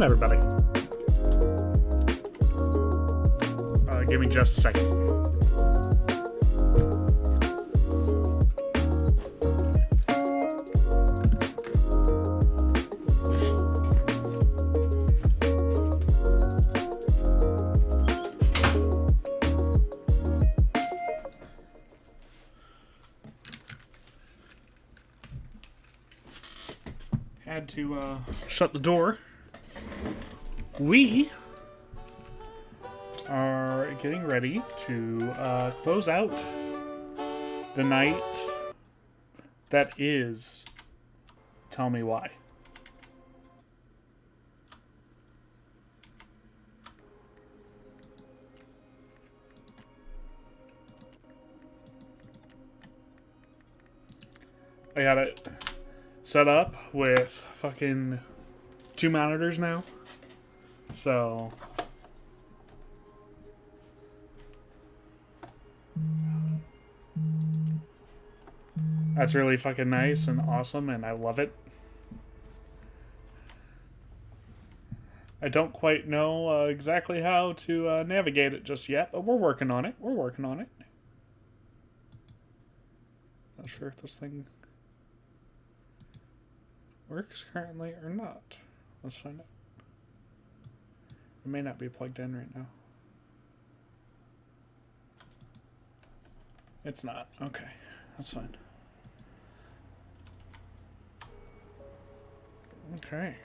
going, everybody? Give me just a second. Had to shut the door. We are getting ready to close out the night that is Tell Me Why. I got it set up with fucking 2 monitors now. So that's really fucking nice and awesome, and I love it. I don't quite know exactly how to navigate it just yet, but we're working on it. We're working on it. Not sure if this thing works currently or not. Let's find out. It may not be plugged in right now. It's not. Okay, that's fine. Okay.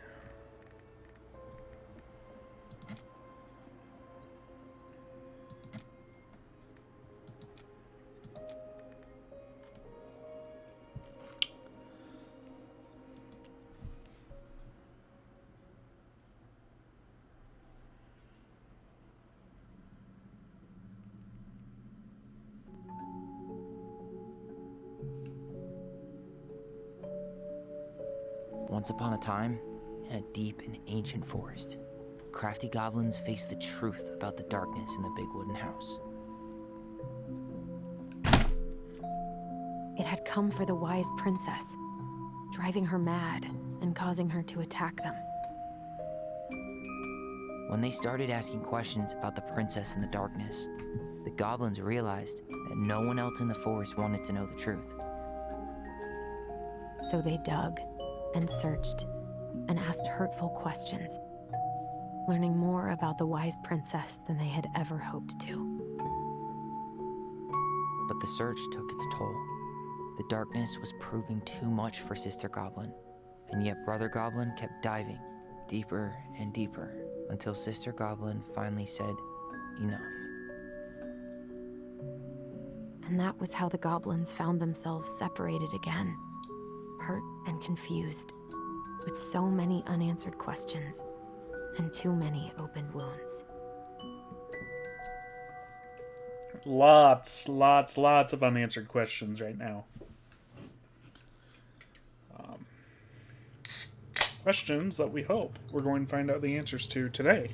Once upon a time, in a deep and ancient forest, crafty goblins faced the truth about the darkness in the big wooden house. It had come for the wise princess, driving her mad and causing her to attack them. When they started asking questions about the princess in the darkness, the goblins realized that no one else in the forest wanted to know the truth. So they dug and searched and asked hurtful questions, learning more about the wise princess than they had ever hoped to. But the search took its toll. The darkness was proving too much for Sister Goblin, and yet Brother Goblin kept diving deeper and deeper until Sister Goblin finally said, enough. And that was how the goblins found themselves separated again, hurt and confused, with so many unanswered questions and too many open wounds. Lots of unanswered questions right now. Questions that we hope we're going to find out the answers to today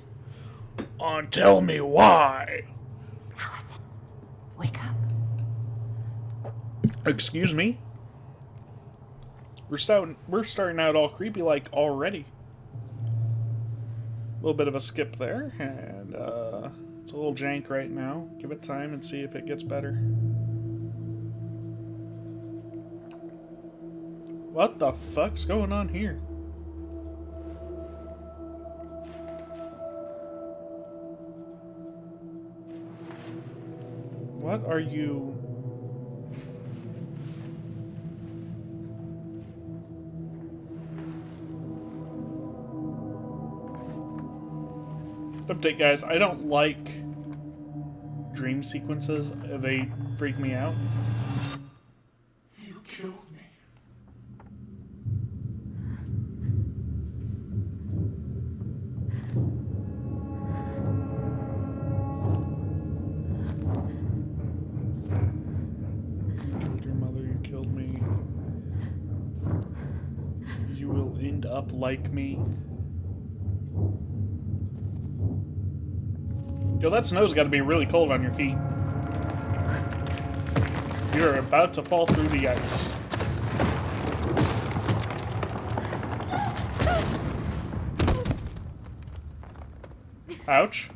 on Tell Me Why. Allison, wake up. Excuse me? We're starting out all creepy like already. A little bit of a skip there, and it's a little jank right now. Give it time and see if it gets better. What the fuck's going on here? What are you... Update, guys. I don't like dream sequences. They freak me out. You killed me. You killed your mother. You killed me. You will end up like me. Yo, that snow's got to be really cold on your feet. You're about to fall through the ice. Ouch.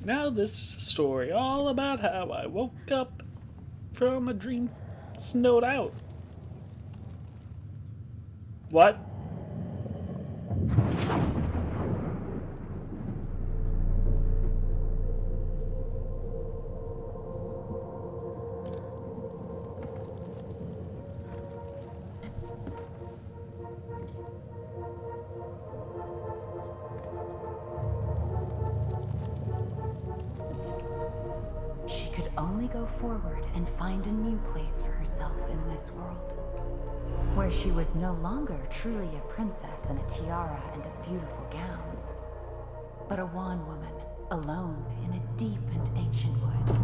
Now this is a story all about how I woke up from a dream snowed out. What? She could only go forward and find a new place for herself in this world, where she was no longer truly a princess in a tiara and a beautiful gown, but a wan woman, alone in a deep and ancient wood.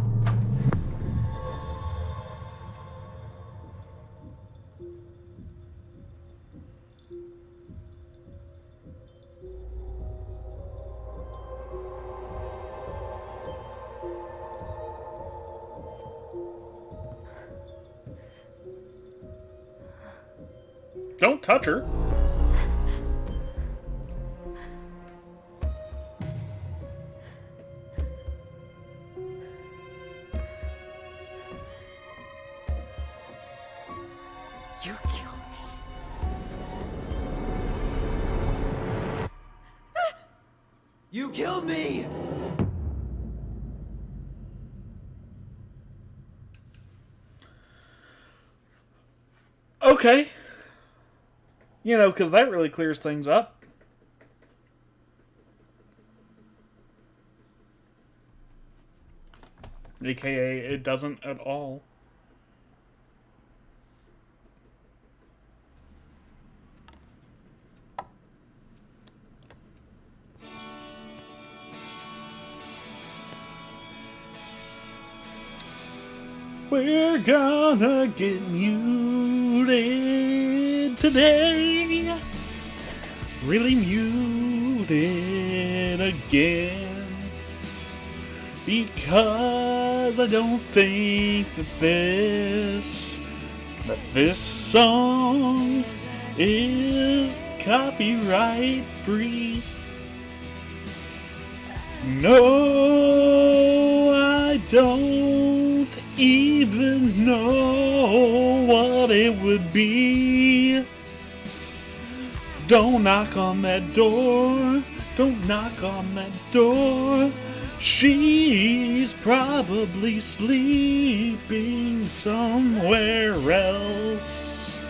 Don't touch her. You killed me. You killed me! Okay. You know, because that really clears things up. AKA, it doesn't at all. We're gonna get muted today. Really muted again. Because I don't think that this song is copyright free. No, I don't even know what it would be. Don't knock on that door. Don't knock on that door. She's probably sleeping somewhere else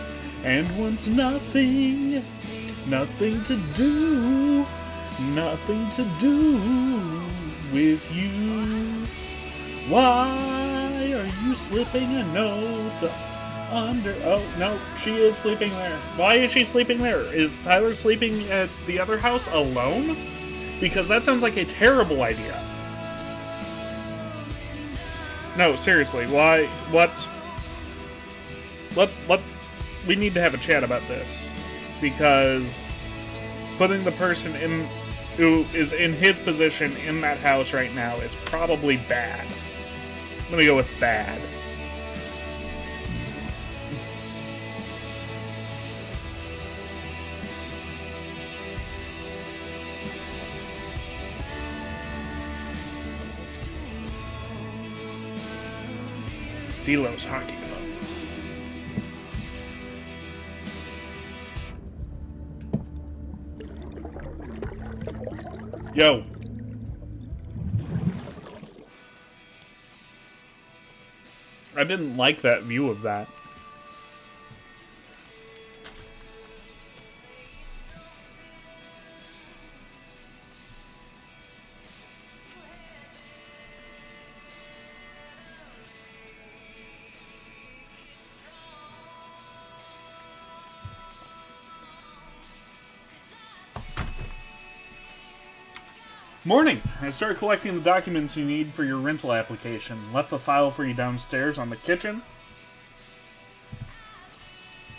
and wants nothing to do with you. Why are you slipping a note under? Oh, no, she is sleeping there. Why is she sleeping there? Is Tyler sleeping at the other house alone? Because that sounds like a terrible idea. No, seriously, why? We need to have a chat about this. Because putting the person in who is in his position in that house right now is probably bad. I'm gonna go with bad. Delos Hockey Club. Yo. I didn't like that view of that. Morning! I started collecting the documents you need for your rental application. Left the file for you downstairs on the kitchen.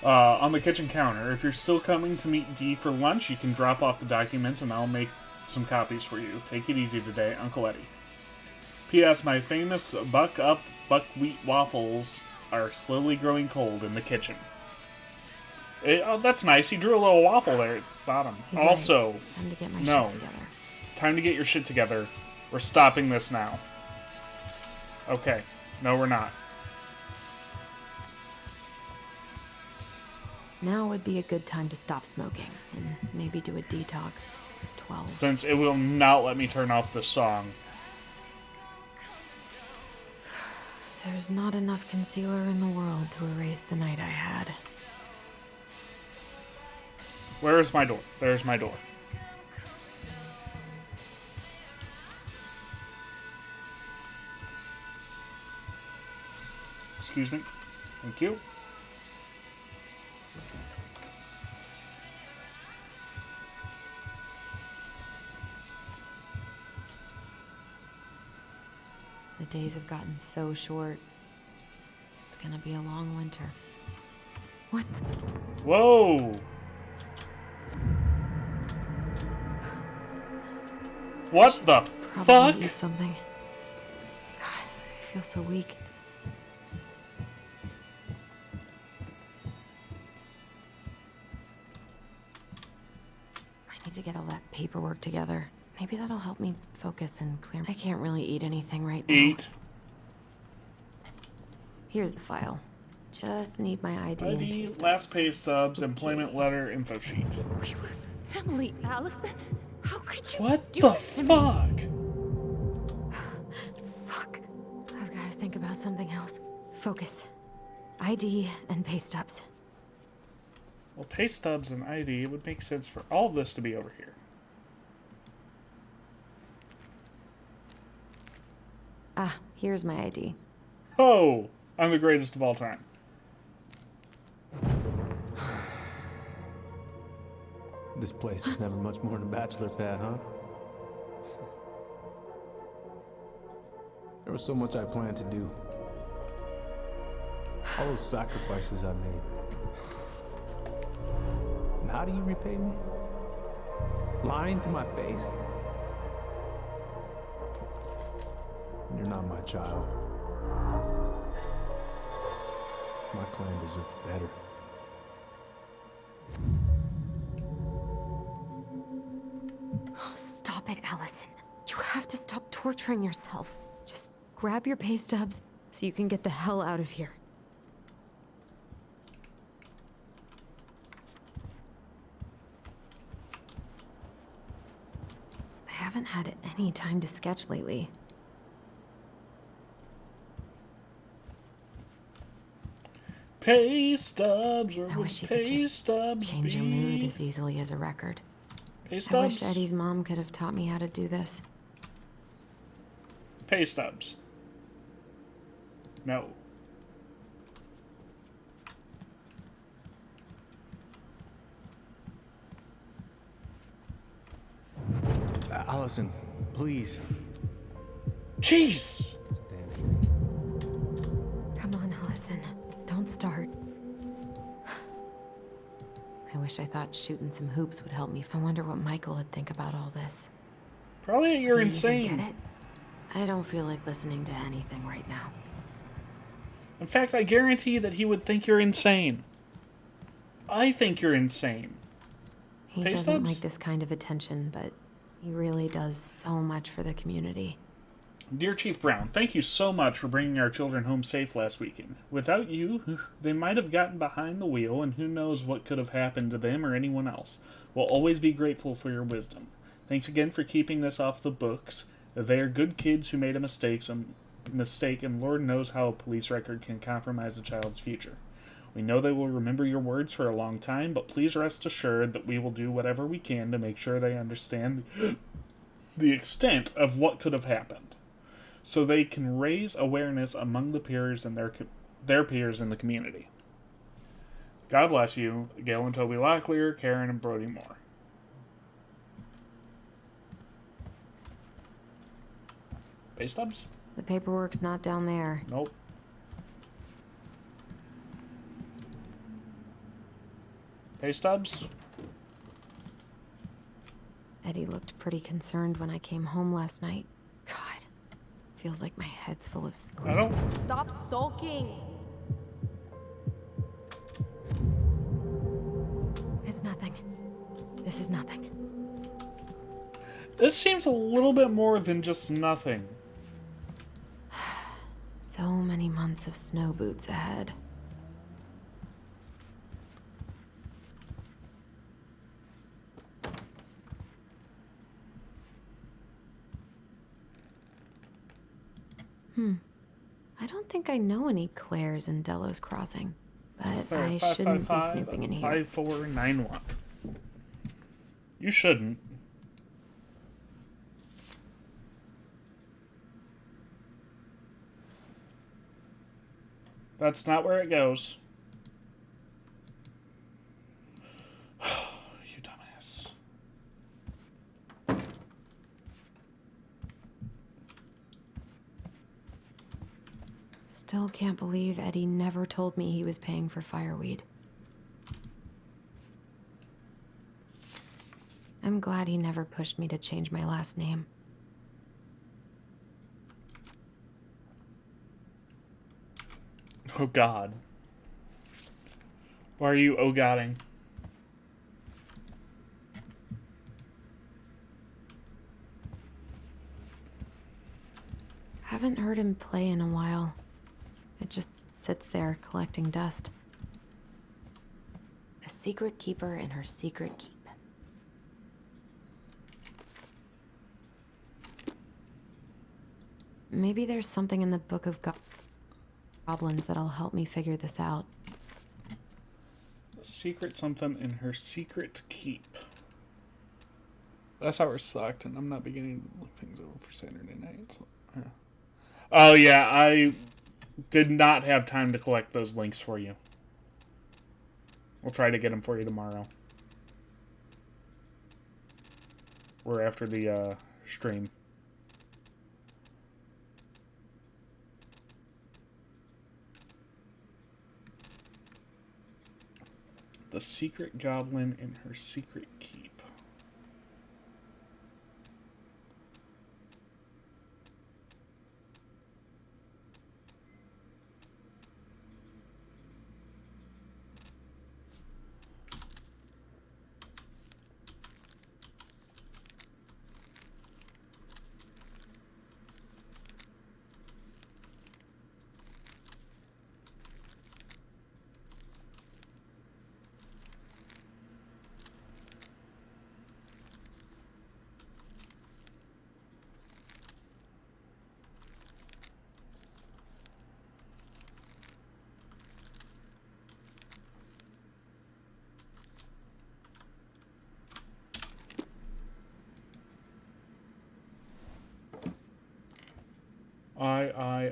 On the kitchen counter. If you're still coming to meet Dee for lunch, you can drop off the documents and I'll make some copies for you. Take it easy today, Uncle Eddie. P.S. My famous buckwheat waffles are slowly growing cold in the kitchen. Oh, that's nice. He drew a little waffle there at the bottom. He's Also, right. Time to get my no. shit together. Time to get your shit together. We're stopping this now. Okay. No, we're not. Now would be a good time to stop smoking and maybe do a detox at 12. Since it will not let me turn off the song. There's not enough concealer in the world to erase the night I had. Where is my door? There's my door. Excuse me. Thank you. The days have gotten so short. It's gonna be a long winter. What the? Whoa! What the fuck? Probably eat something. God, I feel so weak. I need to get all that paperwork together. Maybe that'll help me focus and clear. I can't really eat anything right now. Eat. Here's the file. Just need my ID. and pay ID, stubs. last pay stubs, employment letter, info sheet. We were family, Allison. How could you What do the this to me? fuck? Fuck. I've got to think about something else. Focus. ID and pay stubs. Well, pay stubs and ID, it would make sense for all of this to be over here. Ah, here's my ID. Oh, I'm the greatest of all time. This place was never much more than a bachelor pad, huh? There was so much I planned to do. All those sacrifices I made. And how do you repay me? Lying to my face? You're not my child. My clan deserves better. Oh, stop it, Allison. You have to stop torturing yourself. Just grab your pay stubs so you can get the hell out of here. I haven't had any time to sketch lately. Pay stubs, or I would wish you could pay just stubs change be? your mood as easily as a record. Pay I stubs? wish Eddie's mom could have taught me how to do this. Pay stubs. No. Allison, please. Jeez! Come on, Allison. Don't start. I wish I thought shooting some hoops would help me. I wonder what Michael would think about all this. Probably that you're Do you even insane. get it? I don't feel like listening to anything right now. In fact, I guarantee that he would think you're insane. I think you're insane. He Pay doesn't stubs? like this kind of attention, but he really does so much for the community. Dear Chief Brown, thank you so much for bringing our children home safe last weekend. Without you, they might have gotten behind the wheel, and who knows what could have happened to them or anyone else. We'll always be grateful for your wisdom. Thanks again for keeping this off the books. They are good kids who made a mistake, and Lord knows how a police record can compromise a child's future. We know they will remember your words for a long time, but please rest assured that we will do whatever we can to make sure they understand the extent of what could have happened, so they can raise awareness among the peers and their peers in the community. God bless you, Gail and Toby Locklear, Karen and Brody Moore. Pay stubs? The paperwork's not down there. Nope. Pay stubs? Eddie looked pretty concerned when I came home last night. God, feels like my head's full of I squid. don't. Stop sulking. This is nothing. This seems a little bit more than just nothing. So many months of snow boots ahead. I don't think I know any Claires in Delos Crossing, but I shouldn't be snooping in here. 5491. You shouldn't. That's not where it goes. You dumbass. Still can't believe Eddie never told me he was paying for fireweed. I'm glad he never pushed me to change my last name. Oh God. Why are you oh godding? Haven't heard him play in a while. It just sits there collecting dust. A secret keeper in her secret keep. Maybe there's something in the Book of Goblins that'll help me figure this out. A secret something in her secret keep. That's hour sucked, and I'm not beginning to look things over for Saturday night. So, yeah. Oh yeah, I did not have time to collect those links for you. We'll try to get them for you tomorrow. Or after the stream. The secret goblin in her secret keep.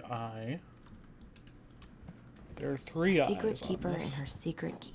I. There are three eyes Secret on keeper this. in her secret keep.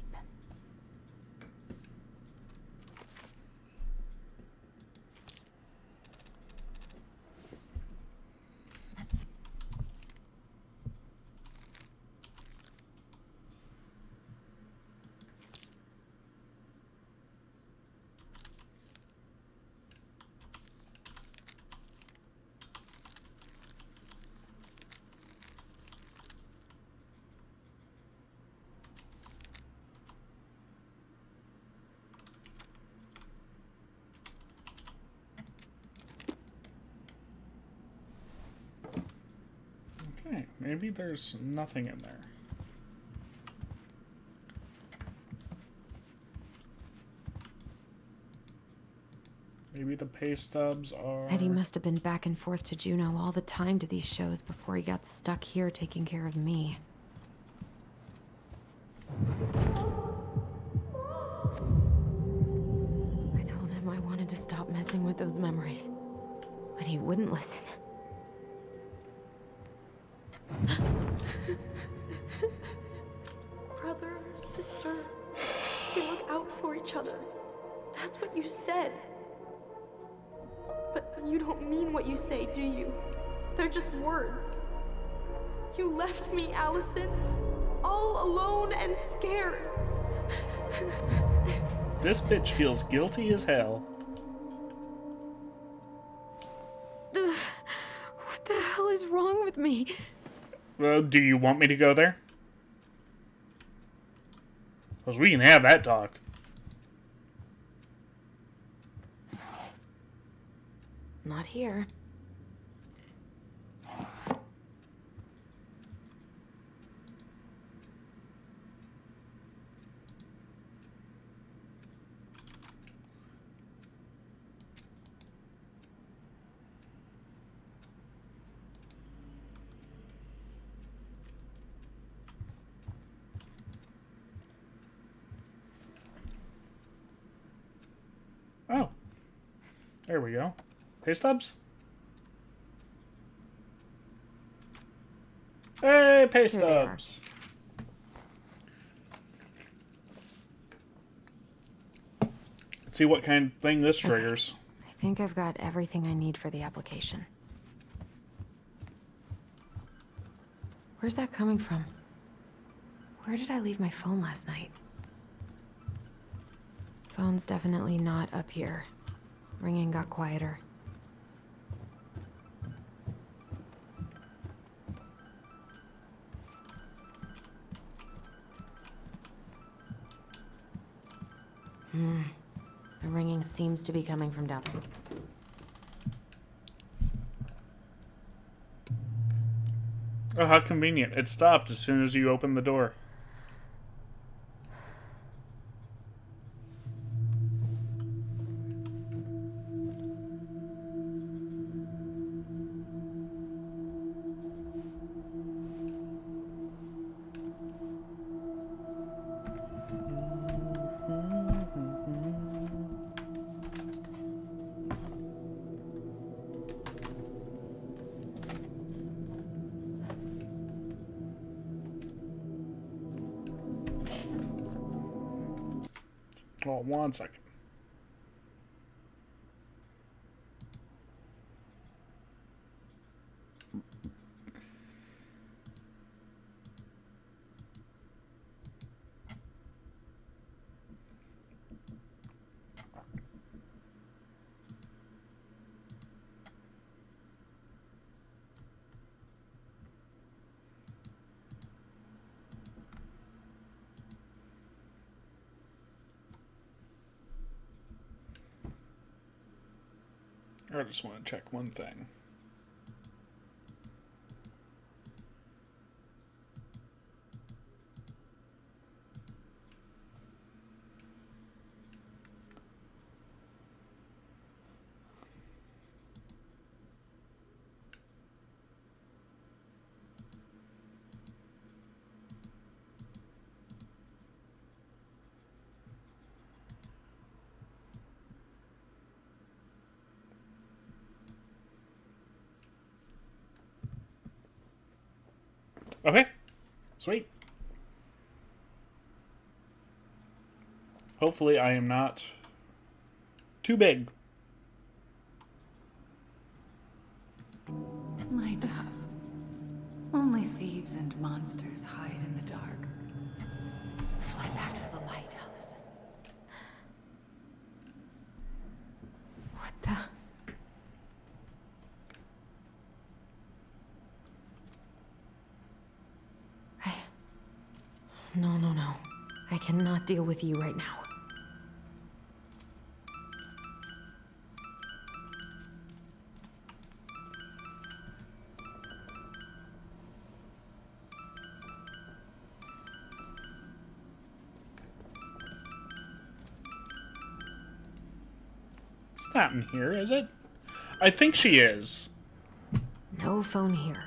Okay, maybe there's nothing in there. Maybe the pay stubs are... Eddie must have been back and forth to Juneau all the time to these shows before he got stuck here taking care of me. I told him I wanted to stop messing with those memories, but he wouldn't listen. Brother, sister, we look out for each other. That's what you said. But you don't mean what you say, do you? They're just words. You left me, Allison, all alone and scared. This bitch feels guilty as hell. What the hell is wrong with me? Well, do you want me to go there? Because we can have that talk. Not here. Oh. There we go. Pay stubs? Hey, pay Here they are. stubs. Let's see what kind of thing this triggers. I think I've got everything I need for the application. Where's that coming from? Where did I leave my phone last night? Phone's definitely not up here. Ringing got quieter. The ringing seems to be coming from down. Oh, how convenient. It stopped as soon as you opened the door. Oh, 1 second. I just want to check one thing. Okay. Sweet. Hopefully I am not too big. My dove. Only thieves and monsters hide in the dark. Fly back to the light, Allison. What the? No. I cannot deal with you right now. It's not in here, is it? I think she is. No phone here.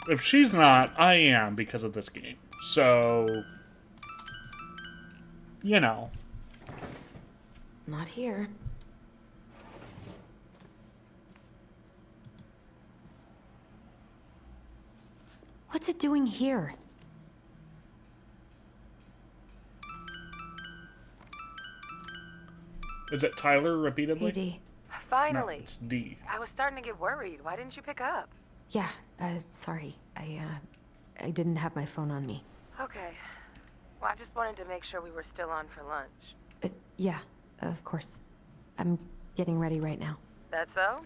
If she's not, I am because of this game. So, you know. Not here. What's it doing here? Is it Tyler repeatedly? Hey, Dee. No, Finally. it's D. I was starting to get worried. Why didn't you pick up? Yeah, sorry. I didn't have my phone on me. Okay. Well, I just wanted to make sure we were still on for lunch. Yeah, of course. I'm getting ready right now. That so?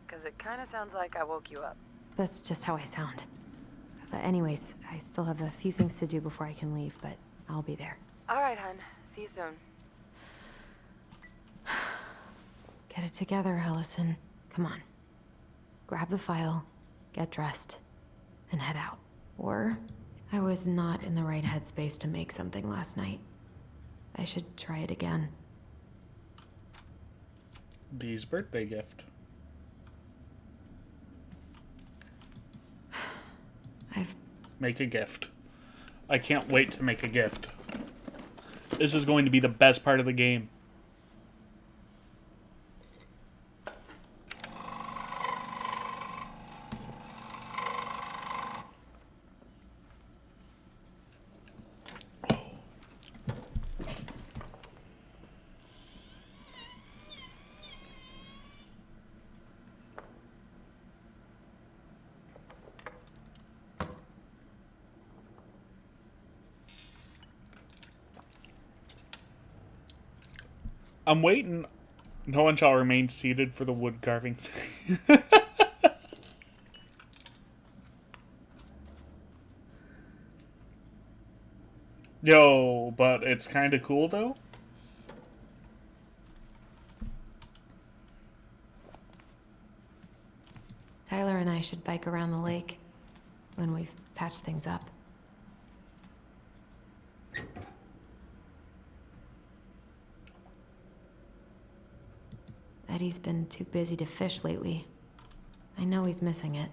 Because it kind of sounds like I woke you up. That's just how I sound. But anyways, I still have a few things to do before I can leave, but I'll be there. All right, hun. See you soon. Get it together, Allison. Come on. grab the file, get dressed, and head out. Or I was not in the right headspace to make something last night. I should try it again. Dee's birthday gift. Make a gift. I can't wait to make a gift. This is going to be the best part of the game. I'm waiting. No one shall remain seated for the wood carvings. Yo, but it's kind of cool though. Tyler and I should bike around the lake when we've patched things up. Eddie's been too busy to fish lately. I know he's missing it.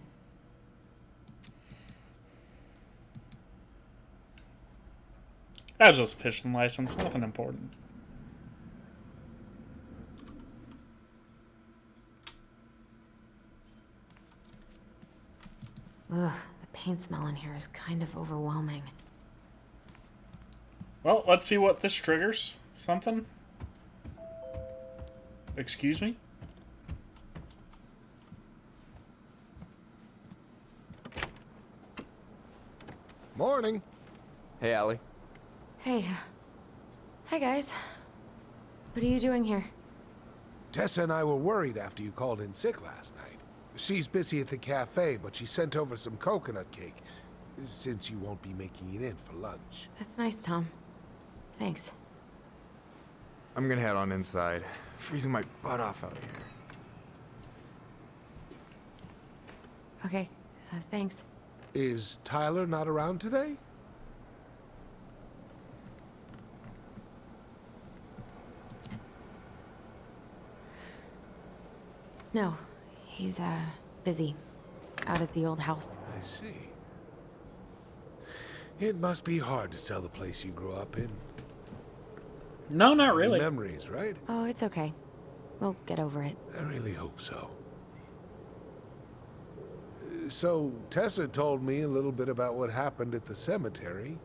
That's just fishing license, nothing important. Ugh, the paint smell in here is kind of overwhelming. Well, let's see what this triggers. Something? Excuse me? Morning. Hey, Allie. Hey. Hi, guys. What are you doing here? Tessa and I were worried after you called in sick last night. She's busy at the cafe, but she sent over some coconut cake, since you won't be making it in for lunch. That's nice, Tom. Thanks. I'm gonna head on inside. Freezing my butt off out here. Okay, thanks. Is Tyler not around today? No, he's, busy. Out at the old house. I see. It must be hard to sell the place you grew up in. No, not really. Memories, right? Oh, it's okay. We'll get over it. I really hope so. So, Tessa told me a little bit about what happened at the cemetery.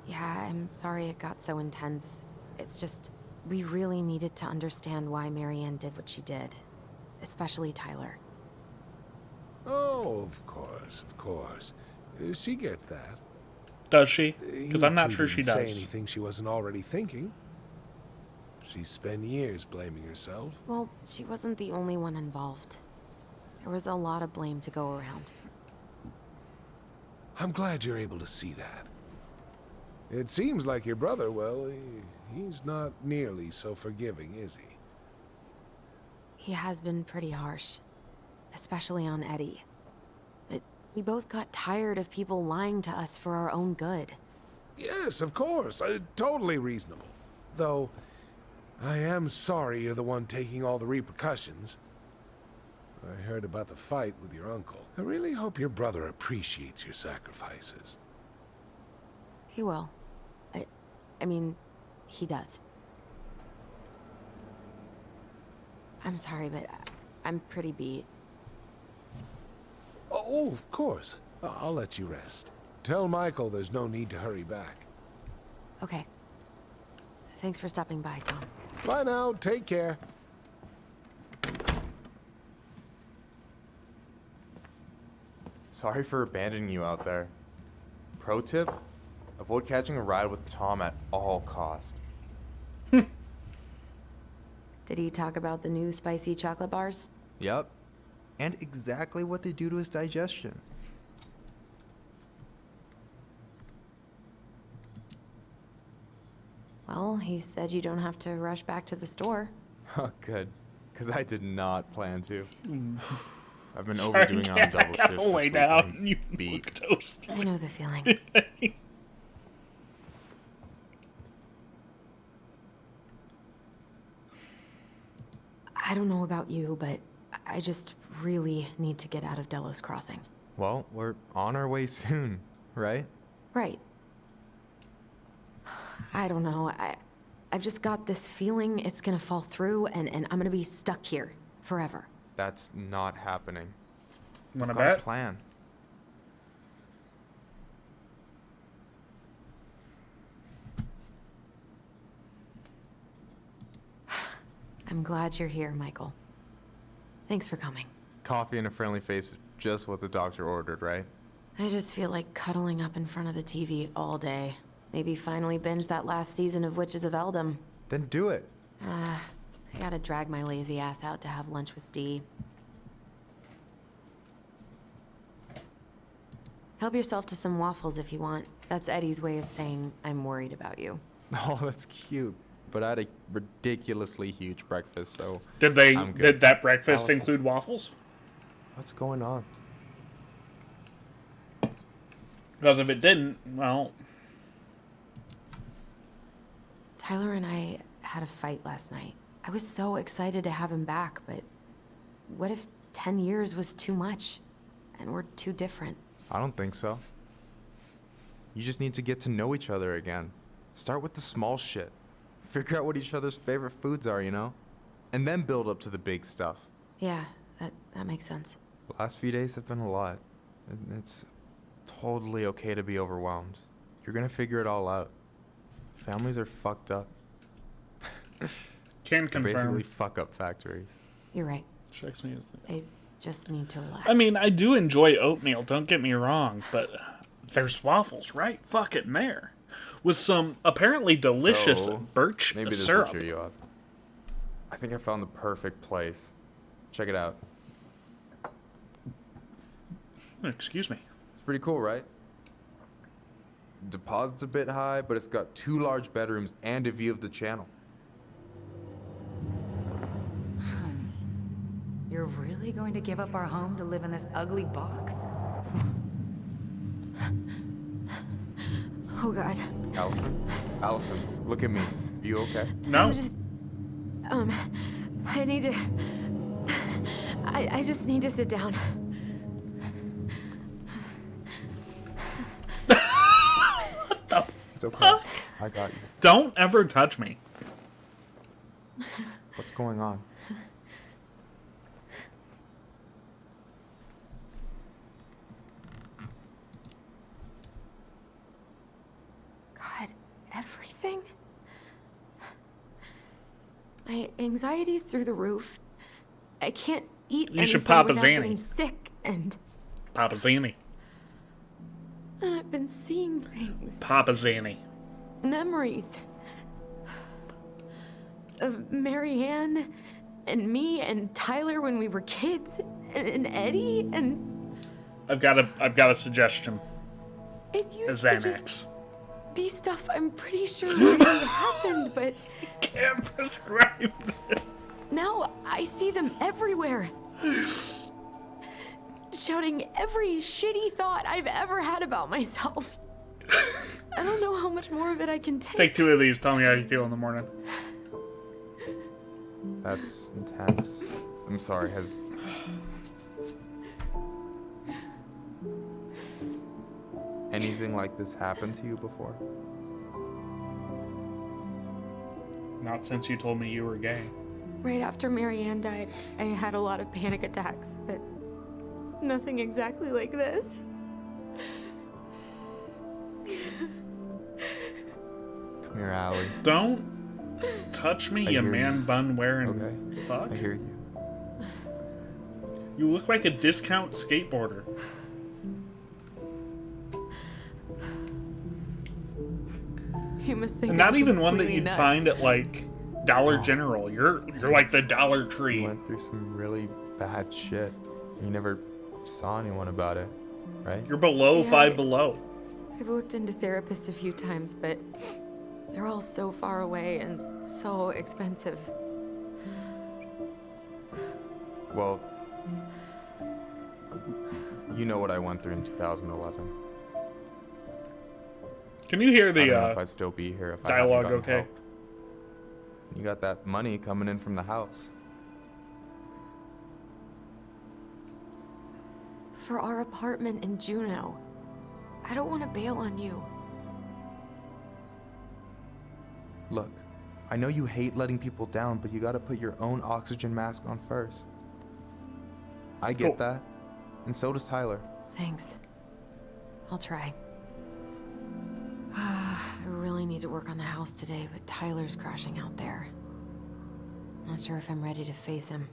Yeah, I'm sorry it got so intense. It's just, we really needed to understand why Marianne did what she did. Especially Tyler. Oh, of course, of course. She gets that. Does she? Because I'm not sure she didn't does. say anything she wasn't already thinking. She spent years blaming herself. Well, she wasn't the only one involved. There was a lot of blame to go around. I'm glad you're able to see that. It seems like your brother, well, he's not nearly so forgiving, is he? He has been pretty harsh. Especially on Eddie. But we both got tired of people lying to us for our own good. Yes, of course. Totally reasonable. Though, I am sorry you're the one taking all the repercussions. I heard about the fight with your uncle. I really hope your brother appreciates your sacrifices. He will. I mean, he does. I'm sorry, but I'm pretty beat. Oh, of course. I'll let you rest. Tell Michael there's no need to hurry back. Okay. Thanks for stopping by, Tom. Bye now. Take care. Sorry for abandoning you out there. Pro tip? Avoid catching a ride with Tom at all costs. Did he talk about the new spicy chocolate bars? Yep. And exactly what they do to his digestion. Well, he said you don't have to rush back to the store. Oh, good. Because I did not plan to. I've been Sorry, overdoing on Kat, double I gotta shifts this lay week. down. I'm You beat. toast. I know the feeling. I don't know about you, but I just really need to get out of Delos Crossing. Well, we're on our way soon, right? Right. I don't know. I've just got this feeling it's gonna fall through and I'm gonna be stuck here forever. That's not happening. Wanna We've got a bet? plan. I'm glad you're here, Michael. Thanks for coming. Coffee and a friendly face, just what the doctor ordered, right? I just feel like cuddling up in front of the TV all day. Maybe finally binge that last season of Witches of Eldom. Then do it. I gotta drag my lazy ass out to have lunch with Dee. Help yourself to some waffles if you want. That's Eddie's way of saying I'm worried about you. Oh, that's cute. But I had a ridiculously huge breakfast, so Did that breakfast Allison. include waffles? What's going on? Because if it didn't, well, Tyler and I had a fight last night. I was so excited to have him back, but what if 10 years was too much and we're too different? I don't think so. You just need to get to know each other again. Start with the small shit. Figure out what each other's favorite foods are, you know? And then build up to the big stuff. Yeah, that makes sense. The last few days have been a lot. And it's totally okay to be overwhelmed. You're gonna figure it all out. Families are fucked up. can They're confirm. basically fuck-up factories. You're right. Strikes me as the... I just need to relax. I mean, I do enjoy oatmeal, don't get me wrong, but there's waffles right fucking there. With some apparently delicious So, birch maybe this syrup. will cheer you up. I think I found the perfect place. Check it out. Excuse me. It's pretty cool, right? Deposit's a bit high, but it's got 2 large bedrooms and a view of the channel. You're really going to give up our home to live in this ugly box? Oh God. Allison, look at me. You okay? No. I'm just, I need to, I just need to sit down. It's okay. I got you. Don't ever touch me. What's going on? God, everything? My anxiety's through the roof. I can't eat You should anything pop a without Xanny. getting sick, and Papa Zanny. I've been seeing things. Papa Zanny. Memories. Of Marianne, and me, and Tyler when we were kids, and Eddie, and I've got a suggestion. it A used to Xanax. just be stuff I'm pretty sure really happened, but Can't prescribe this. now I see them everywhere. Shouting every shitty thought I've ever had about myself. I don't know how much more of it I can take. Take 2 of these. Tell me how you feel in the morning. That's intense. I'm sorry, has... anything like this happened to you before? Not since you told me you were gay. Right after Marianne died, I had a lot of panic attacks, but nothing exactly like this. Come here, Allie. Don't touch me, I you hear man you. bun wearing Okay. fuck. I hear you. You look like a discount skateboarder. You must think And not I'm even one that completely you'd nuts. find at like Dollar General. You're like the Dollar You Tree. went through some really bad shit. You never saw anyone about it, right? You're below Yeah. 5 below. I've looked into therapists a few times, but they're all so far away and so expensive. Well, You know what I went through in 2011. Can you hear I don't know the if I'd still be here if I dialogue hadn't gotten okay? help. You got that money coming in from the house. For our apartment in Juneau. I don't want to bail on you. Look, I know you hate letting people down, but you gotta put your own oxygen mask on first. I get Cool. that, and so does Tyler. Thanks. I'll try. I really need to work on the house today, but Tyler's crashing out there. Not sure if I'm ready to face him.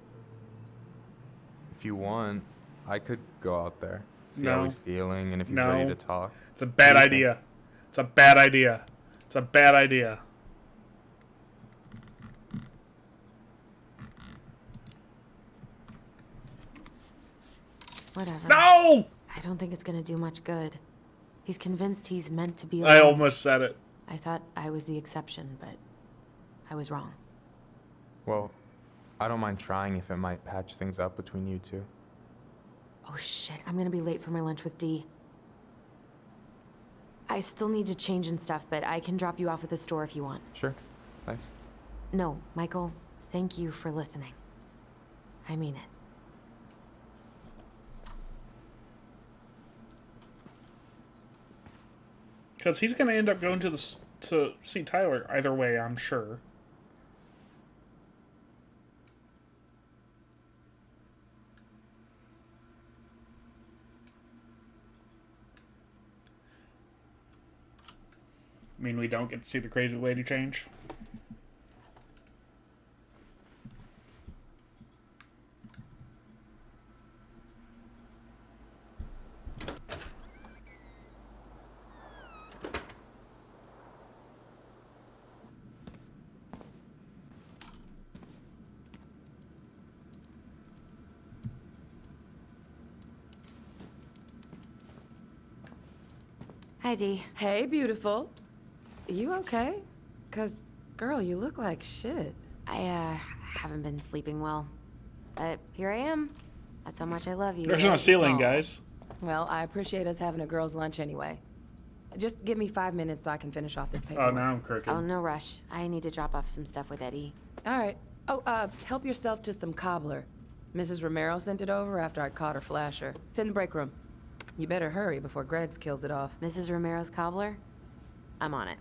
If you want, I could go out there, see No. how he's feeling, and if he's No. ready to talk. It's a bad What do you idea. It's a bad idea. It's a bad idea. Whatever. No! I don't think it's gonna do much good. He's convinced he's meant to be I alone. almost said it. I thought I was the exception, but I was wrong. Well, I don't mind trying if it might patch things up between you two. Oh shit, I'm gonna be late for my lunch with Dee. I still need to change and stuff, but I can drop you off at the store if you want. Sure, thanks. No, Michael, thank you for listening. I mean it. Because he's going to end up going to see Tyler either way, I'm sure. I mean, we don't get to see the crazy lady change. Hi, Dee. Hey, beautiful. You okay? 'Cause, girl, you look like shit. I haven't been sleeping well. But here I am. That's how much I love you. There's no ceiling, Aw. guys. Well, I appreciate us having a girls' lunch anyway. Just give me 5 minutes so I can finish off this paper. Oh, now I'm crooked. Oh, no rush. I need to drop off some stuff with Eddie. All right. Oh, help yourself to some cobbler. Mrs. Romero sent it over after I caught her flasher. It's in the break room. You better hurry before Greggs kills it off. Mrs. Romero's cobbler? I'm on it.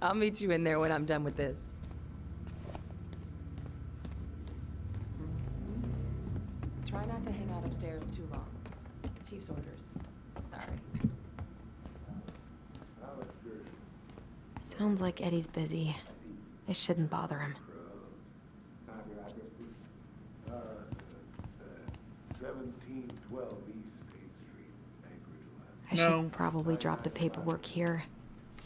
I'll meet you in there when I'm done with this. Try not to hang out upstairs too long. Chief's orders. Sorry. Sounds like Eddie's busy. I shouldn't bother him. 1712 East State Street, Anchorage, I No. should probably drop the paperwork here.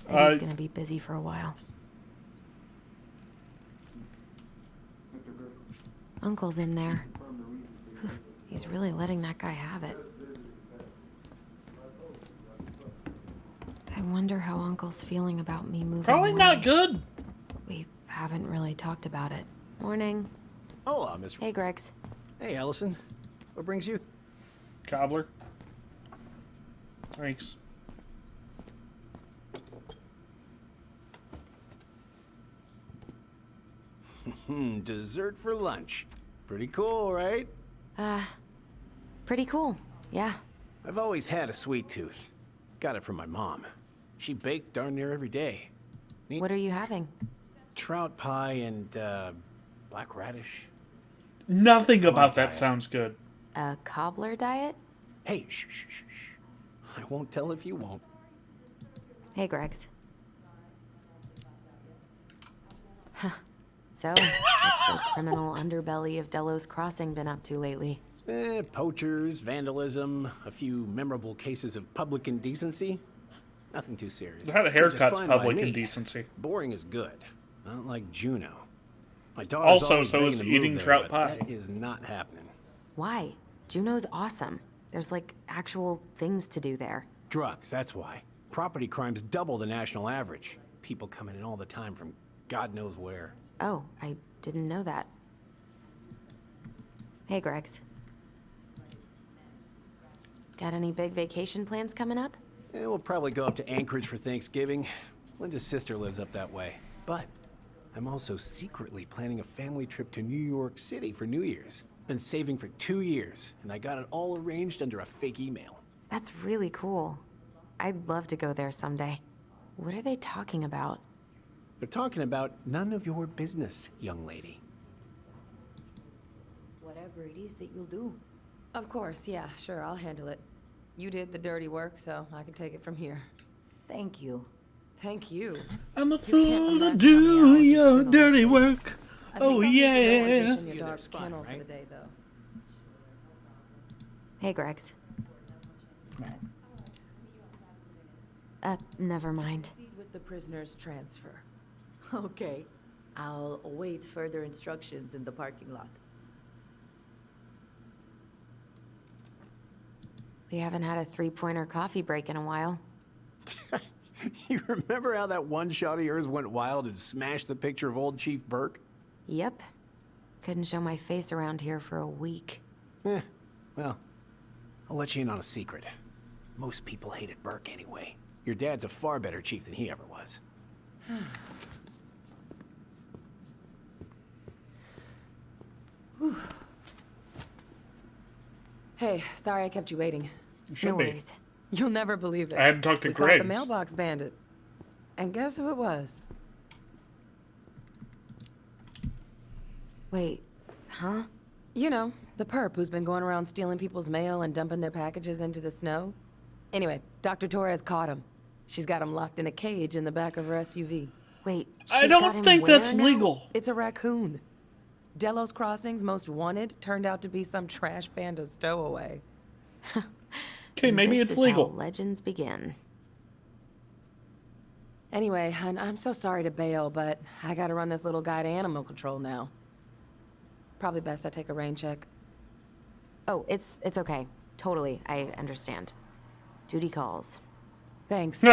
Eddie's gonna be busy for a while. Uncle's in there. Whew, he's really letting that guy have it. I wonder how Uncle's feeling about me moving Probably away. not good. We haven't really talked about it. Morning. Hola, Miss. Hey, Greggs. Hey, Allison. What brings you? Cobbler. Thanks. Dessert for lunch. Pretty cool, right? Pretty cool. Yeah. I've always had a sweet tooth. Got it from my mom. She baked darn near every day. What are you having? Trout pie and, black radish. Nothing about that diet. sounds good. A cobbler diet? Hey, shh, shh, shh, shh. I won't tell if you won't. Hey, Greggs. Huh. So, what's the criminal underbelly of Delos Crossing been up to lately? Poachers, vandalism, a few memorable cases of public indecency. Nothing too serious. How to Just haircut's fine by public me. indecency. Boring is good. Not like Juneau. My daughter's Also, always so begging is to move eating there, trout but pie. That is not happening. Why? Juneau's awesome. There's like actual things to do there. Drugs, that's why. Property crimes double the national average. People coming in all the time from God knows where. Oh, I didn't know that. Hey, Greggs. Got any big vacation plans coming up? Yeah, we'll probably go up to Anchorage for Thanksgiving. Linda's sister lives up that way. But I'm also secretly planning a family trip to New York City for New Year's. Been saving for 2 years, and I got it all arranged under a fake email. That's really cool. I'd love to go there someday. What are they talking about? They're talking about none of your business, young lady. Whatever it is that you'll do. Of course, yeah, sure, I'll handle it. You did the dirty work, so I can take it from here. Thank you. Thank you. I'm a fool to do your dirty work. Oh yeah. Your dark kennel for the day, though. Hey, Gregs. Never mind. With the prisoner's transfer. Okay. I'll await further instructions in the parking lot. We haven't had a three-pointer coffee break in a while. You remember how that one shot of yours went wild and smashed the picture of old Chief Burke? Yep. Couldn't show my face around here for a week. Well, I'll let you in on a secret. Most people hated Burke anyway. Your dad's a far better chief than he ever was. Hey, sorry I kept you waiting. Should No be. worries. You'll never believe it. I had to talk to we caught Greg. the mailbox bandit. And guess who it was? Wait, huh? You know, the perp who's been going around stealing people's mail and dumping their packages into the snow. Anyway, Dr. Torres caught him. She's got him locked in a cage in the back of her SUV. Wait, I she's got don't him think where that's now? legal. It's a raccoon. Delos Crossing's most wanted turned out to be some trash panda stowaway. Okay, maybe This it's is legal. how legends begin. Anyway, hun, I'm so sorry to bail, but I gotta run this little guy to animal control now. Probably best I take a rain check. Oh, it's okay. Totally, I understand. Duty calls. Thanks.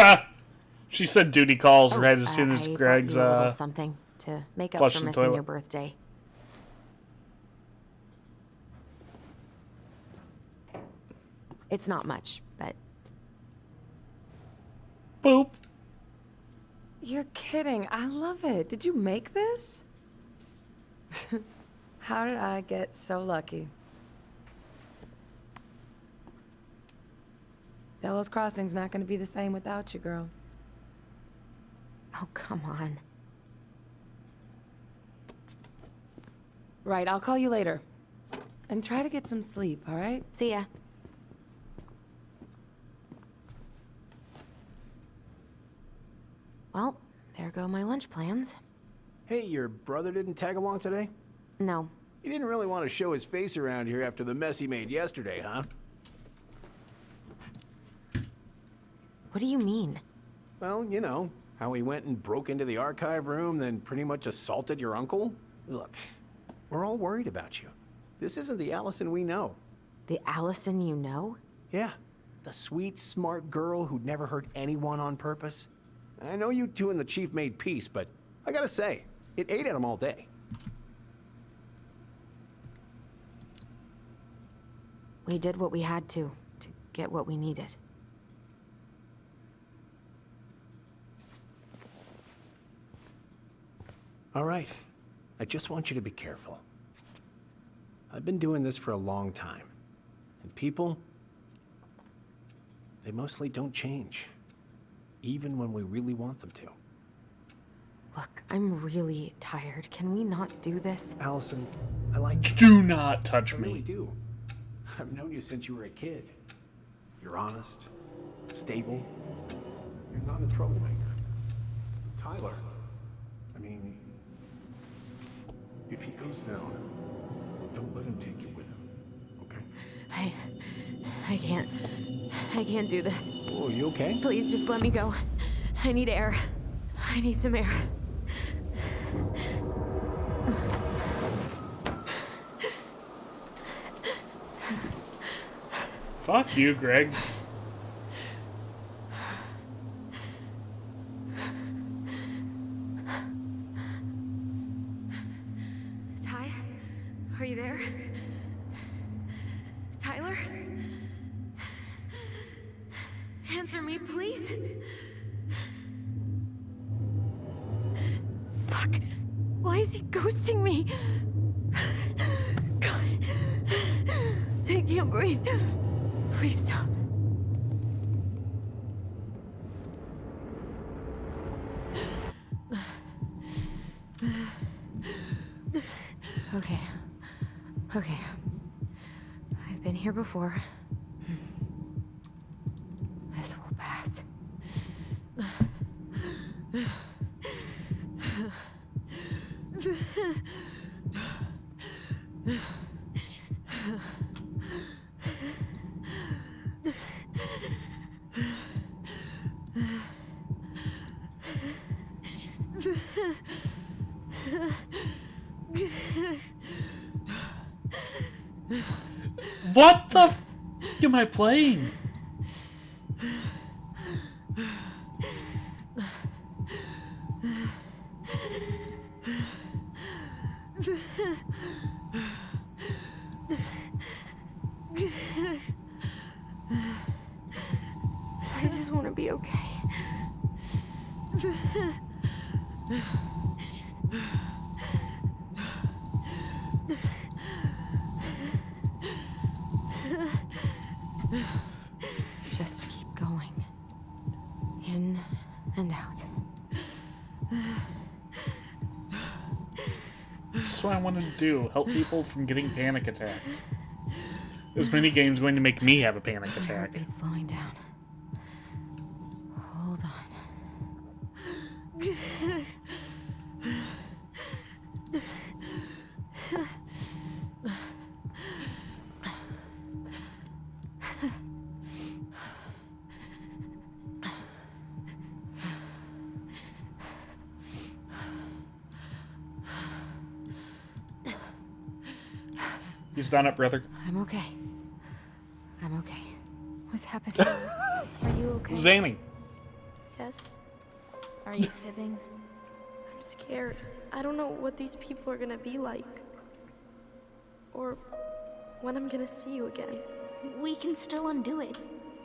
She said duty calls Oh, right as soon as I Greg's brought you a little something to make up flushed for the missing toilet. your birthday. It's not much, but boop. You're kidding. I love it. Did you make this? How did I get so lucky? Delos Crossing's not gonna be the same without you, girl. oh, come on. Right, I'll call you later. And try to get some sleep, all right? See ya. Well, there go my lunch plans. Hey, your brother didn't tag along today? No. He didn't really want to show his face around here after the mess he made yesterday, huh? What do you mean? Well, you know, how he went and broke into the archive room, then pretty much assaulted your uncle. Look, we're all worried about you. This isn't the Allison we know. The Allison you know? Yeah, the sweet, smart girl who'd never hurt anyone on purpose. I know you two and the chief made peace, but I gotta say, it ate at him all day. We did what we had to get what we needed. All right, I just want you to be careful. I've been doing this for a long time, and people, they mostly don't change, even when we really want them to. Look, I'm really tired. Can we not do this? Allison, I like you. Do not touch I really me. do. I've known you since you were a kid. You're honest, stable. You're not a troublemaker. Tyler, I mean, if he goes down, don't let him take you with him, okay? I can't do this. Oh, you okay? Please just let me go. I need air. I need some air. Fuck you, Greggs. Ty? Are you there? Tyler? Answer me, please. Fuck. Why is he ghosting me? God. I can't breathe. Please stop. Okay. Okay. I've been here before. This will pass. What the f am I playing? I just want to be okay. Just keep going. In and out. That's what I wanted to do. Help people from getting panic attacks. This minigame's going to make me have a panic attack. It's slowing down. Hold on. You stand up, brother. I'm okay. I'm okay. What's happening? Are you okay? Zanny. Yes. Are you fibbing? I'm scared. I don't know what these people are gonna be like. Or when I'm gonna see you again. We can still undo it.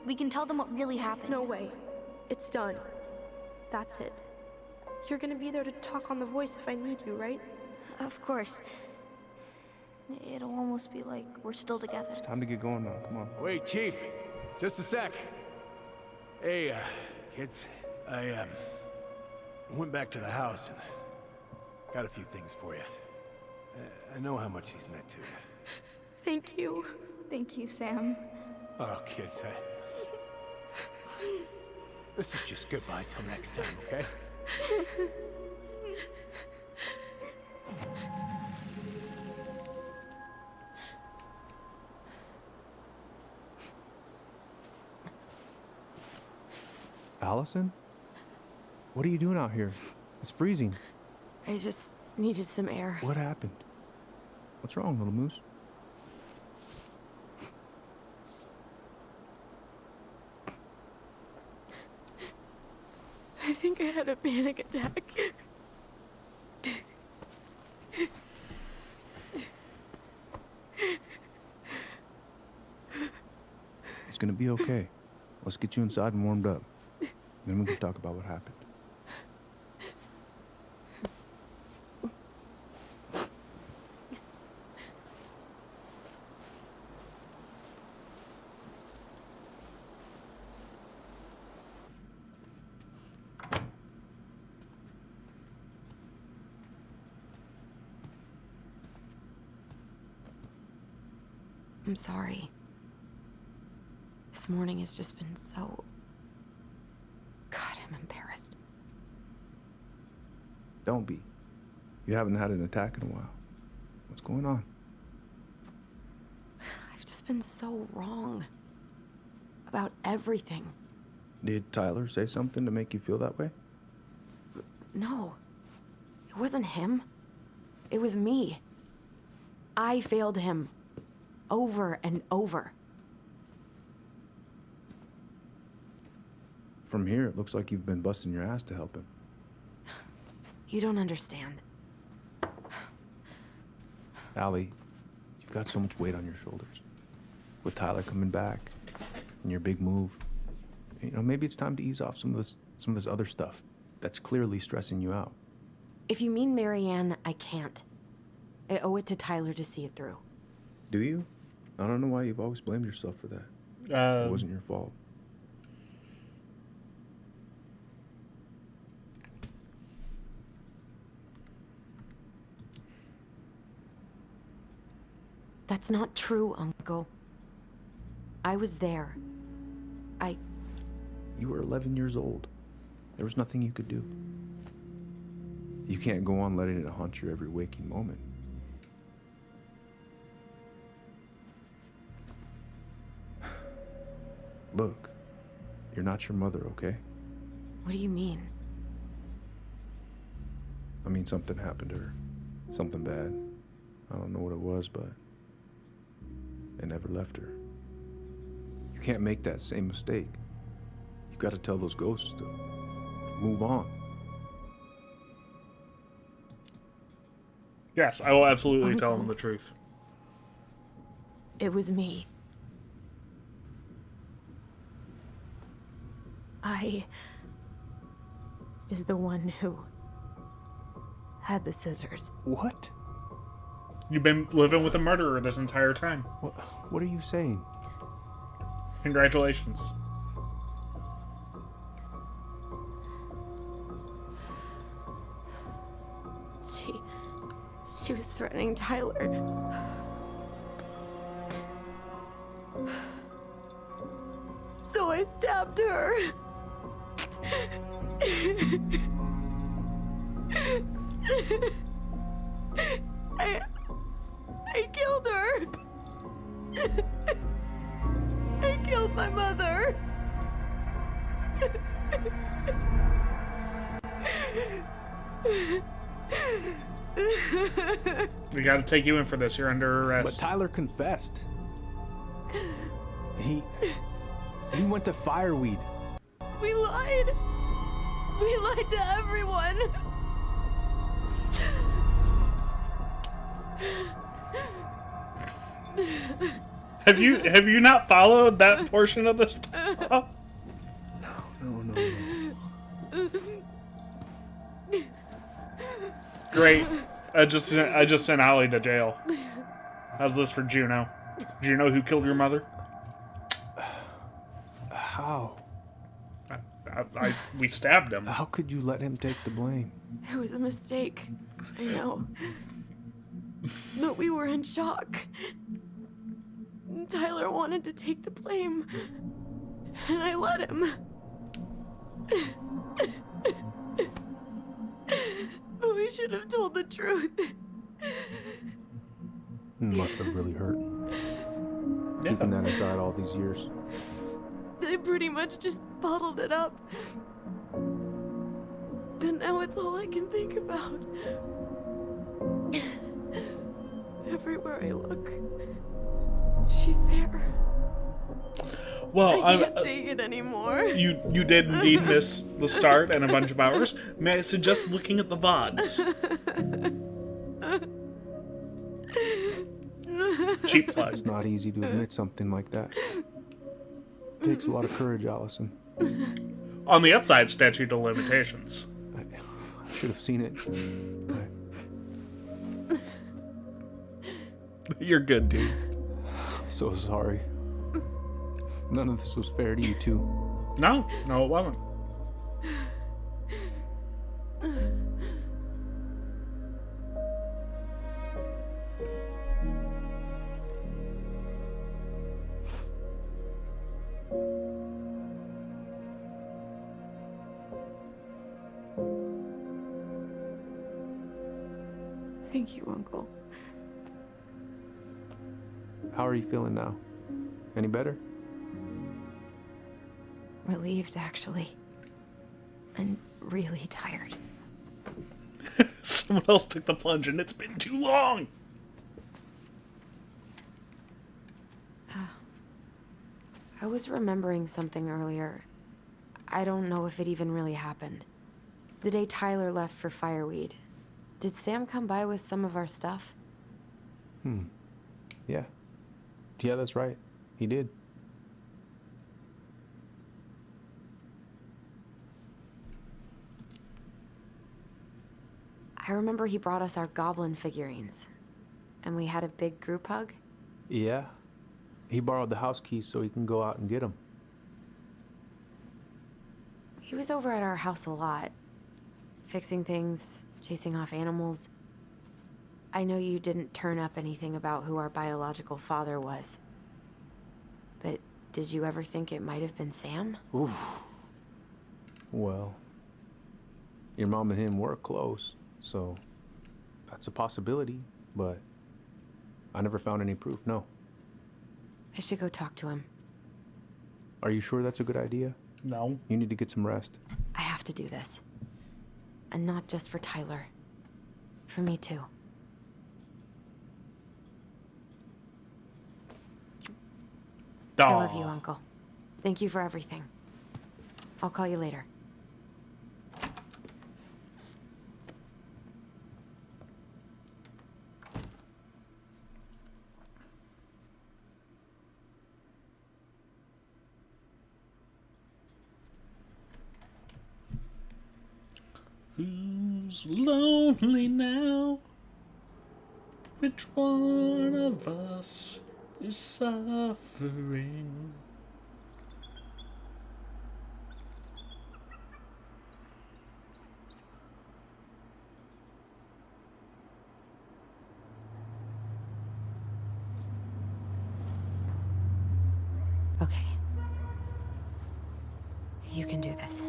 We can tell them what really happened. No way. It's done. That's it. You're gonna be there to talk on the voice if I need you, right? Of course. It'll almost be like we're still together. It's time to get going now. Come on. Wait, Chief. Just a sec. Hey, kids. I went back to the house and got a few things for you. I know how much these meant to you. Thank you. Thank you, Sam. Oh, kids, this is just goodbye till next time, okay? Allison? What are you doing out here? It's freezing. I just needed some air. What happened? What's wrong, little moose? I think I had a panic attack. It's gonna be okay. Let's get you inside and warmed up. Then we can talk about what happened. I'm sorry. This morning has just been so... God, I'm embarrassed. Don't be. You haven't had an attack in a while. What's going on? I've just been so wrong. About everything. Did Tyler say something to make you feel that way? No. It wasn't him. It was me. I failed him. Over and over. From here, it looks like you've been busting your ass to help him. You don't understand. Allie, you've got so much weight on your shoulders. With Tyler coming back, and your big move, You know, maybe it's time to ease off some of this other stuff that's clearly stressing you out. If you mean Marianne, I can't. I owe it to Tyler to see it through. Do you? I don't know why you've always blamed yourself for that. It wasn't your fault. That's not true, Uncle. I was there. You were 11 years old. There was nothing you could do. You can't go on letting it haunt your every waking moment. Look, you're not your mother, okay? What do you mean? I mean, something happened to her. Something bad. I don't know what it was, but it never left her. You can't make that same mistake. You've got to tell those ghosts to move on. Yes, I will absolutely tell them the truth. It was me. I is the one who had the scissors. What? You've been living with a murderer this entire time. What are you saying? Congratulations. She was threatening Tyler. So I stabbed her. I killed her. I killed my mother. We gotta take you in for this. You're under arrest. But Tyler confessed. He went to Fireweed. We lied. We lied to everyone. Have you not followed that portion of the stuff? No. Great. I just sent Allie to jail. How's this for Juno? Do you know who killed your mother? How? We stabbed him. How could you let him take the blame? It was a mistake. I know. But we were in shock. Tyler wanted to take the blame. And I let him. But we should have told the truth. Must have really hurt. Yeah. Keeping that inside all these years. They pretty much just bottled it up. And now it's all I can think about. Everywhere I look, she's there. Well, I can't take it anymore. You did indeed miss the start and a bunch of hours. May I suggest looking at the VODs? Cheap plug. It's not easy to admit something like that. It takes a lot of courage, Allison. On the upside, statute of limitations. I should have seen it. You're good, dude. So sorry. None of this was fair to you two. No, it wasn't. Thank you, Uncle. How are you feeling now? Any better? Relieved, actually. And really tired. Someone else took the plunge and it's been too long. I was remembering something earlier. I don't know if it even really happened. The day Tyler left for Fireweed, did Sam come by with some of our stuff? Yeah. Yeah, that's right. He did. I remember he brought us our goblin figurines. And we had a big group hug. Yeah. He borrowed the house keys so he can go out and get them. He was over at our house a lot. Fixing things, chasing off animals. I know you didn't turn up anything about who our biological father was. But did you ever think it might have been Sam? Oof. Well, your mom and him were close, so that's a possibility, but I never found any proof, no. I should go talk to him. Are you sure that's a good idea? No. You need to get some rest. I have to do this. And not just for Tyler. For me too. I love you, Uncle. Thank you for everything. I'll call you later. Who's lonely now? Which one of us is suffering? Okay. You can do this.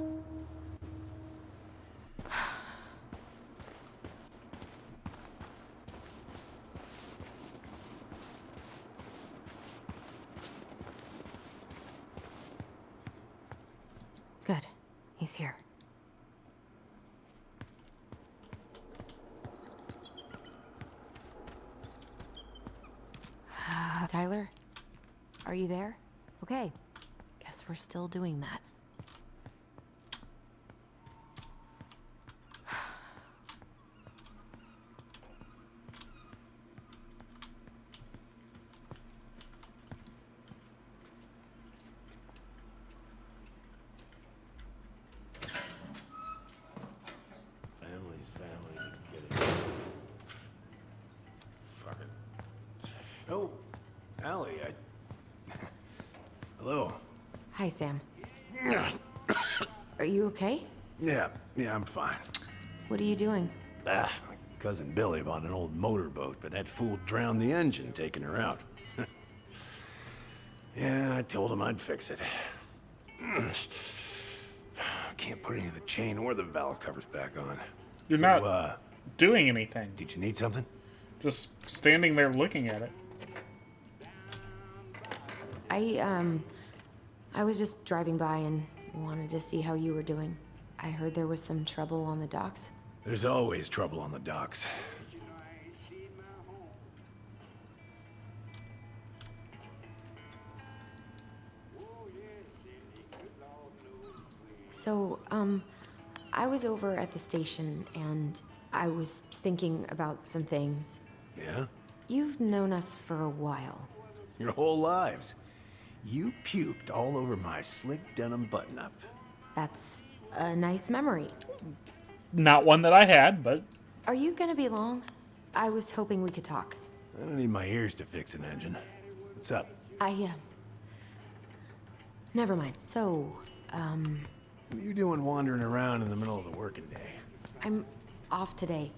Good. He's here. Tyler? Are you there? Okay. Guess we're still doing that. Family's family. Get it. Fuck it. Oh, Allie, Hello. Hi, Sam. Are you okay? Yeah, I'm fine. What are you doing? My cousin Billy bought an old motorboat, but that fool drowned the engine taking her out. Yeah, I told him I'd fix it. Can't put any of the chain or the valve covers back on. You're not doing anything. Did you need something? Just standing there looking at it. I was just driving by and wanted to see how you were doing. I heard there was some trouble on the docks. There's always trouble on the docks. So, I was over at the station and I was thinking about some things. Yeah? You've known us for a while. Your whole lives. You puked all over my slick denim button-up. That's a nice memory. Not one that I had, but... Are you gonna be long? I was hoping we could talk. I don't need my ears to fix an engine. What's up? Never mind. So, What are you doing wandering around in the middle of the working day? I'm off today.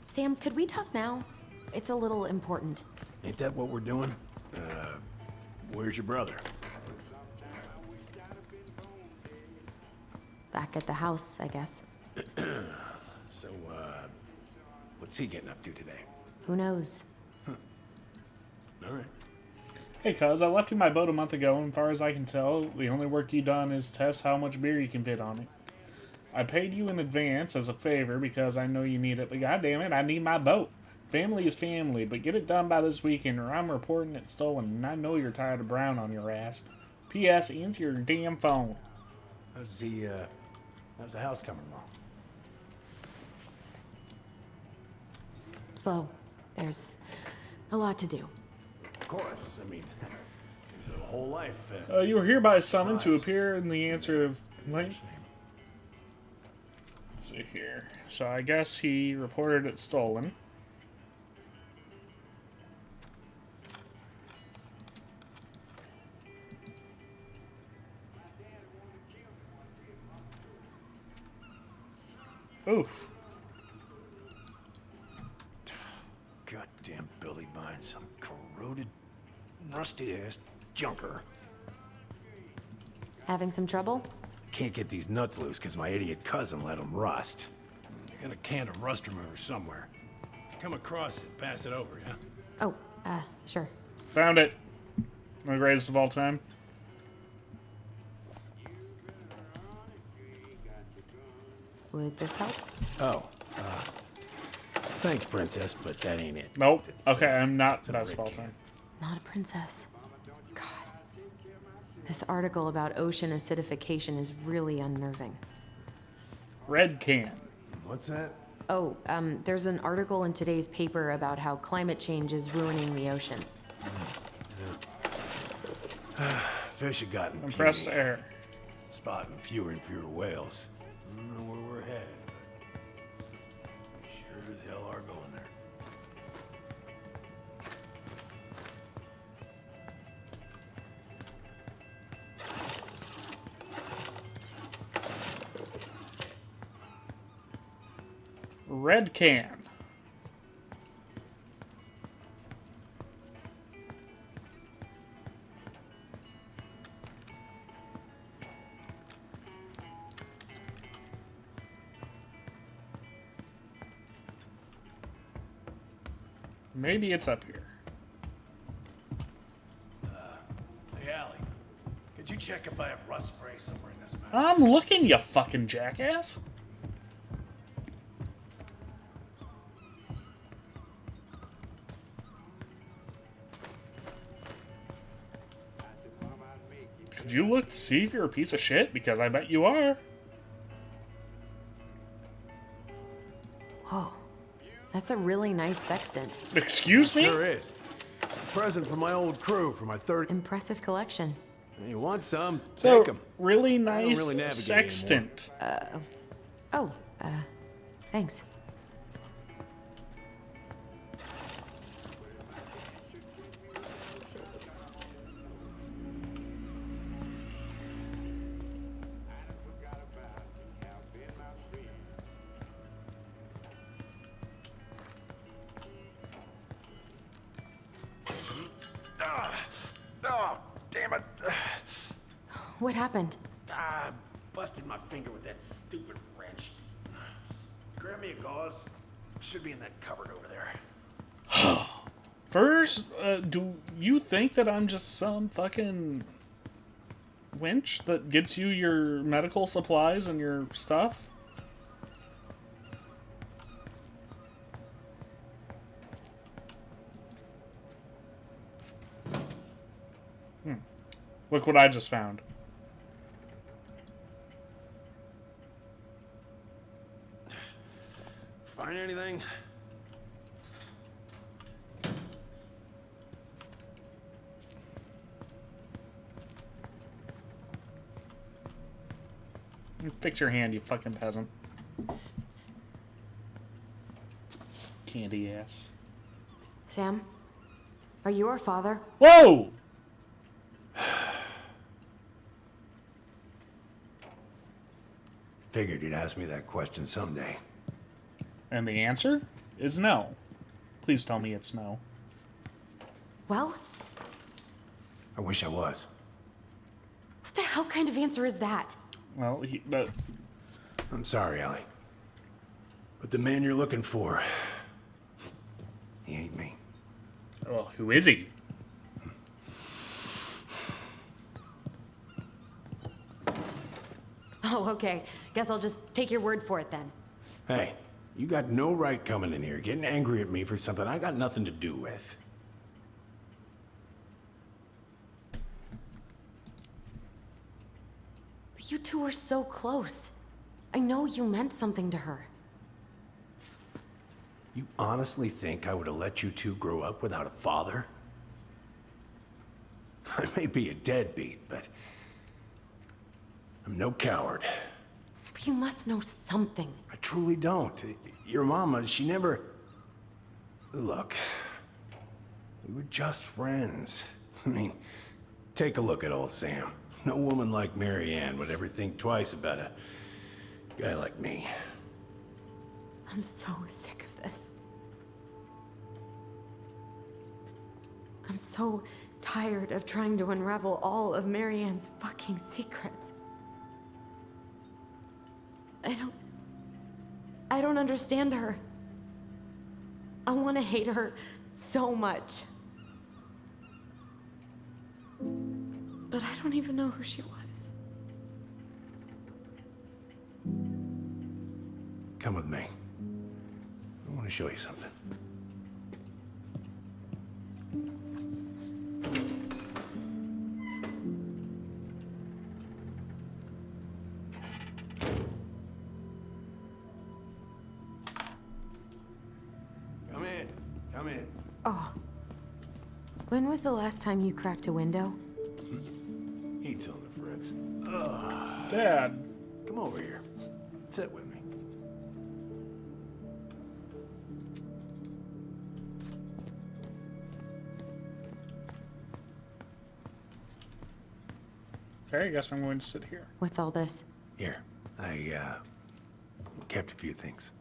Sam, could we talk now? It's a little important. Ain't that what we're doing? Where's your brother? Back at the house, I guess. So, what's he getting up to today? Who knows? All right. Hey, cuz, I left you my boat a month ago, and as far as I can tell, the only work you done is test how much beer you can fit on it. I paid you in advance as a favor because I know you need it, but goddammit, I need my boat. Family is family, but get it done by this weekend or I'm reporting it stolen, and I know you're tired of brown on your ass. P.S. Answer your damn phone. How's the house coming along? Slow. There's a lot to do. Of course. I mean, there's a whole life. You were hereby summoned to appear in the answer of... see here. So I guess he reported it stolen. Oof. Goddamn Billy buying some corroded, rusty-ass junker. Having some trouble? Can't get these nuts loose because my idiot cousin let them rust. I got a can of rust remover somewhere. Come across it, pass it over, yeah? Oh, sure. Found it. My greatest of all time. Would this help? Oh, thanks, Princess, but that ain't it. Nope. It's, Okay, I'm not the it's a best of all red time. Not a princess. God. This article about ocean acidification is really unnerving. Red can. What's that? Oh, there's an article in today's paper about how climate change is ruining the ocean. Fish have gotten Compressed puny. air. Spotting fewer and fewer whales. I don't know where we're headed, but we sure as hell are going there. Red can. Maybe it's up here. Hey, Allie, could you check if I have rust spray somewhere in this mess? I'm looking, you fucking jackass. Could you look to see if you're a piece of shit? Because I bet you are. Whoa. That's a really nice sextant. Excuse me? Sure is. Present from my old crew for my third. Impressive collection. You want some? So, Take them. really nice really navigate sextant. Thanks. Oh, damn it. What happened? Busted my finger with that stupid wrench. Grab me a gauze. Should be in that cupboard over there. First, do you think that I'm just some fucking winch that gets you your medical supplies and your stuff? Look what I just found. Find anything? You fix your hand, you fucking peasant. Candy ass. Sam? Are you our father? Whoa! Figured you'd ask me that question someday. And the answer is no. Please tell me it's no. Well? I wish I was. What the hell kind of answer is that? Well, I'm sorry, Allie. But the man you're looking for, he ain't me. Well, who is he? Oh, okay. Guess I'll just take your word for it then. Hey, you got no right coming in here getting angry at me for something I got nothing to do with. You two were so close. I know you meant something to her. You honestly think I would have let you two grow up without a father? I may be a deadbeat, but I'm no coward. You must know something. I truly don't. Your mama, she never... Look, we were just friends. I mean, take a look at old Sam. No woman like Mary Ann would ever think twice about a guy like me. I'm so sick of this. I'm so tired of trying to unravel all of Mary Ann's fucking secrets. I don't understand her. I want to hate her so much. But I don't even know who she was. Come with me. I want to show you something. Come in. Oh. When was the last time you cracked a window? Heat's on the fritz. Dad. Come over here. Sit with me. Okay, I guess I'm going to sit here. What's all this? Here, I kept a few things.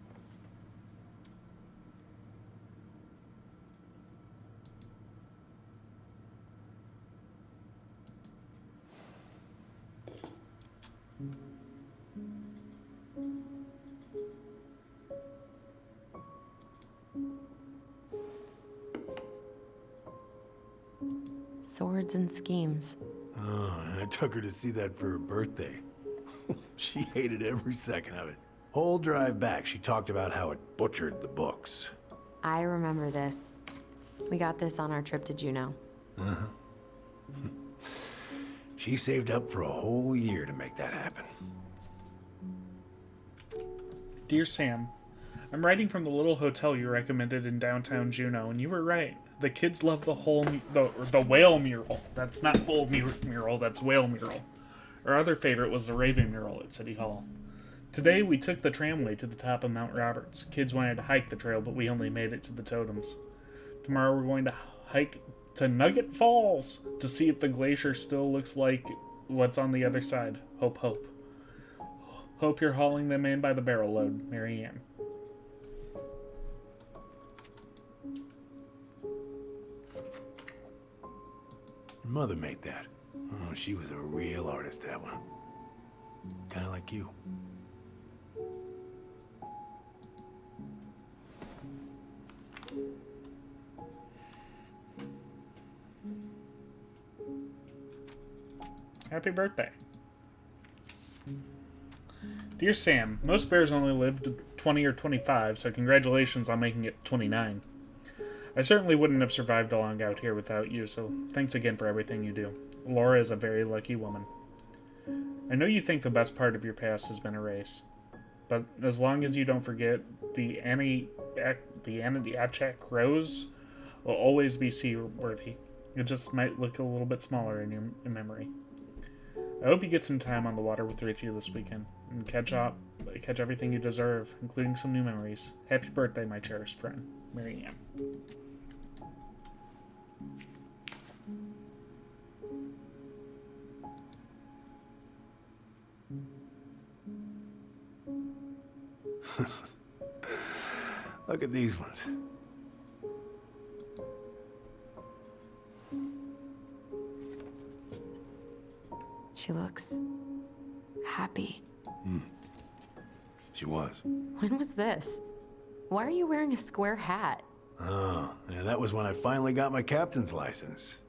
Swords and schemes. Oh, I took her to see that for her birthday. She hated every second of it. Whole drive back, she talked about how it butchered the books. I remember this. We got this on our trip to Juneau. Uh-huh. She saved up for a whole year to make that happen. Dear Sam, I'm writing from the little hotel you recommended in downtown Juneau, and you were right. The kids love the whale mural. That's not whole mural, that's whale mural. Our other favorite was the Raven mural at City Hall. Today we took the tramway to the top of Mount Roberts. Kids wanted to hike the trail, but we only made it to the totems. Tomorrow we're going to hike to Nugget Falls to see if the glacier still looks like what's on the other side. Hope, hope. Hope you're hauling them in by the barrel load, Mary Ann. Your mother made that. Oh, she was a real artist, that one. Kind of like you. Happy birthday. Dear Sam, most bears only live to 20 or 25, so congratulations on making it 29. I certainly wouldn't have survived along out here without you, so thanks again for everything you do. Laura is a very lucky woman. I know you think the best part of your past has been erased, but as long as you don't forget, the Aniakchak Rose will always be seaworthy. It just might look a little bit smaller in your memory. I hope you get some time on the water with Richie this weekend and catch everything you deserve, including some new memories. Happy birthday, my cherished friend, Mary Ann. Look at these ones. She looks happy. She was. When was this? Why are you wearing a square hat? Oh, yeah, that was when I finally got my captain's license.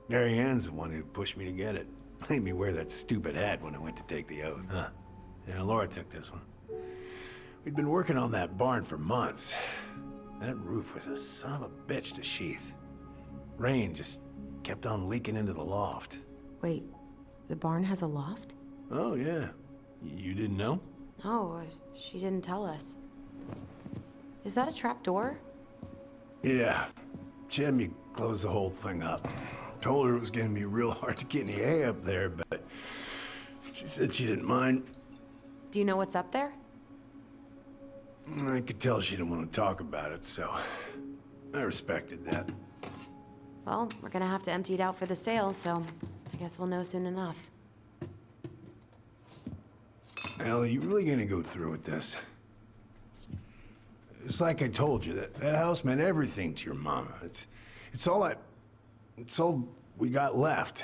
Mary Ann's the one who pushed me to get it. Made me wear that stupid hat when I went to take the oath. Huh. Yeah, Laura took this one. We'd been working on that barn for months. That roof was a son of a bitch to sheath. Rain just kept on leaking into the loft. Wait, the barn has a loft? Oh, yeah. You didn't know? Oh, she didn't tell us. Is that a trap door? Yeah. She had me close the whole thing up. Told her it was going to be real hard to get any hay up there, but she said she didn't mind. Do you know what's up there? I could tell she didn't want to talk about it, so I respected that. Well, we're gonna have to empty it out for the sale, so I guess we'll know soon enough. Ellie, you really gonna go through with this? It's like I told you, that house meant everything to your mama. It's all we got left.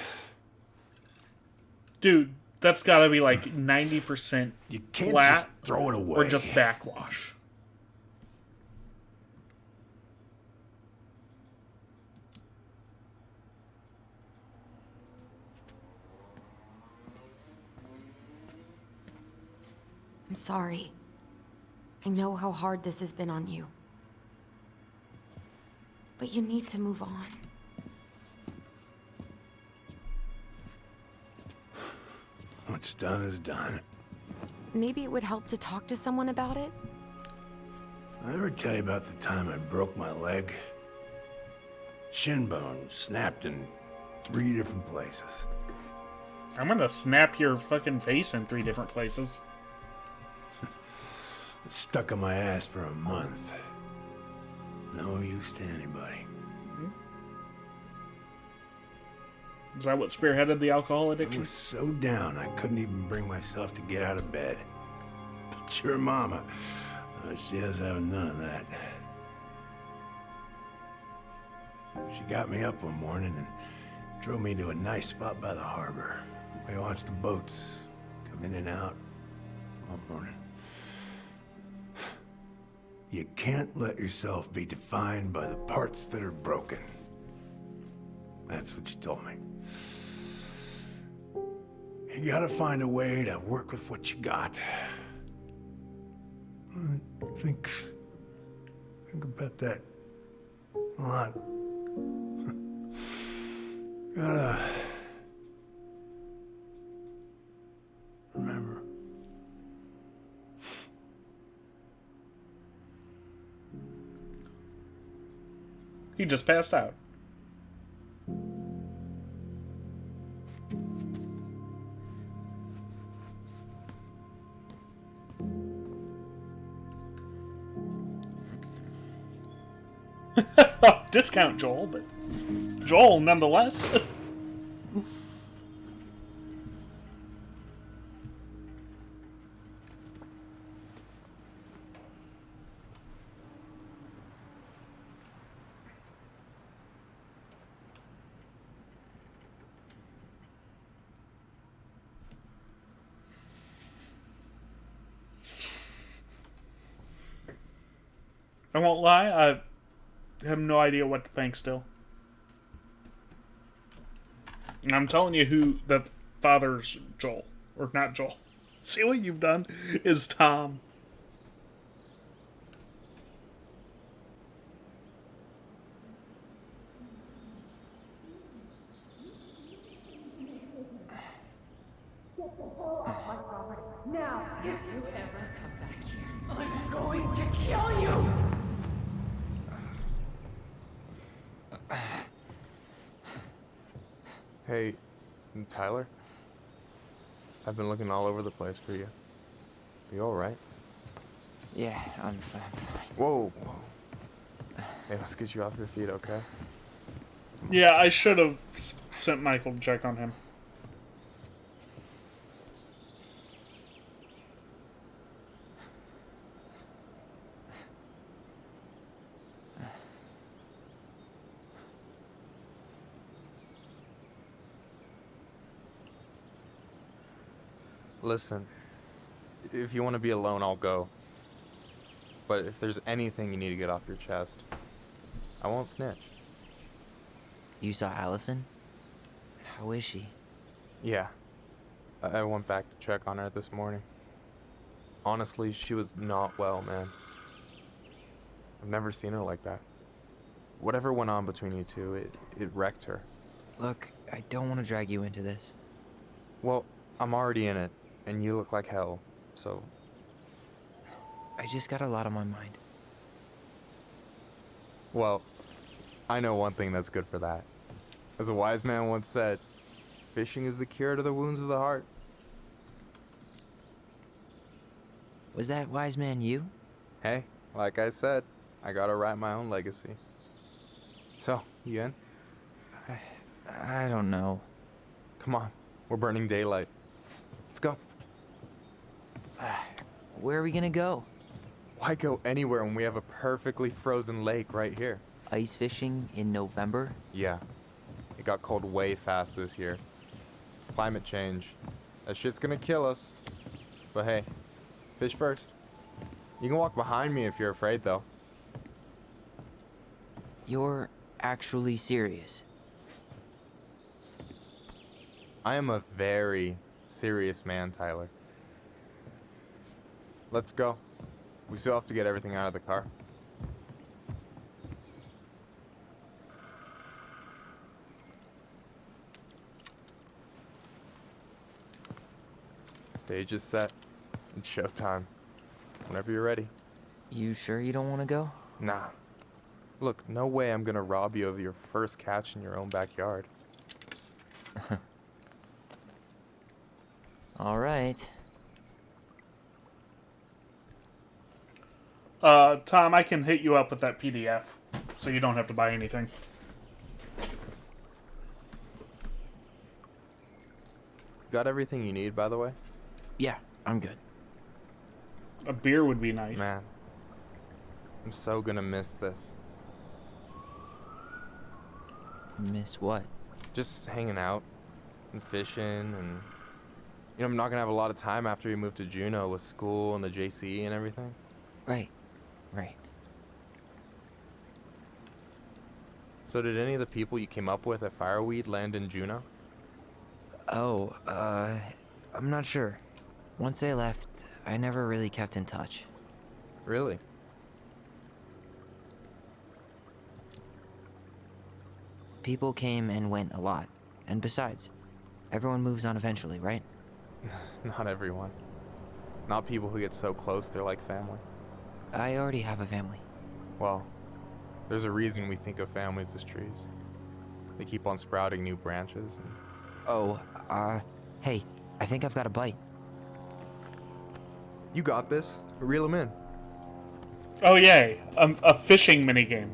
Dude, that's gotta be like 90% You can't flat just throw it away. or just backwash. I'm sorry. I know how hard this has been on you. But you need to move on. What's done is done. Maybe it would help to talk to someone about it? I ever tell you about the time I broke my leg? Shin bone snapped in 3 different places. I'm gonna snap your fucking face in 3 different places. It stuck in my ass for a month. No use to anybody. Is that what spearheaded the alcohol I addiction? was so down I couldn't even bring myself to get out of bed. But your mama, she has having none of that. She got me up one morning and drove me to a nice spot by the harbor. We watched the boats come in and out all morning. You can't let yourself be defined by the parts that are broken. That's what you told me. You gotta find a way to work with what you got. Think about that a lot. Gotta remember. He just passed out. Discount Joel, but Joel nonetheless. I won't lie, I have no idea what to think still. And I'm telling you who the father's Joel. Or not Joel. See what you've done is Tom. Now, if you ever come back here, I'm going to kill you! Hey, Tyler? I've been looking all over the place for you. You alright? Yeah, I'm fine. Whoa, whoa. Hey, let's get you off your feet, okay? Yeah, I should have sent Michael to check on him. Listen, if you want to be alone, I'll go. But if there's anything you need to get off your chest, I won't snitch. You saw Allison? How is she? Yeah. I went back to check on her this morning. Honestly, she was not well, man. I've never seen her like that. Whatever went on between you two, it wrecked her. Look, I don't want to drag you into this. Well, I'm already in it, and you look like hell, so... I just got a lot on my mind. Well, I know one thing that's good for that. As a wise man once said, fishing is the cure to the wounds of the heart. Was that wise man you? Hey, like I said, I gotta write my own legacy. So, you in? I don't know. Come on, we're burning daylight. Let's go. Where are we gonna go? Why go anywhere when we have a perfectly frozen lake right here? Ice fishing in November? Yeah. It got cold way fast this year. Climate change. That shit's gonna kill us. But hey, fish first. You can walk behind me if you're afraid, though. You're actually serious? I am a very serious man, Tyler. Let's go. We still have to get everything out of the car. Stage is set. It's showtime. Whenever you're ready. You sure you don't want to go? Nah. Look, no way I'm gonna rob you of your first catch in your own backyard. All right. Tom, I can hit you up with that PDF, so you don't have to buy anything. Got everything you need, by the way? Yeah, I'm good. A beer would be nice. Man, I'm so gonna miss this. Miss what? Just hanging out and fishing and... You know, I'm not gonna have a lot of time after we move to Juneau with school and the JC and everything. Right. Right. So did any of the people you came up with at Fireweed land in Juneau? Oh, I'm not sure. Once they left, I never really kept in touch. Really? People came and went a lot. And besides, everyone moves on eventually, right? Not everyone. Not people who get so close they're like family. I already have a family. Well, there's a reason we think of families as trees. They keep on sprouting new branches and... Oh, hey, I think I've got a bite. You got this. Reel them in. Oh, yay. A fishing minigame.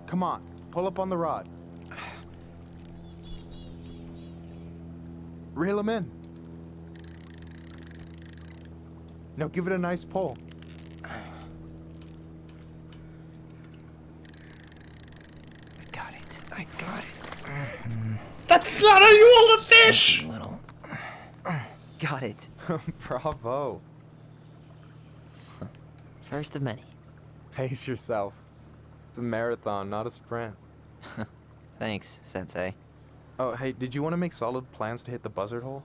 Come on, pull up on the rod. Reel them in. No, give it a nice pull. I got it. That's not how you hold a fish! Little. Got it. Bravo. First of many. Pace yourself. It's a marathon, not a sprint. Thanks, Sensei. Oh, hey, did you want to make solid plans to hit the buzzard hole?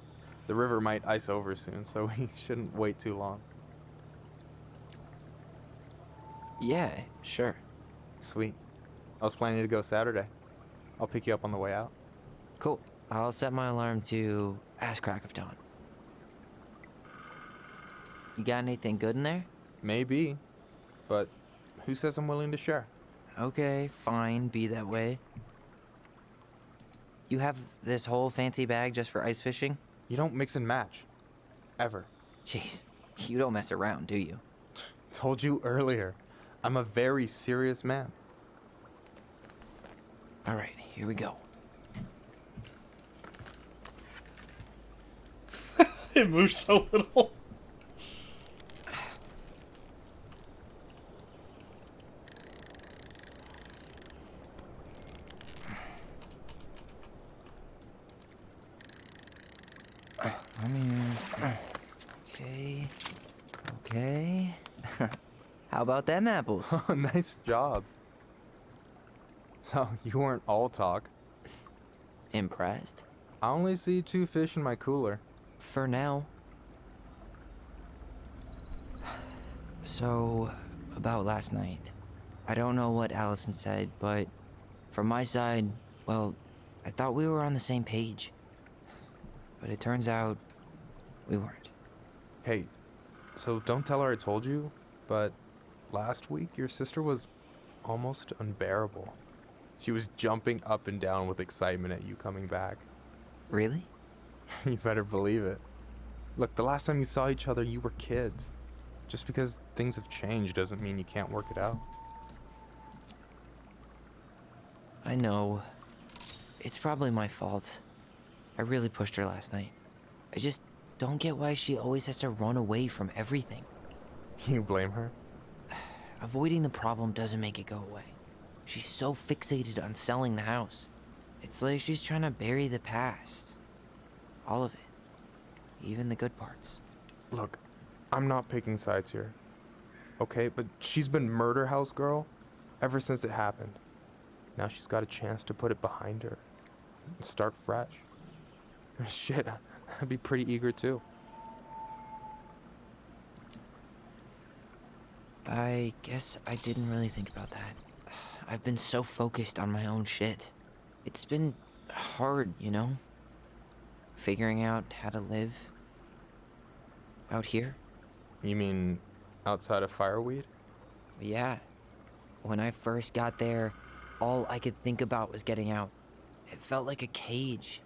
The river might ice over soon, so we shouldn't wait too long. Yeah, sure. Sweet. I was planning to go Saturday. I'll pick you up on the way out. Cool. I'll set my alarm to ass crack of dawn. You got anything good in there? Maybe, but who says I'm willing to share? Okay, fine, be that way. You have this whole fancy bag just for ice fishing? You don't mix and match. Ever. Jeez, you don't mess around, do you? Told you earlier. I'm a very serious man. Alright, here we go. It moves so little. Okay. Okay. How about them apples? Oh, nice job. So, you weren't all talk. Impressed? I only see 2 fish in my cooler. For now. So, about last night. I don't know what Allison said, but from my side, well, I thought we were on the same page. But it turns out we weren't. Hey, so don't tell her I told you, but last week your sister was almost unbearable. She was jumping up and down with excitement at you coming back. Really? You better believe it. Look, the last time you saw each other, you were kids. Just because things have changed doesn't mean you can't work it out. I know. It's probably my fault. I really pushed her last night. I just don't get why she always has to run away from everything. You blame her? Avoiding the problem doesn't make it go away. She's so fixated on selling the house. It's like she's trying to bury the past. All of it. Even the good parts. Look, I'm not picking sides here. Okay, but she's been murder house girl ever since it happened. Now she's got a chance to put it behind her and start fresh. Shit, I'd be pretty eager too. I guess I didn't really think about that. I've been so focused on my own shit. It's been hard, you know? Figuring out how to live out here. You mean outside of Fireweed? Yeah. When I first got there, all I could think about was getting out. It felt like a cage.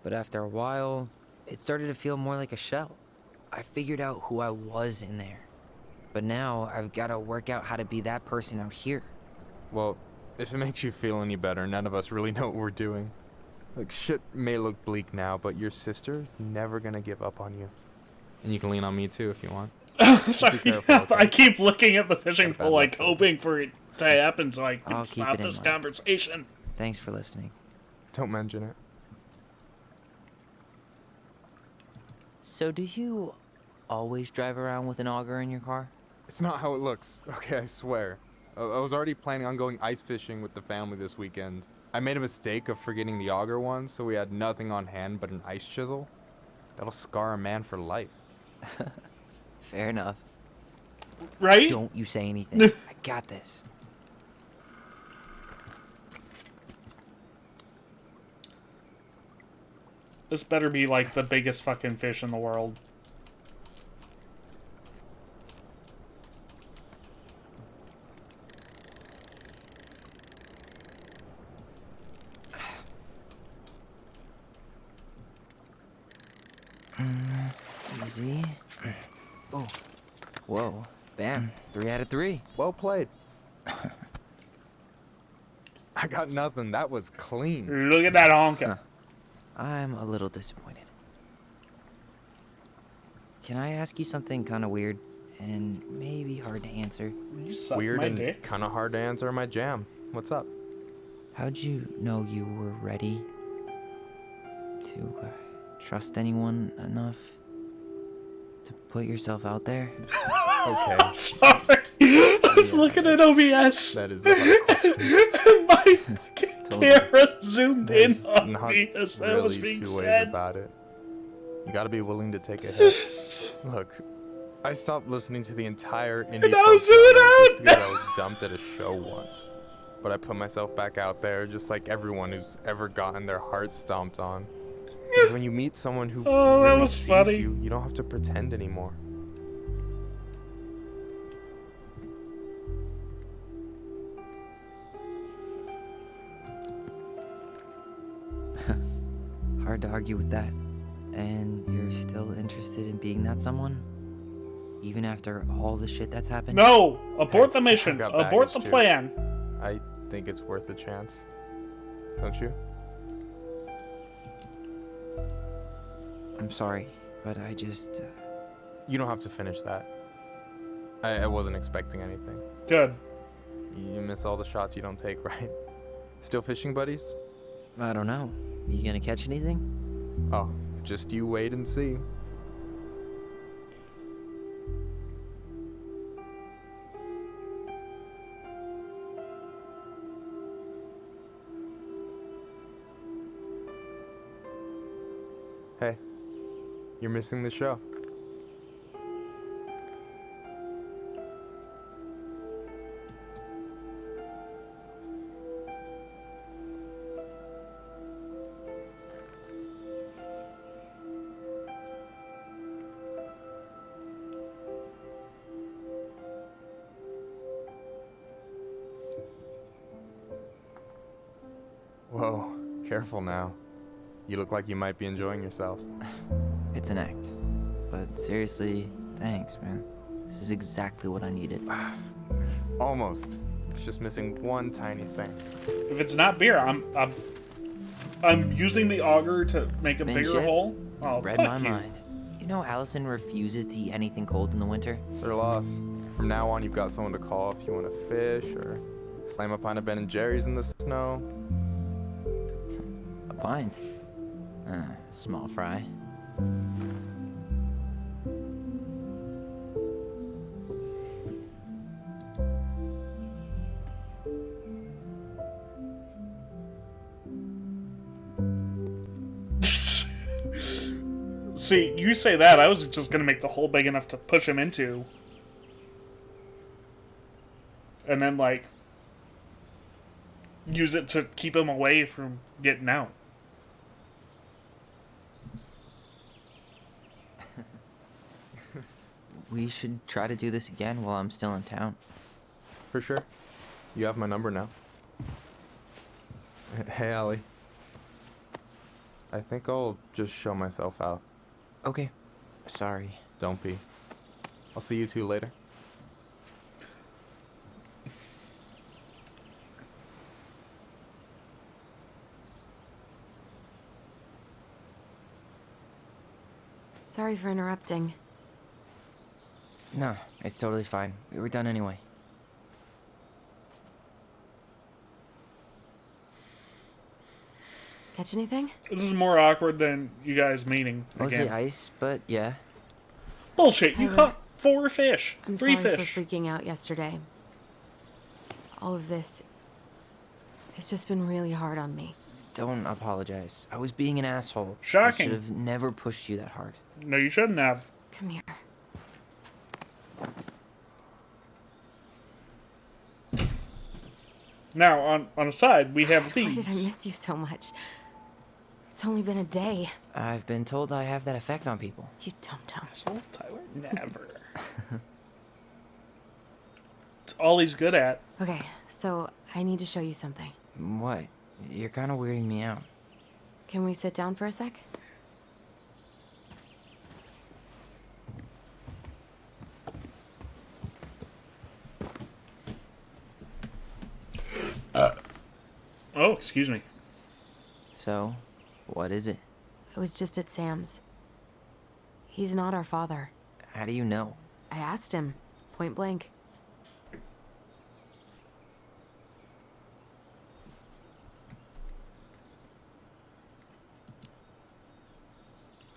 But after a while, it started to feel more like a shell. I figured out who I was in there. But now I've got to work out how to be that person out here. Well, if it makes you feel any better, none of us really know what we're doing. Like, shit may look bleak now, but your sister's never gonna give up on you. And you can lean on me too if you want. Sorry, careful, okay? I keep looking at the fishing pole, like, hoping for it to happen so I can I'll keep stop it in this mind. conversation. Thanks for listening. Don't mention it. So do you always drive around with an auger in your car? It's not how it looks. Okay, I swear. I was already planning on going ice fishing with the family this weekend. I made a mistake of forgetting the auger once, so we had nothing on hand but an ice chisel. That'll scar a man for life. Fair enough. Right? Don't you say anything. I got this. This better be, like, the biggest fucking fish in the world. Easy. Oh. Whoa. Bam. 3 out of 3. Well played. I got nothing. That was clean. Look at that honka. Huh. I'm a little disappointed. Can I ask you something kind of weird and maybe hard to answer? You suck Weird my and dick. kind of hard to answer my jam. What's up? How'd you know you were ready to trust anyone enough to put yourself out there? Okay. I'm sorry. I was looking at OBS. That is a hard question. And my fucking camera zoomed in There's on not me as that really was being two ways said. about it. You gotta be willing to take a hit. Look, I stopped listening to the entire indie Now folk zoom it genre out! just because I was dumped at a show once. But I put myself back out there just like everyone who's ever gotten their heart stomped on. Because when you meet someone who Oh, that really was sees funny. you, you don't have to pretend anymore. Hard to argue with that. And you're still interested in being that someone? Even after all the shit that's happened? No! Abort the mission. I've got Abort baggage, the too. plan. I think it's worth a chance. Don't you? I'm sorry, but I just... You don't have to finish that. I wasn't expecting anything. Good. You miss all the shots you don't take, right? Still fishing buddies? I don't know. You gonna catch anything? Oh, just you wait and see. Hey, you're missing the show. Whoa, careful now. You look like you might be enjoying yourself. It's an act. but seriously, thanks, man. This is exactly what I needed. Almost. It's just missing one tiny thing. If it's not beer, I'm using the auger to make a bigger Shit, hole. Oh, read fuck my you. mind. You know Allison refuses to eat anything cold in the winter? It's their loss. From now on, you've got someone to call if you want to fish or slam a pint of Ben & Jerry's in the snow. A pint? Small fry. See, you say that, I was just gonna make the hole big enough to push him into. And then, like, use it to keep him away from getting out. We should try to do this again while I'm still in town. For sure. You have my number now. Hey, Allie. I think I'll just show myself out. Okay. Sorry. Don't be. I'll see you two later. Sorry for interrupting. No, it's totally fine. We were done anyway. Catch anything? This is more awkward than you guys meeting Mostly again. ice, but yeah. Bullshit, you Tyler, caught 4 fish. I'm 3 sorry fish. for freaking out yesterday. All of this, it's just been really hard on me. Don't apologize. I was being an asshole. Shocking. I should have never pushed you that hard. No, you shouldn't have. Come here. Now, on a side, we have Why did I these. miss you so much? It's only been a day. I've been told I have that effect on people. You dum-dum. Asshole, Tyler? Never. It's all he's good at. Okay, so I need to show you something. What? You're kind of weirding me out. Can we sit down for a sec? Oh, excuse me. So, what is it? I was just at Sam's. He's not our father. How do you know? I asked him, point blank.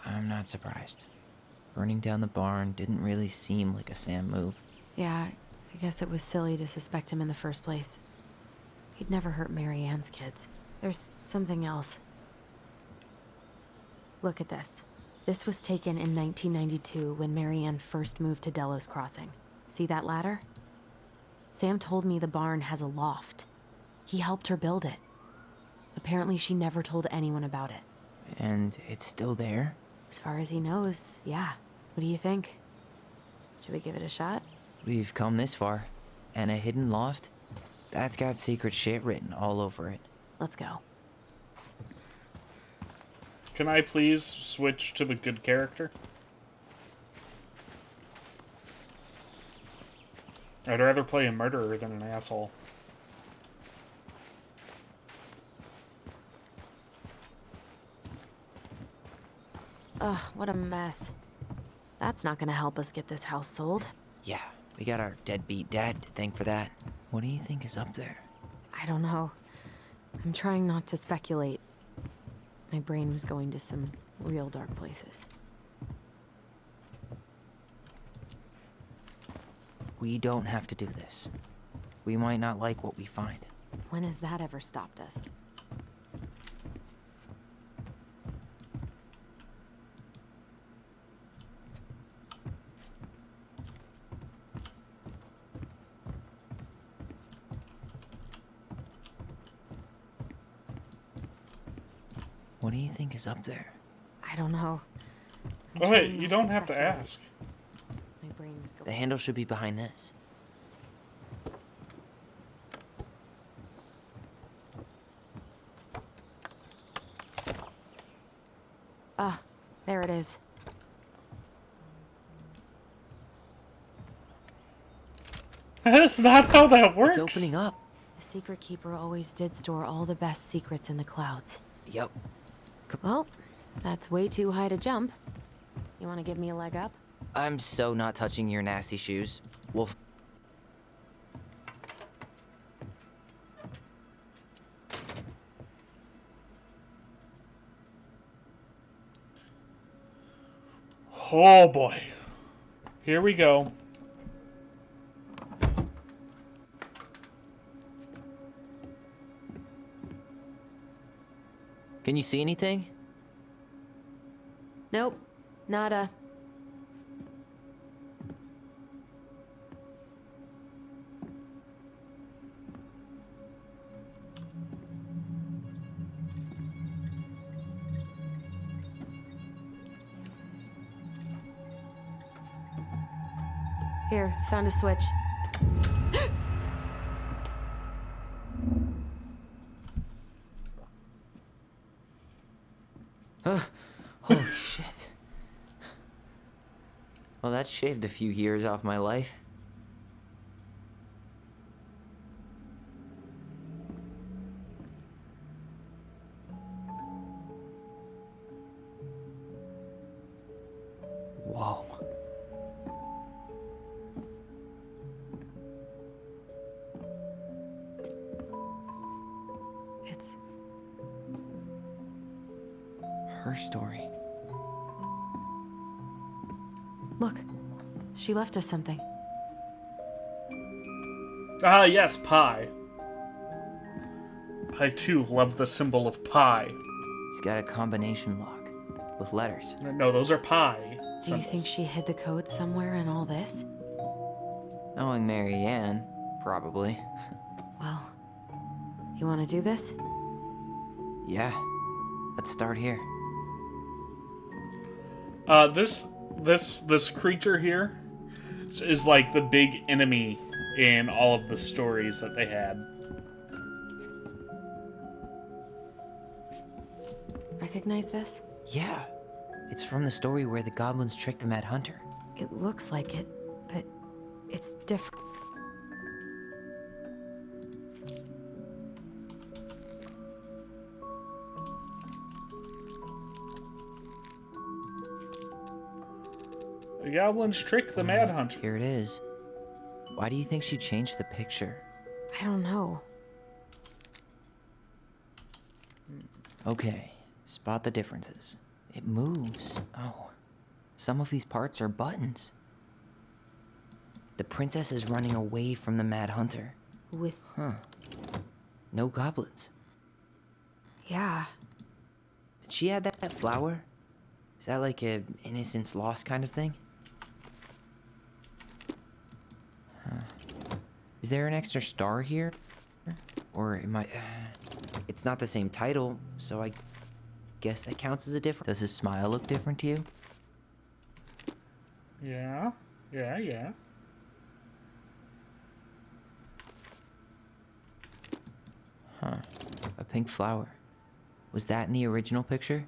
I'm not surprised. Burning down the barn didn't really seem like a Sam move. Yeah, I guess it was silly to suspect him in the first place. He'd never hurt Mary Ann's kids. There's something else. Look at this. This was taken in 1992 when Mary Ann first moved to Delos Crossing. See that ladder? Sam told me the barn has a loft. He helped her build it. Apparently she never told anyone about it. And it's still there? As far as he knows, yeah. What do you think? Should we give it a shot? We've come this far. And a hidden loft? That's got secret shit written all over it. Let's go. Can I please switch to the good character? I'd rather play a murderer than an asshole. Ugh, what a mess. That's not gonna help us get this house sold. Yeah, we got our deadbeat dad to thank for that. What do you think is up there? I don't know. I'm trying not to speculate. My brain was going to some real dark places. We don't have to do this. We might not like what we find. When has that ever stopped us? What do you think is up there? I don't know. I'm Oh wait, trying you not don't have to speculate. ask. My brain was going. The handle should be behind this. Ah, there it is. That's not how that works. It's opening up. The Secret Keeper always did store all the best secrets in the clouds. Yep. Well, that's way too high to jump. You want to give me a leg up? I'm so not touching your nasty shoes. Wolf. Oh boy. Here we go. Can you see anything? Nope. Nada. Here, found a switch. Holy shit. Well, that shaved a few years off my life. Whoa. It's her story. Look, she left us something. Ah, yes, pi. I too love the symbol of pi. It's got a combination lock with letters. No, those are pi. Do you think she hid the code somewhere in all this? Knowing Mary Ann, probably. Well, you want to do this? Yeah. Let's start here. This creature here is like the big enemy in all of the stories that they had. Recognize this? Yeah. It's from the story where the goblins tricked the Mad Hunter. It looks like it, but it's different. The goblins tricked the Mad Hunter. Here it is. Why do you think she changed the picture? I don't know. Okay, spot the differences. It moves. Oh, some of these parts are buttons. The princess is running away from the Mad Hunter. Huh. No goblins. Yeah. Did she add that flower? Is that like a innocence lost kind of thing? Huh. Is there an extra star here? Or am I... It's not the same title, so I guess that counts as a difference. Does his smile look different to you? Yeah. Huh. A pink flower. Was that in the original picture?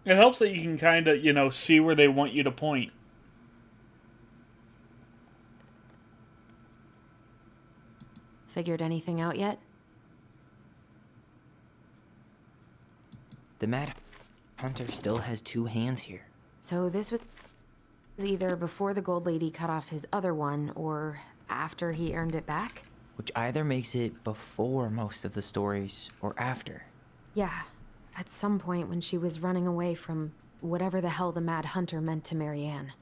It helps that you can kind of, see where they want you to point. Figured anything out yet? The Mad Hunter still has two hands here. So this was either before the Gold Lady cut off his other one, or after he earned it back? Which either makes it before most of the stories, or after. Yeah, at some point when she was running away from whatever the hell the Mad Hunter meant to Mary Ann.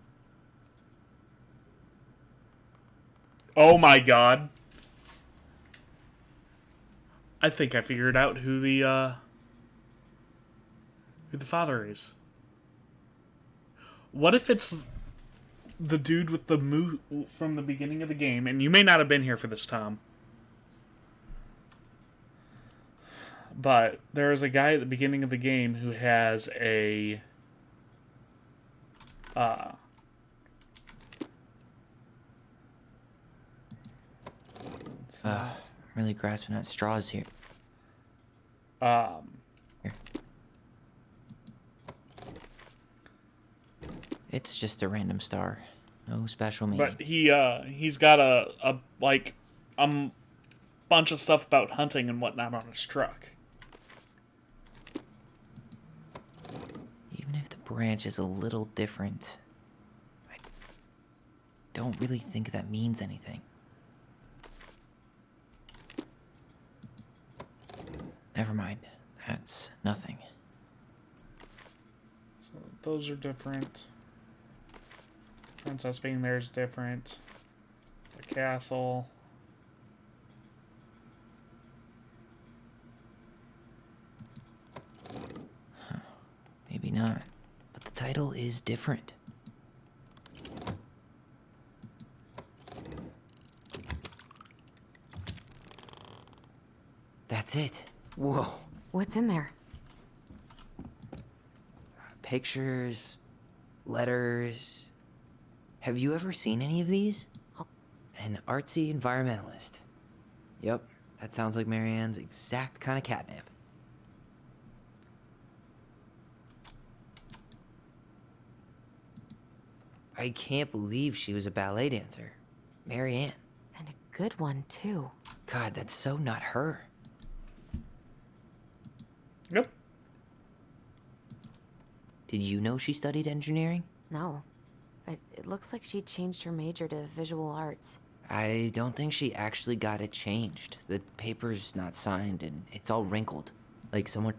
Oh my god. I think I figured out who the father is. What if it's the dude with the from the beginning of the game? And you may not have been here for this, Tom. But there is a guy at the beginning of the game who has a... really grasping at straws here. Here. It's just a random star. No special meaning. But he's got a bunch of stuff about hunting and whatnot on his truck. Even if the branch is a little different, I don't really think that means anything. Never mind. That's nothing. So those are different. Princess being there is different. The castle. Huh. Maybe not. But the title is different. That's it. Whoa. What's in there? Pictures, letters. Have you ever seen any of these? An artsy environmentalist. Yep, that sounds like Marianne's exact kind of catnip. I can't believe she was a ballet dancer. Marianne. And a good one, too. God, that's so not her. Yep. Did you know she studied engineering? No. But it looks like she changed her major to visual arts. I don't think she actually got it changed. The paper's not signed and it's all wrinkled. Like someone...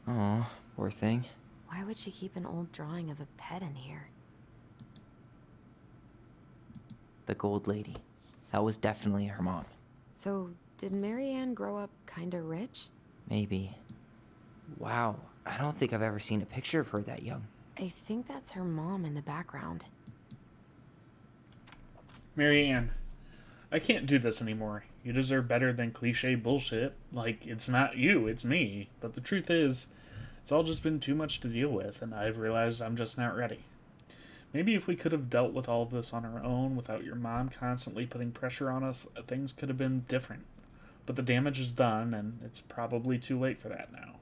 Aw, poor thing. Why would she keep an old drawing of a pet in here? The Gold Lady. That was definitely her mom. So, did Marianne grow up kinda rich? Maybe. Wow, I don't think I've ever seen a picture of her that young. I think that's her mom in the background. Marianne, I can't do this anymore. You deserve better than cliche bullshit. Like, it's not you, it's me. But the truth is, it's all just been too much to deal with, and I've realized I'm just not ready. Maybe if we could have dealt with all of this on our own without your mom constantly putting pressure on us, things could have been different. But the damage is done, and it's probably too late for that now.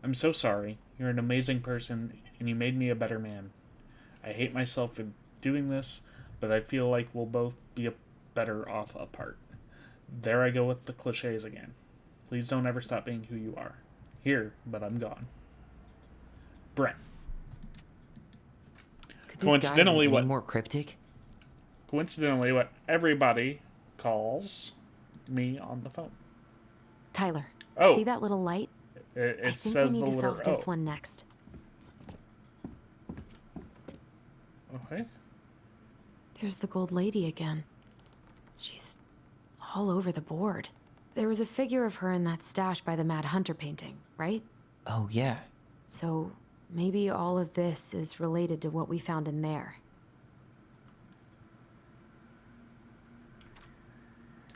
I'm so sorry. You're an amazing person, and you made me a better man. I hate myself for doing this, but I feel like we'll both be better off apart. There I go with the cliches again. Please don't ever stop being who you are. Here, but I'm gone. Brent. Coincidentally, what more cryptic? Coincidentally, what everybody calls me on the phone. Tyler, Oh. see that little light? It I think says we need the to letter solve this O. one next. Okay. There's the Gold Lady again. She's all over the board. There was a figure of her in that stash by the Mad Hunter painting, right? Oh, yeah. So maybe all of this is related to what we found in there.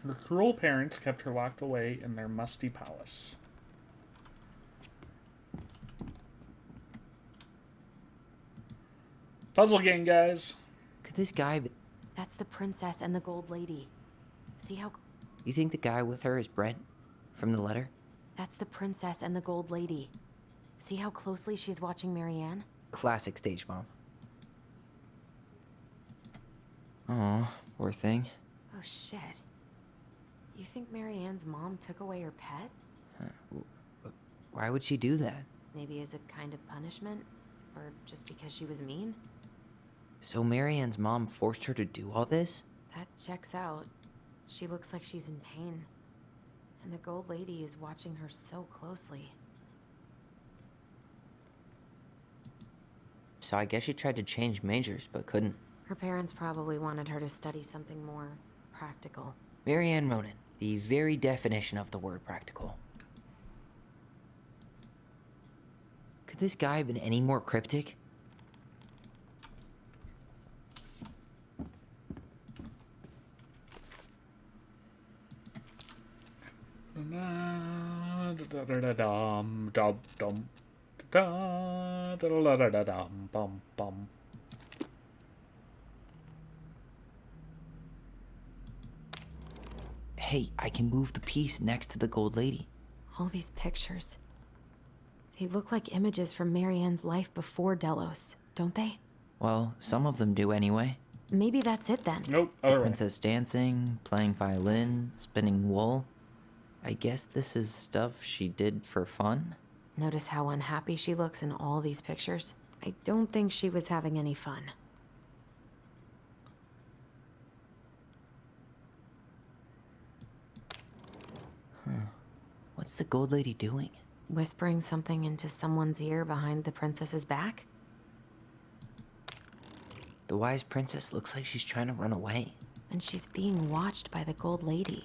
Her cruel parents kept her locked away in their musty palace. Puzzle game, guys. Could this guy be... That's the princess and the Gold Lady. See how... You think the guy with her is Brent? From the letter? That's the princess and the Gold Lady. See how closely she's watching Marianne? Classic stage mom. Oh, poor thing. Oh shit. You think Marianne's mom took away her pet? Why would she do that? Maybe as a kind of punishment? Or just because she was mean? So Marianne's mom forced her to do all this? That checks out. She looks like she's in pain. And the Gold Lady is watching her so closely. So I guess she tried to change majors, but couldn't. Her parents probably wanted her to study something more practical. Marianne Ronan, the very definition of the word practical. Could this guy have been any more cryptic? Hey, I can move the piece next to the Gold Lady. All these pictures. They look like images from Marianne's life before Delos, don't they? Well, some of them do anyway. Maybe that's it then. Nope, other way. Princess dancing, playing violin, spinning wool. I guess this is stuff she did for fun? Notice how unhappy she looks in all these pictures? I don't think she was having any fun. What's the gold lady doing? Whispering something into someone's ear behind the princess's back? The wise princess looks like she's trying to run away. And she's being watched by the gold lady.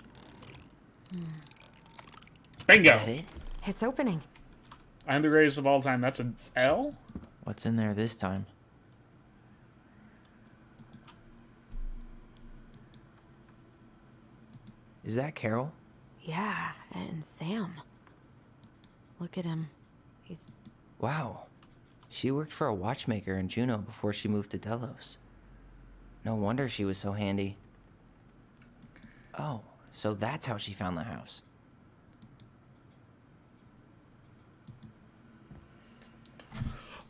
Bingo! Is that it? It's opening. I'm the greatest of all time. That's an L? What's in there this time? Is that Carol? Yeah, and Sam. Look at him. He's... Wow. She worked for a watchmaker in Juneau before she moved to Delos. No wonder she was so handy. Oh, so that's how she found the house.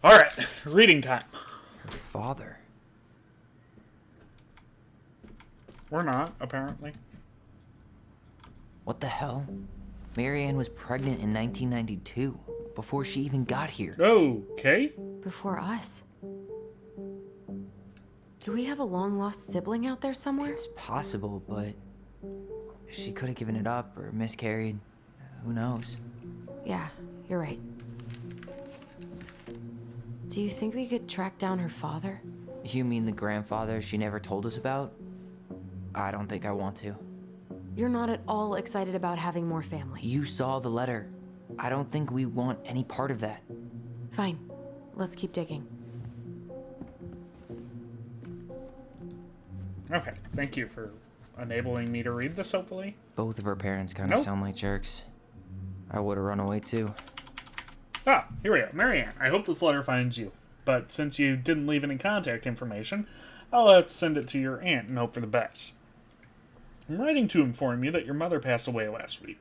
All right, reading time. Her father. We're not, apparently. What the hell? Marianne was pregnant in 1992, before she even got here. Okay. Before us. Do we have a long-lost sibling out there somewhere? It's possible, but she could have given it up or miscarried. Who knows? Yeah, you're right. Do you think we could track down her father? You mean the grandfather she never told us about? I don't think I want to. You're not at all excited about having more family. You saw the letter. I don't think we want any part of that. Fine. Let's keep digging. Okay, thank you for enabling me to read this, hopefully. Both of her parents kind of Nope. sound like jerks. I would have run away too. Ah, here we go. Marianne, I hope this letter finds you. But since you didn't leave any contact information, I'll have to send it to your aunt and hope for the best. I'm writing to inform you that your mother passed away last week.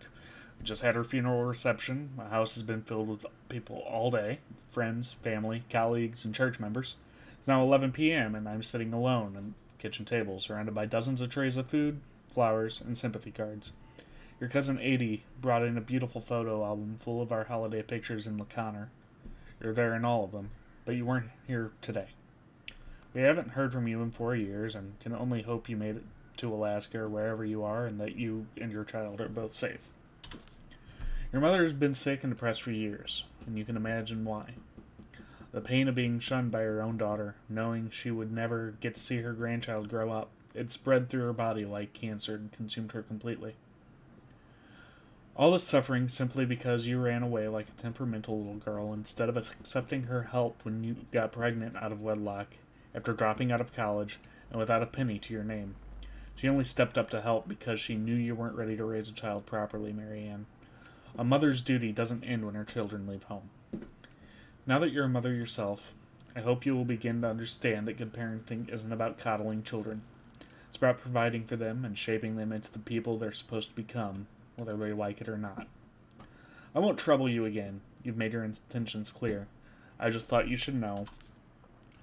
We just had her funeral reception. My house has been filled with people all day. Friends, family, colleagues, and church members. It's now 11 p.m. and I'm sitting alone at the kitchen table, surrounded by dozens of trays of food, flowers, and sympathy cards. Your cousin Adie brought in a beautiful photo album full of our holiday pictures in Laconer. You're there in all of them, but you weren't here today. We haven't heard from you in 4 years and can only hope you made it to Alaska or wherever you are and that you and your child are both safe. Your mother has been sick and depressed for years, and you can imagine why. The pain of being shunned by her own daughter, knowing she would never get to see her grandchild grow up, it spread through her body like cancer and consumed her completely. All this suffering simply because you ran away like a temperamental little girl instead of accepting her help when you got pregnant out of wedlock after dropping out of college and without a penny to your name. She only stepped up to help because she knew you weren't ready to raise a child properly, Marianne. A mother's duty doesn't end when her children leave home. Now that you're a mother yourself, I hope you will begin to understand that good parenting isn't about coddling children. It's about providing for them and shaping them into the people they're supposed to become, whether they like it or not. I won't trouble you again. You've made your intentions clear. I just thought you should know.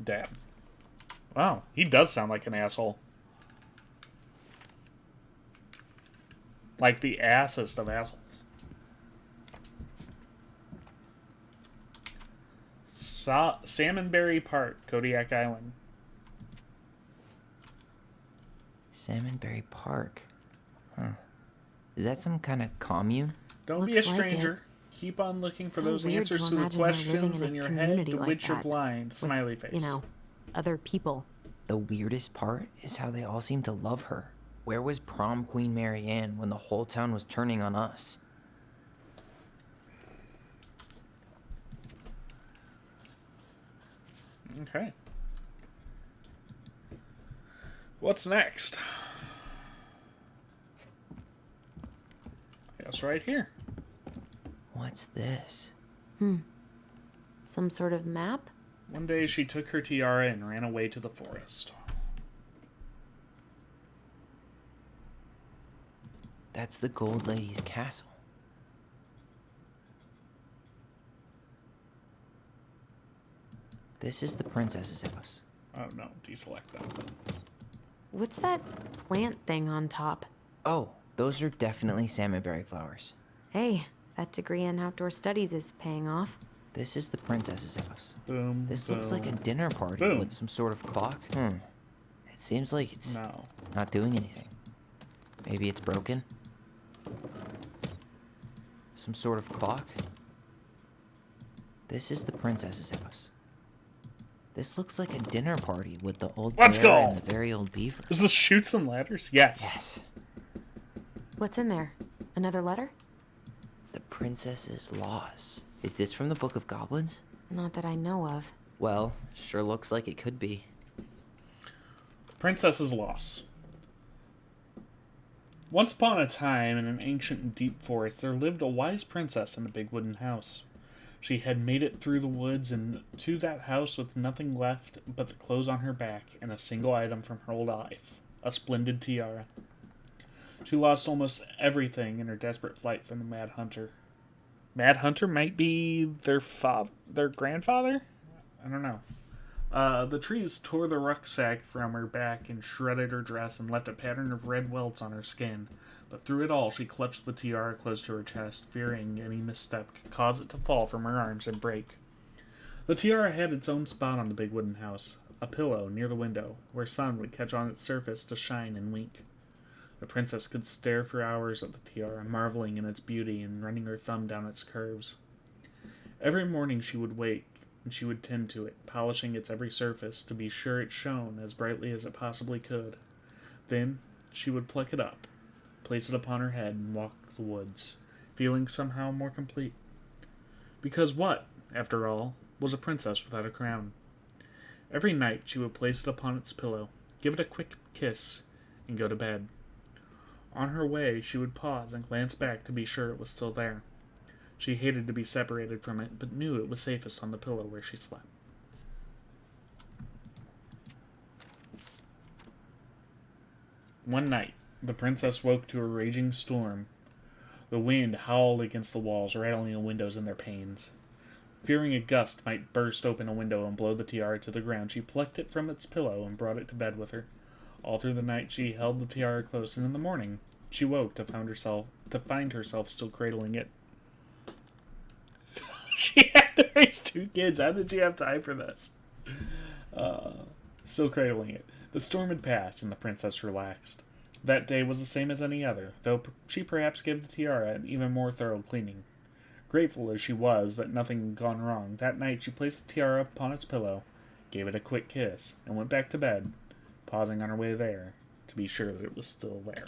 Dad. Wow, he does sound like an asshole. Like the assest of assholes. Salmonberry Park, Kodiak Island. Salmonberry Park. Huh. Is that some kind of commune? Don't be a Looks like stranger. Keep on looking for So those weird answers to to the imagine her living questions in in a your head community to like which you're that, blind. with, Smiley face. You know, other people. The weirdest part is how they all seem to love her. Where was prom queen Marianne when the whole town was turning on us? Okay. What's next? I guess right here. What's this? Some sort of map? One day she took her tiara and ran away to the forest. That's the Gold Lady's castle. This is the princess's house. Oh no, deselect that. What's that plant thing on top? Oh, those are definitely salmonberry flowers. Hey, that degree in outdoor studies is paying off. This is the princess's house. Boom. This boom. looks like a dinner party Boom. with some sort of clock. It seems like it's not doing anything. Maybe it's broken? Some sort of clock? This is the princess's house. This looks like a dinner party with the old Let's bear go! and the very old beaver. Is this Chutes and Ladders? Yes. Yes. What's in there? Another letter? The princess's laws. Is this from the Book of Goblins? Not that I know of. Well, sure looks like it could be. Princess's Loss. Once upon a time, in an ancient and deep forest, there lived a wise princess in a big wooden house. She had made it through the woods and to that house with nothing left but the clothes on her back and a single item from her old life, a splendid tiara. She lost almost everything in her desperate flight from the Mad Hunter. Mad Hunter might be their grandfather? I don't know. The trees tore the rucksack from her back and shredded her dress and left a pattern of red welts on her skin. But through it all, she clutched the tiara close to her chest, fearing any misstep could cause it to fall from her arms and break. The tiara had its own spot on the big wooden house, a pillow near the window, where sun would catch on its surface to shine and wink. The princess could stare for hours at the tiara, marveling in its beauty and running her thumb down its curves. Every morning she would wake, and she would tend to it, polishing its every surface to be sure it shone as brightly as it possibly could. Then she would pluck it up, place it upon her head, and walk the woods, feeling somehow more complete. Because what, after all, was a princess without a crown? Every night she would place it upon its pillow, give it a quick kiss, and go to bed. On her way, she would pause and glance back to be sure it was still there. She hated to be separated from it, but knew it was safest on the pillow where she slept. One night, the princess woke to a raging storm. The wind howled against the walls, rattling the windows in their panes. Fearing a gust might burst open a window and blow the tiara to the ground, she plucked it from its pillow and brought it to bed with her. All through the night she held the tiara close, and in the morning she woke to find herself still cradling it. She had to raise 2 kids. How did she have time for this? Still cradling it. The storm had passed, and the princess relaxed. That day was the same as any other, though she perhaps gave the tiara an even more thorough cleaning. Grateful as she was that nothing had gone wrong, that night she placed the tiara upon its pillow, gave it a quick kiss, and went back to bed, pausing on her way there to be sure that it was still there.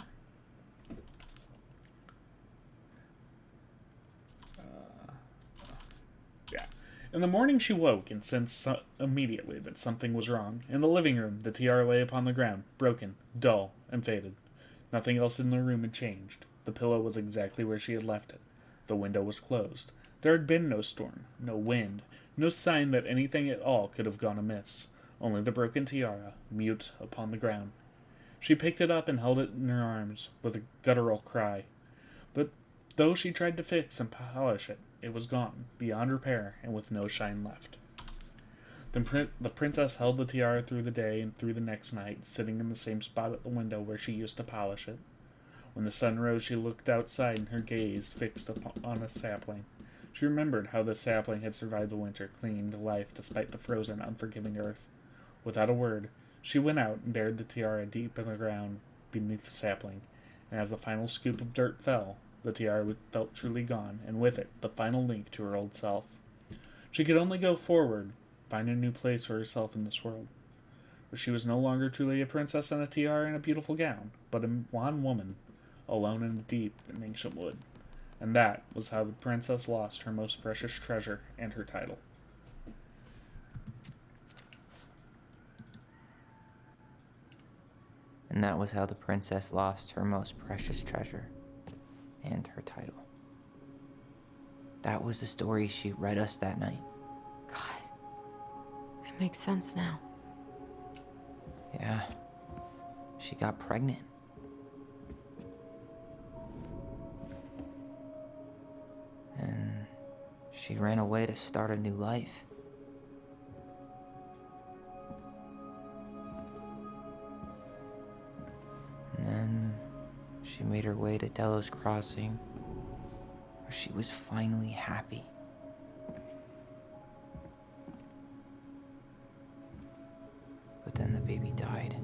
In the morning she woke and sensed immediately that something was wrong. In the living room, the tiara lay upon the ground, broken, dull, and faded. Nothing else in the room had changed. The pillow was exactly where she had left it. The window was closed. There had been no storm, no wind, no sign that anything at all could have gone amiss. Only the broken tiara, mute upon the ground. She picked it up and held it in her arms, with a guttural cry. But though she tried to fix and polish it, it was gone, beyond repair, and with no shine left. The princess held the tiara through the day and through the next night, sitting in the same spot at the window where she used to polish it. When the sun rose, she looked outside, and her gaze fixed on a sapling. She remembered how the sapling had survived the winter, clinging to life despite the frozen, unforgiving earth. Without a word, she went out and buried the tiara deep in the ground beneath the sapling, and as the final scoop of dirt fell, the tiara felt truly gone, and with it, the final link to her old self. She could only go forward, find a new place for herself in this world. For she was no longer truly a princess in a tiara and a beautiful gown, but a wan woman, alone in the deep and ancient wood. And that was how the princess lost her most precious treasure and her title. And that was how the princess lost her most precious treasure and her title. That was the story she read us that night. God, it makes sense now. Yeah, she got pregnant. And she ran away to start a new life. she made her way to Delos Crossing, where she was finally happy. But then the baby died.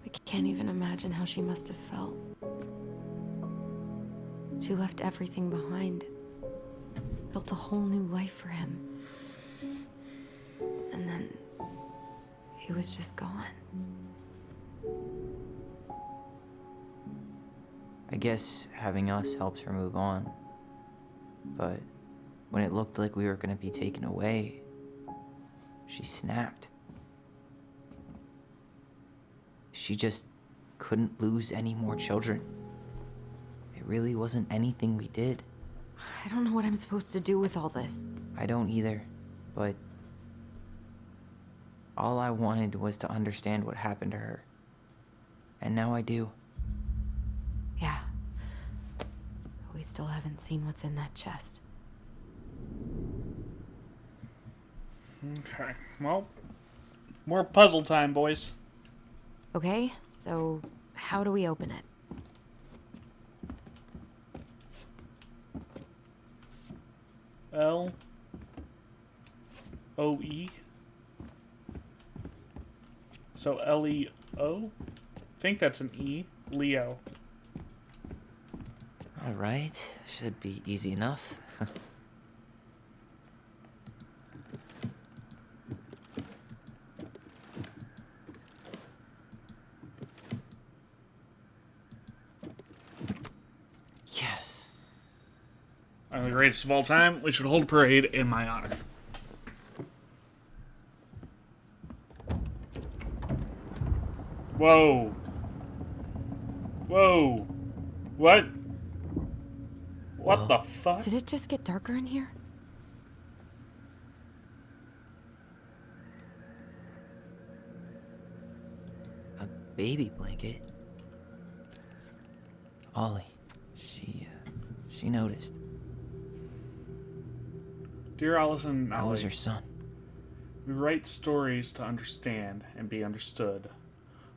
I can't even imagine how she must have felt. She left everything behind, built a whole new life for him. And then he was just gone. I guess having us helps her move on. But when it looked like we were gonna be taken away, she snapped. She just couldn't lose any more children. It really wasn't anything we did. I don't know what I'm supposed to do with all this. I don't either, but all I wanted was to understand what happened to her. And now I do. Yeah. We still haven't seen what's in that chest. Okay, well, more puzzle time, boys. Okay, so how do we open it? L-O-E. So L-E-O? I think that's an E. Leo. Alright, should be easy enough. Yes. I'm the greatest of all time. We should hold a parade in my honor. Whoa. Whoa. What? What the fuck? Did it just get darker in here? A baby blanket? Ollie. She noticed. Dear Allison and That was Ollie, her son. we write stories to understand and be understood.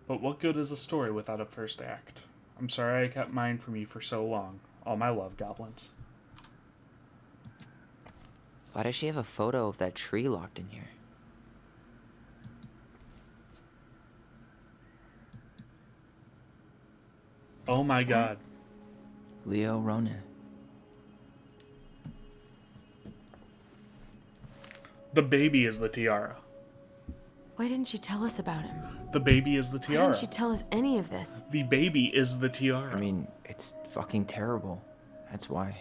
But what good is a story without a first act? I'm sorry I kept mine from you for so long. All my love, goblins. Why does she have a photo of that tree locked in here? Oh my god. Leo Ronan. The baby is the tiara. Why didn't she tell us about him? The baby is the Why tiara. didn't she tell us any of this? The baby is the tiara. I mean, it's fucking terrible. That's why.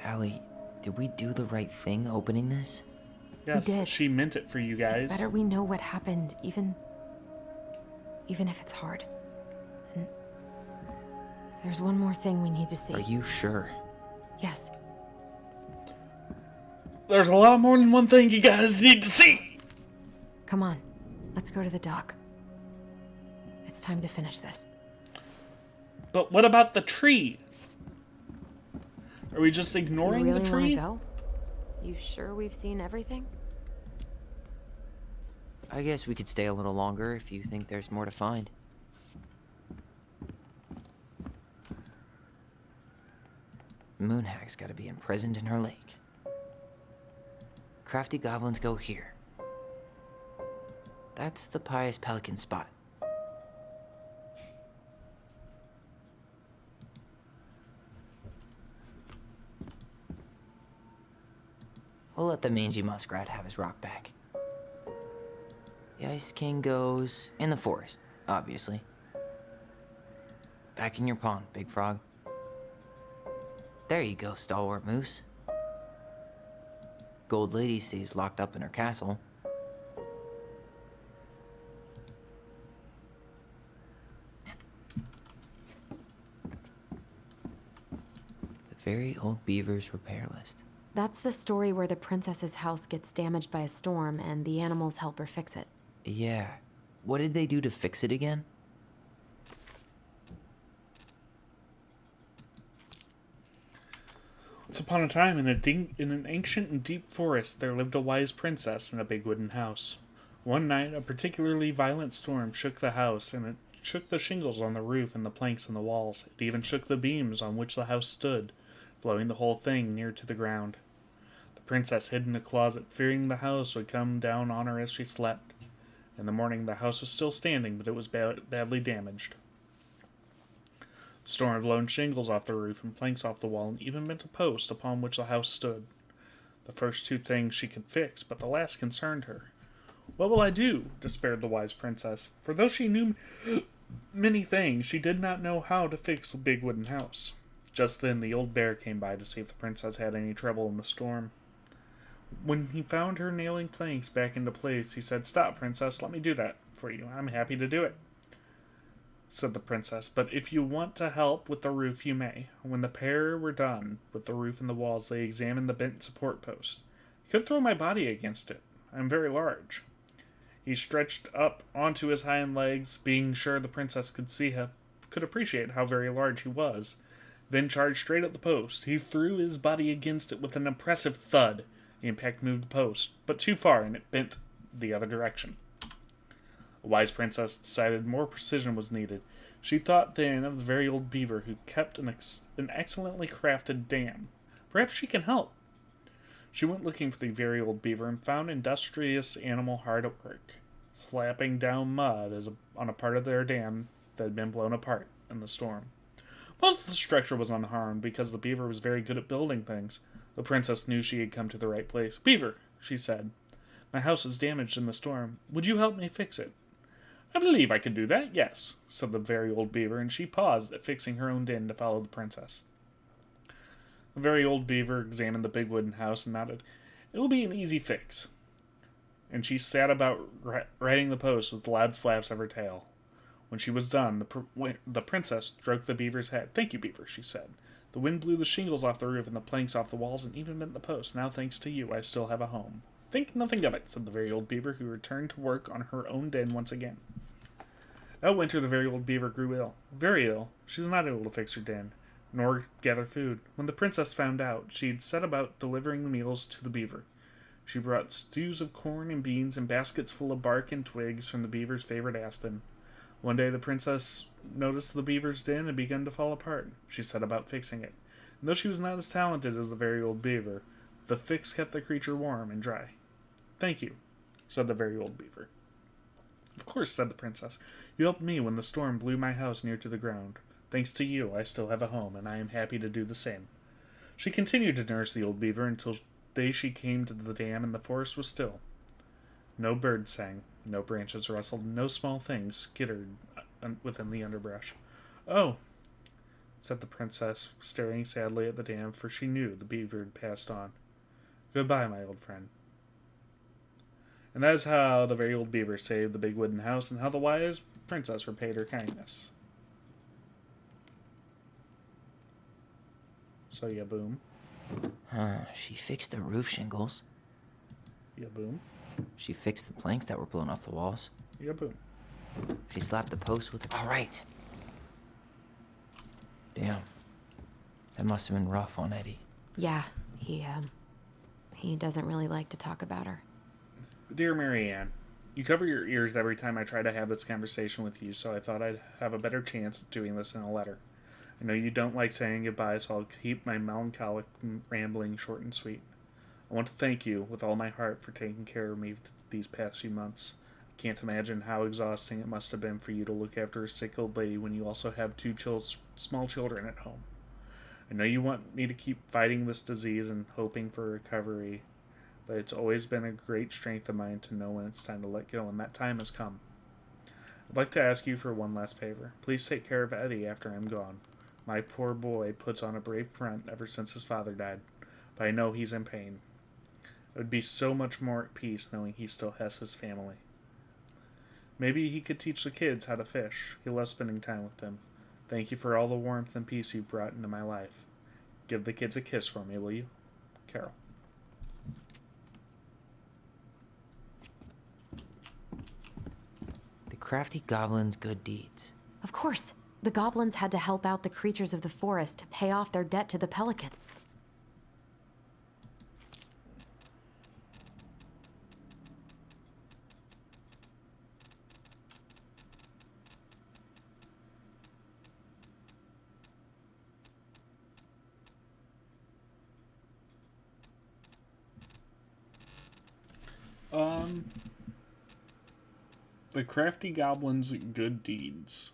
Allie, did we do the right thing opening this? Yes, did. she meant it for you guys. It's better we know what happened, even if it's hard. And there's one more thing we need to see. Are you sure? Yes. There's a lot more than one thing you guys need to see. Come on, let's go to the dock. It's time to finish this. But what about the tree? Are we just ignoring you really the tree? Wanna go? You sure we've seen everything? I guess we could stay a little longer if you think there's more to find. Moonhag's gotta be imprisoned in her lake. Crafty goblins go here. That's the Pious Pelican spot. We'll let the mangy muskrat have his rock back. The Ice King goes in the forest, obviously. Back in your pond, Big Frog. There you go, Stalwart Moose. Gold Lady stays locked up in her castle. The Very Old Beaver's repair list. That's the story where the princess's house gets damaged by a storm and the animals help her fix it. Yeah. What did they do to fix it again? upon a time, in an ancient and deep forest, there lived a wise princess in a big wooden house. One night, a particularly violent storm shook the house, and it shook the shingles on the roof and the planks in the walls. It even shook the beams on which the house stood, blowing the whole thing near to the ground. The princess hid in a closet, fearing the house would come down on her as she slept. In the morning, the house was still standing, but it was badly damaged. The storm had blown shingles off the roof and planks off the wall, and even bent a post upon which the house stood. The first two things she could fix, but the last concerned her. "What will I do?" despaired the wise princess, for though she knew many things, she did not know how to fix the big wooden house. Just then the old bear came by to see if the princess had any trouble in the storm. When he found her nailing planks back into place, he said, "Stop, princess, let me do that for you. I'm happy to do it," said the princess, "but if you want to help with the roof, you may." When the pair were done with the roof and the walls, they examined the bent support post. "I could throw my body against it. I am very large." He stretched up onto his hind legs, being sure the princess could appreciate how very large he was, then charged straight at the post. He threw his body against it with an impressive thud. The impact moved the post, but too far, and it bent the other direction. The wise princess decided more precision was needed. She thought then of the very old beaver who kept an excellently crafted dam. Perhaps she can help. She went looking for the very old beaver and found industrious animal hard at work, slapping down mud on a part of their dam that had been blown apart in the storm. Most of the structure was unharmed because the beaver was very good at building things. The princess knew she had come to the right place. "Beaver," she said, "my house is damaged in the storm. Would you help me fix it?" "I believe I can do that, yes," said the very old beaver, and she paused at fixing her own den to follow the princess. The very old beaver examined the big wooden house and nodded. "It will be an easy fix." And she sat about righting the post with loud slaps of her tail. When she was done, the princess stroked the beaver's head. "Thank you, beaver," she said. "The wind blew the shingles off the roof and the planks off the walls and even bent the post. Now, thanks to you, I still have a home." "Think nothing of it," said the very old beaver, who returned to work on her own den once again. That winter, the very old beaver grew ill. Very ill. She was not able to fix her den, nor gather food. When the princess found out, she set about delivering the meals to the beaver. She brought stews of corn and beans and baskets full of bark and twigs from the beaver's favorite aspen. One day the princess noticed the beaver's den had begun to fall apart. She set about fixing it. And though she was not as talented as the very old beaver, the fix kept the creature warm and dry. "Thank you," said the very old beaver. "Of course," said the princess. "You helped me when the storm blew my house near to the ground. Thanks to you, I still have a home, and I am happy to do the same." She continued to nurse the old beaver until the day she came to the dam and the forest was still. No birds sang, no branches rustled, no small things skittered within the underbrush. "Oh," said the princess, staring sadly at the dam, for she knew the beaver had passed on. "Goodbye, my old friend." And that is how the very old beaver saved the big wooden house, and how the wise princess repaid her kindness. So yeah, boom. She fixed the roof shingles. Yeah, boom. She fixed the planks that were blown off the walls. Yeah, boom. She slapped the post with... All right. Damn. That must have been rough on Eddie. Yeah, he doesn't really like to talk about her. Dear Marianne, you cover your ears every time I try to have this conversation with you, so I thought I'd have a better chance at doing this in a letter. I know you don't like saying goodbye, so I'll keep my melancholic rambling short and sweet. I want to thank you with all my heart for taking care of me these past few months. I can't imagine how exhausting it must have been for you to look after a sick old lady when you also have two small children at home. I know you want me to keep fighting this disease and hoping for recovery, but it's always been a great strength of mine to know when it's time to let go, and that time has come. I'd like to ask you for one last favor. Please take care of Eddie after I'm gone. My poor boy puts on a brave front ever since his father died, but I know he's in pain. I would be so much more at peace knowing he still has his family. Maybe he could teach the kids how to fish. He loves spending time with them. Thank you for all the warmth and peace you've brought into my life. Give the kids a kiss for me, will you? Carol. The crafty goblin's good deeds. Of course. The goblins had to help out the creatures of the forest to pay off their debt to the pelican. The Crafty Goblin's Good Deeds.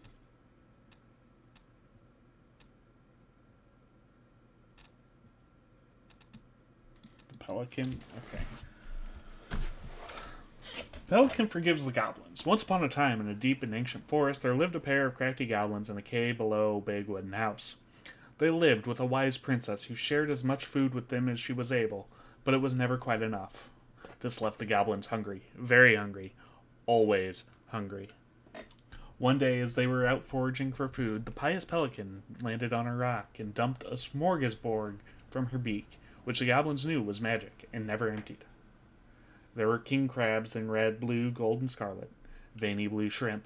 The Pelican. Okay. Pelican forgives the goblins. Once upon a time, in a deep and ancient forest, there lived a pair of crafty goblins in a cave below a big wooden house. They lived with a wise princess who shared as much food with them as she was able, but it was never quite enough. This left the goblins hungry, very hungry, always hungry. One day, as they were out foraging for food, the pious pelican landed on a rock and dumped a smorgasbord from her beak, which the goblins knew was magic and never emptied. There were king crabs in red, blue, gold, and scarlet, veiny blue shrimp,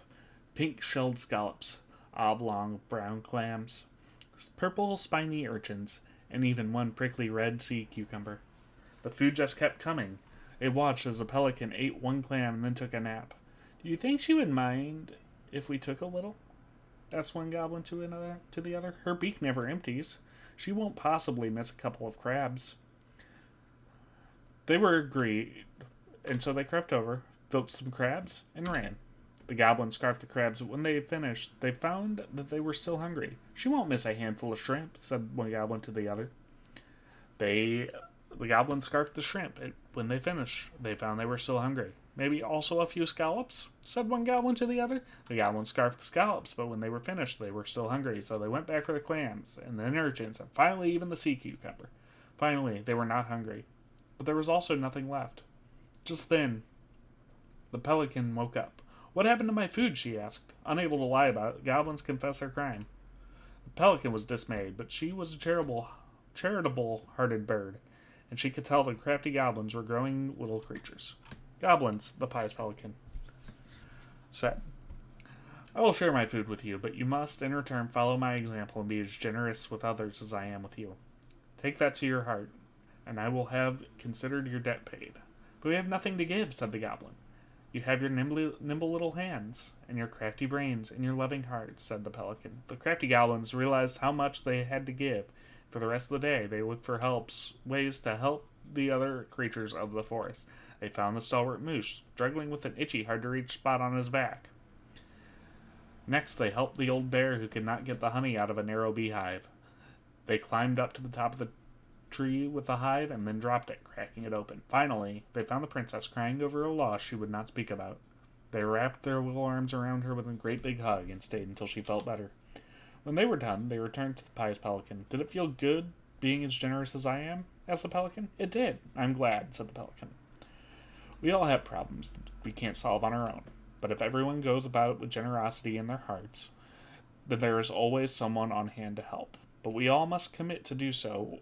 pink-shelled scallops, oblong brown clams, purple spiny urchins, and even one prickly red sea cucumber. The food just kept coming. They watched as the pelican ate one clam and then took a nap. "Do you think she would mind if we took a little?" asked one goblin to the other. "Her beak never empties. She won't possibly miss a couple of crabs." They were agreed, and so they crept over, filched some crabs, and ran. The goblin scarfed the crabs, but when they had finished, they found that they were still hungry. "She won't miss a handful of shrimp," said one goblin to the other. The goblin scarfed the shrimp. When they finished, they found they were still hungry. "Maybe also a few scallops?" said one goblin to the other. The goblin scarfed the scallops, but when they were finished, they were still hungry, so they went back for the clams, and then urchins, and finally even the sea cucumber. Finally, they were not hungry, but there was also nothing left. Just then, the pelican woke up. "What happened to my food?" she asked. Unable to lie about it, goblins confessed their crime. The pelican was dismayed, but she was a charitable-hearted bird, and she could tell the crafty goblins were growing little creatures. "Goblins," the pious pelican said, "I will share my food with you, but you must, in return, follow my example and be as generous with others as I am with you. Take that to your heart, and I will have considered your debt paid." "But we have nothing to give," said the goblin. "You have your nimble little hands, and your crafty brains, and your loving hearts," said the pelican. The crafty goblins realized how much they had to give. For the rest of the day, they looked for ways to help the other creatures of the forest. They found the stalwart moose, struggling with an itchy, hard-to-reach spot on his back. Next, they helped the old bear who could not get the honey out of a narrow beehive. They climbed up to the top of the tree with the hive and then dropped it, cracking it open. Finally, they found the princess crying over a loss she would not speak about. They wrapped their little arms around her with a great big hug and stayed until she felt better. When they were done, they returned to the pious pelican. "Did it feel good being as generous as I am?" asked the pelican. "It did. I'm glad," said the pelican. "We all have problems that we can't solve on our own, but if everyone goes about it with generosity in their hearts, then there is always someone on hand to help. But we all must commit to do so,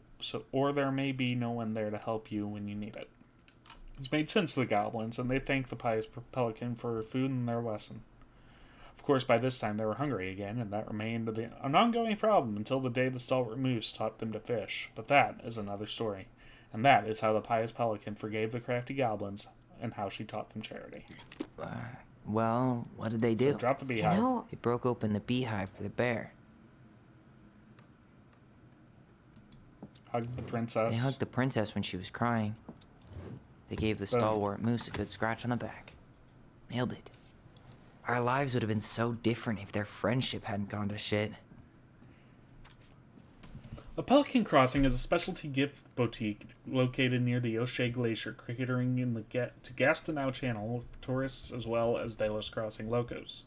or there may be no one there to help you when you need it." This made sense to the goblins, and they thanked the pious pelican for food and their lesson. Of course, by this time they were hungry again, and that remained an ongoing problem until the day the stalwart moose taught them to fish. But that is another story, and that is how the pious pelican forgave the crafty goblins and how she taught them charity. Well, what did they do? So drop the beehive. They broke open the beehive for the bear. Hugged the princess. They hugged the princess when she was crying. They gave the stalwart moose a good scratch on the back. Nailed it. Our lives would have been so different if their friendship hadn't gone to shit. The Pelican Crossing is a specialty gift boutique located near the O'Shea Glacier, catering in the to Gastineau Channel tourists as well as Delos Crossing locals.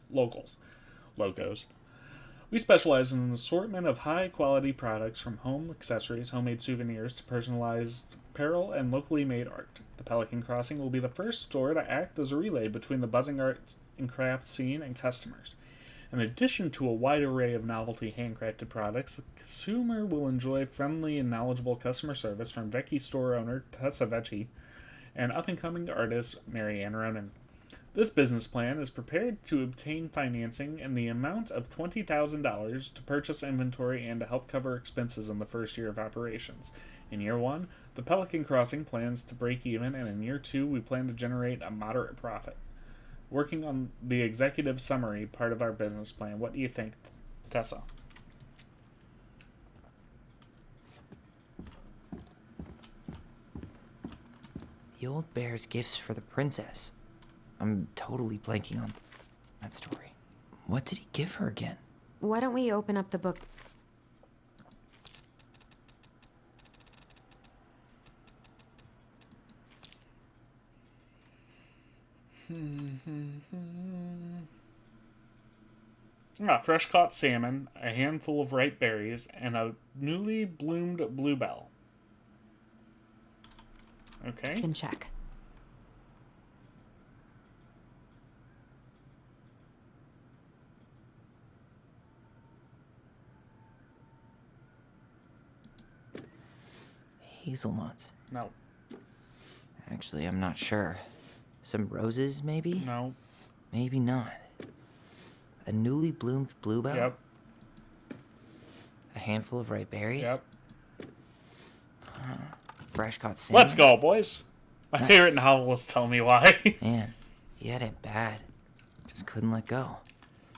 We specialize in an assortment of high-quality products from home accessories, homemade souvenirs, to personalized apparel and locally made art. The Pelican Crossing will be the first store to act as a relay between the buzzing arts and craft scene and customers. In addition to a wide array of novelty handcrafted products, the consumer will enjoy friendly and knowledgeable customer service from Vecchi store owner Tessa Vecchi and up-and-coming artist Marianne Ronan. This business plan is prepared to obtain financing in the amount of $20,000 to purchase inventory and to help cover expenses in the first year of operations. In year 1, the Pelican Crossing plans to break even, and in year 2, we plan to generate a moderate profit. Working on the executive summary part of our business plan. What do you think, Tessa? The The old bear's gifts for the princess. I'm totally blanking on that story. What did he give her again? Why don't we open up the book? Fresh caught salmon, a handful of ripe berries, and a newly bloomed bluebell. Okay. Can check. Hazelnuts. No. Actually, I'm not sure. Some roses, maybe? No. Maybe not. A newly bloomed bluebell? Yep. A handful of ripe berries? Yep. Fresh caught salmon? Let's go, boys. My favorite novelist, tell me why. Man, he had it bad. Just couldn't let go.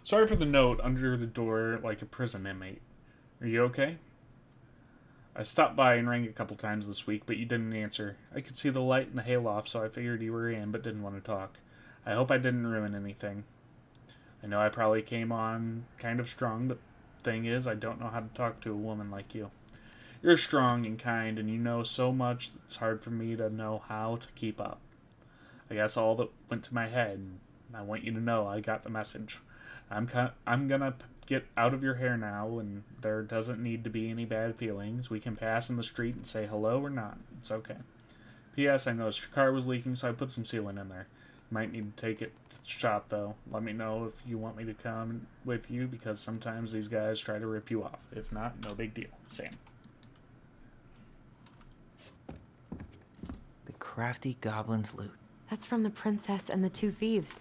Sorry for the note under the door like a prison inmate. Are you okay? I stopped by and rang a couple times this week, but you didn't answer. I could see the light in the hayloft, so I figured you were in, but didn't want to talk. I hope I didn't ruin anything. I know I probably came on kind of strong, but the thing is, I don't know how to talk to a woman like you. You're strong and kind, and you know so much that it's hard for me to know how to keep up. I guess all that went to my head, and I want you to know I got the message. I'm gonna get out of your hair now, and there doesn't need to be any bad feelings. We can pass in the street and say hello or not. It's okay. P.S. I noticed your car was leaking, so I put some sealant in there. You might need to take it to the shop, though. Let me know if you want me to come with you, because sometimes these guys try to rip you off. If not, no big deal. Sam. The crafty goblin's loot. That's from the princess and the two thieves.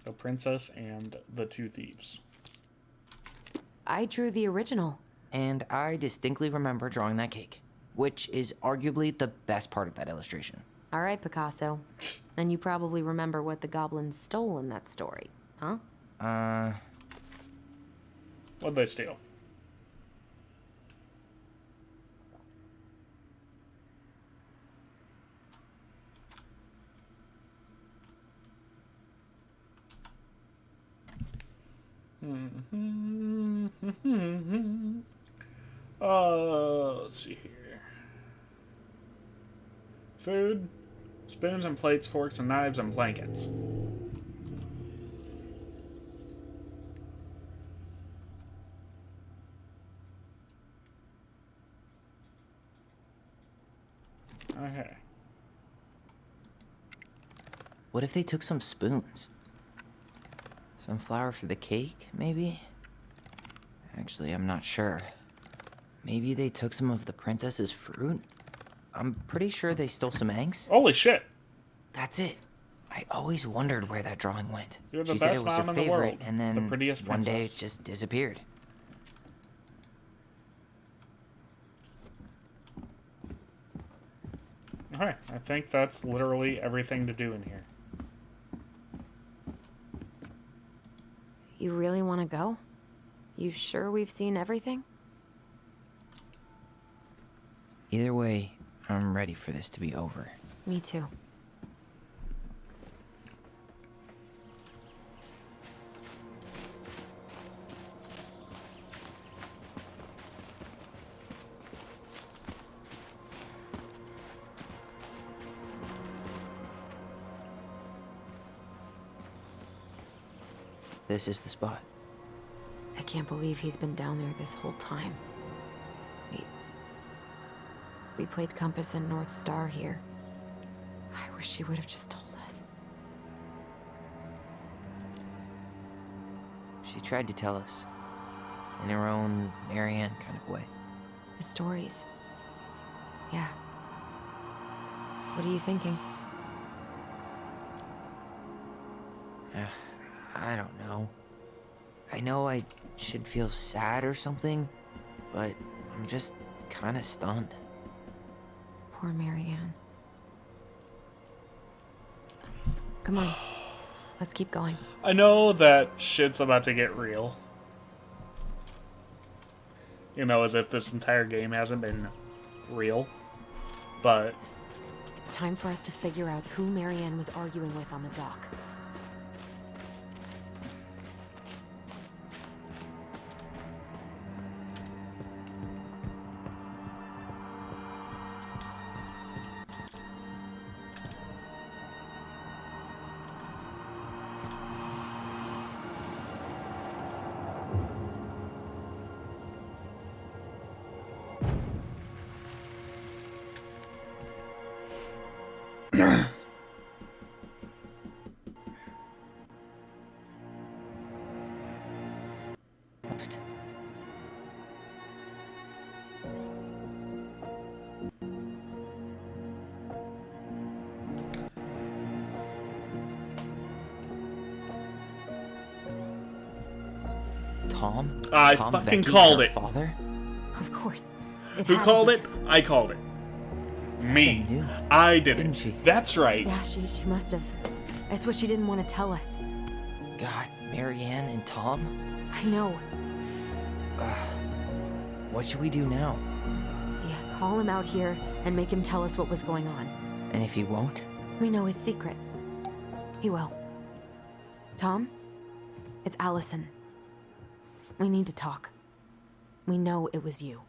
The Princess and the Two Thieves. I drew the original. And I distinctly remember drawing that cake, which is arguably the best part of that illustration. All right, Picasso. And you probably remember what the goblins stole in that story, huh? What'd they steal? Let's see here. Food, spoons and plates, forks and knives, and blankets. Okay. What if they took some spoons? Some flour for the cake, maybe? Actually, I'm not sure. Maybe they took some of the princess's fruit? I'm pretty sure they stole some eggs. Holy shit. That's it. I always wondered where that drawing went. You're the She said best it was mom her in the favorite, world. and then The prettiest one day it princess. just disappeared. Alright, I think that's literally everything to do in here. You really want to go? You sure we've seen everything? Either way, I'm ready for this to be over. Me too. This is the spot. I can't believe he's been down there this whole time. We played Compass and North Star here. I wish she would have just told us. She tried to tell us. In her own Marianne kind of way. The stories. Yeah. What are you thinking? I don't know. I know I should feel sad or something, but I'm just kind of stunned. Poor Marianne. Come on. Let's keep going. I know that shit's about to get real. You know, as if this entire game hasn't been real. But It's time for us to figure out who Marianne was arguing with on the dock. Tom? I Tom fucking Vecchi is called our it. Father? Of course. Who called it? I called it. Me. knew, I did didn't it. she? That's right. Yeah, she must have. That's what she didn't want to tell us. God, Marianne and Tom? I know. What should we do now? Yeah, call him out here and make him tell us what was going on. And if he won't? We know his secret. He will. Tom? It's Allison. We need to talk. We know it was you.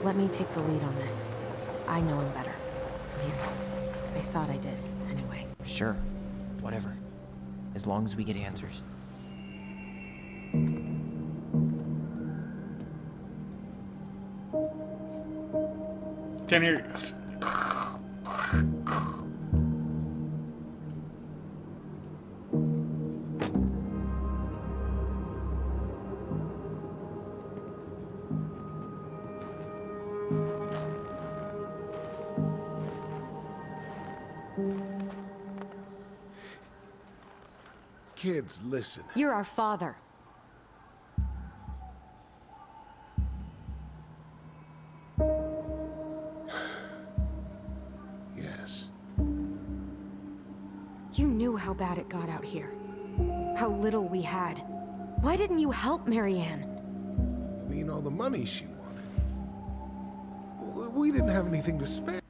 Let me take the lead on this. I know him better. I thought I did, anyway. Sure. Whatever. As long as we get answers. Can you... Kids, listen. You're our father. Yes. You knew how bad it got out here. How little we had. Why didn't you help Marianne? I mean, all the money she wanted. We didn't have anything to spare.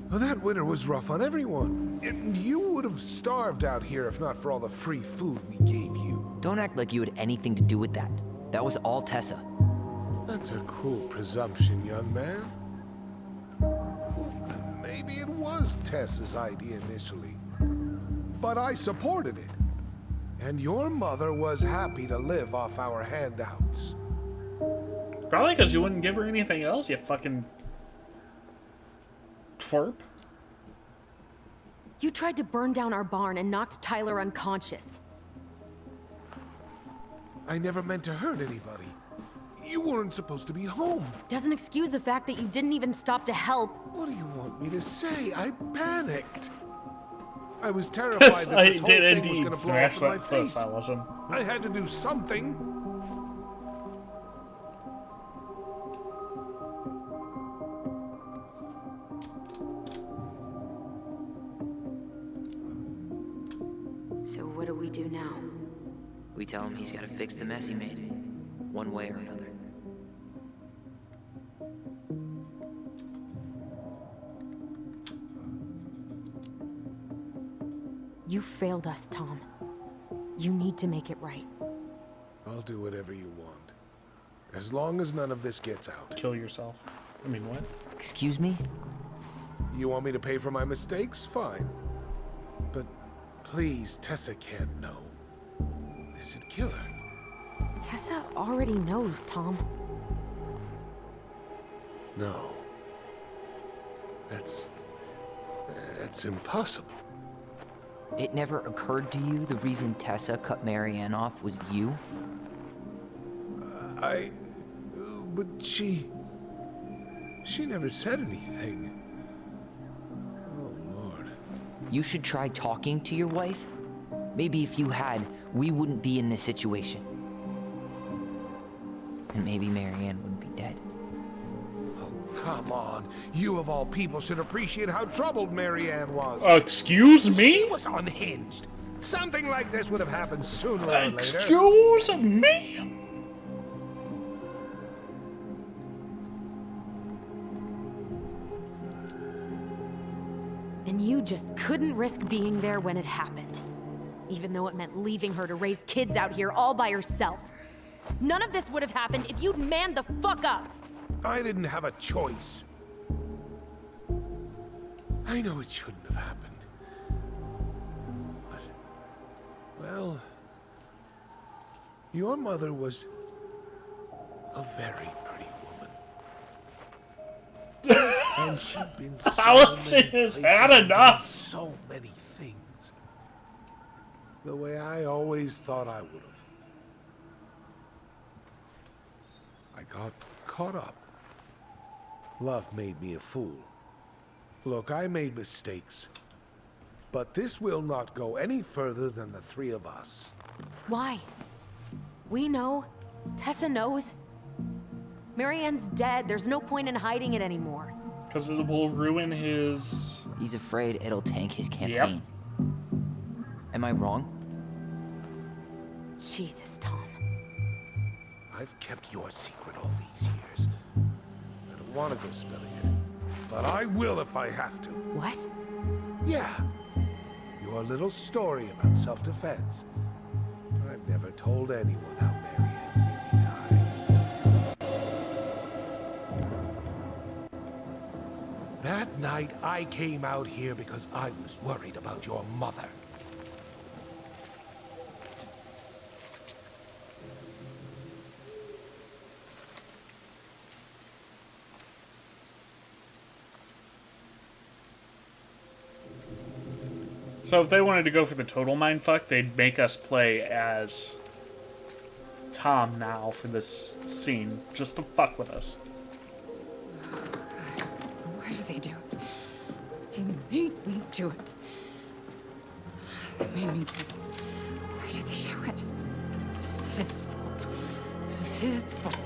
Well, that winter was rough on everyone. And you would have starved out here if not for all the free food we gave you. Don't act like you had anything to do with that. That was all Tessa. That's a cruel presumption, young man. Maybe it was Tessa's idea initially. But I supported it. And your mother was happy to live off our handouts. Probably because you wouldn't give her anything else, you fucking... twerp. You tried to burn down our barn and knocked Tyler unconscious. I never meant to hurt anybody. You weren't supposed to be home. Doesn't excuse the fact that you didn't even stop to help. What do you want me to say? I panicked. I was terrified Yes, that I this whole did thing was indeed going to blow smash up in my that puss, face. Allison. I had to do something. So what do we do now? We tell him he's got to fix the mess he made. One way or another. You failed us, Tom. You need to make it right. I'll do whatever you want. As long as none of this gets out. Kill yourself. I mean, what? Excuse me? You want me to pay for my mistakes? Fine. But please, Tessa can't know. This'd kill her. Tessa already knows, Tom. No. That's impossible. It never occurred to you the reason Tessa cut Marianne off was you? But she never said anything. Oh, Lord. You should try talking to your wife. Maybe if you had, we wouldn't be in this situation. And maybe Marianne wouldn't be dead. Oh, come on. You of all people should appreciate how troubled Marianne was. Excuse me? She was unhinged. Something like this would have happened sooner or later. Excuse me? And you just couldn't risk being there when it happened. Even though it meant leaving her to raise kids out here all by herself. None of this would have happened if you'd manned the fuck up! I didn't have a choice. I know it shouldn't have happened. But, well, your mother was a very pretty woman. And she'd been so Allison many has places had and done enough. so many things. The way I always thought I would have. I got caught up. Love made me a fool. Look, I made mistakes. But this will not go any further than the three of us. Why? We know. Tessa knows. Marianne's dead. There's no point in hiding it anymore. Because it will ruin his... He's afraid it'll tank his campaign. Yep. Am I wrong? Jesus, Tom. I've kept your secret all these years. I don't want to go spilling it. But I will if I have to. What? Yeah. Your little story about self-defense. I've never told anyone how Marianne really died. That night, I came out here because I was worried about your mother. So if they wanted to go for the total mindfuck, they'd make us play as Tom now for this scene, just to fuck with us. Why do they do it? They made me do it. They made me do it. Why did they do it? This is his fault. This is his fault.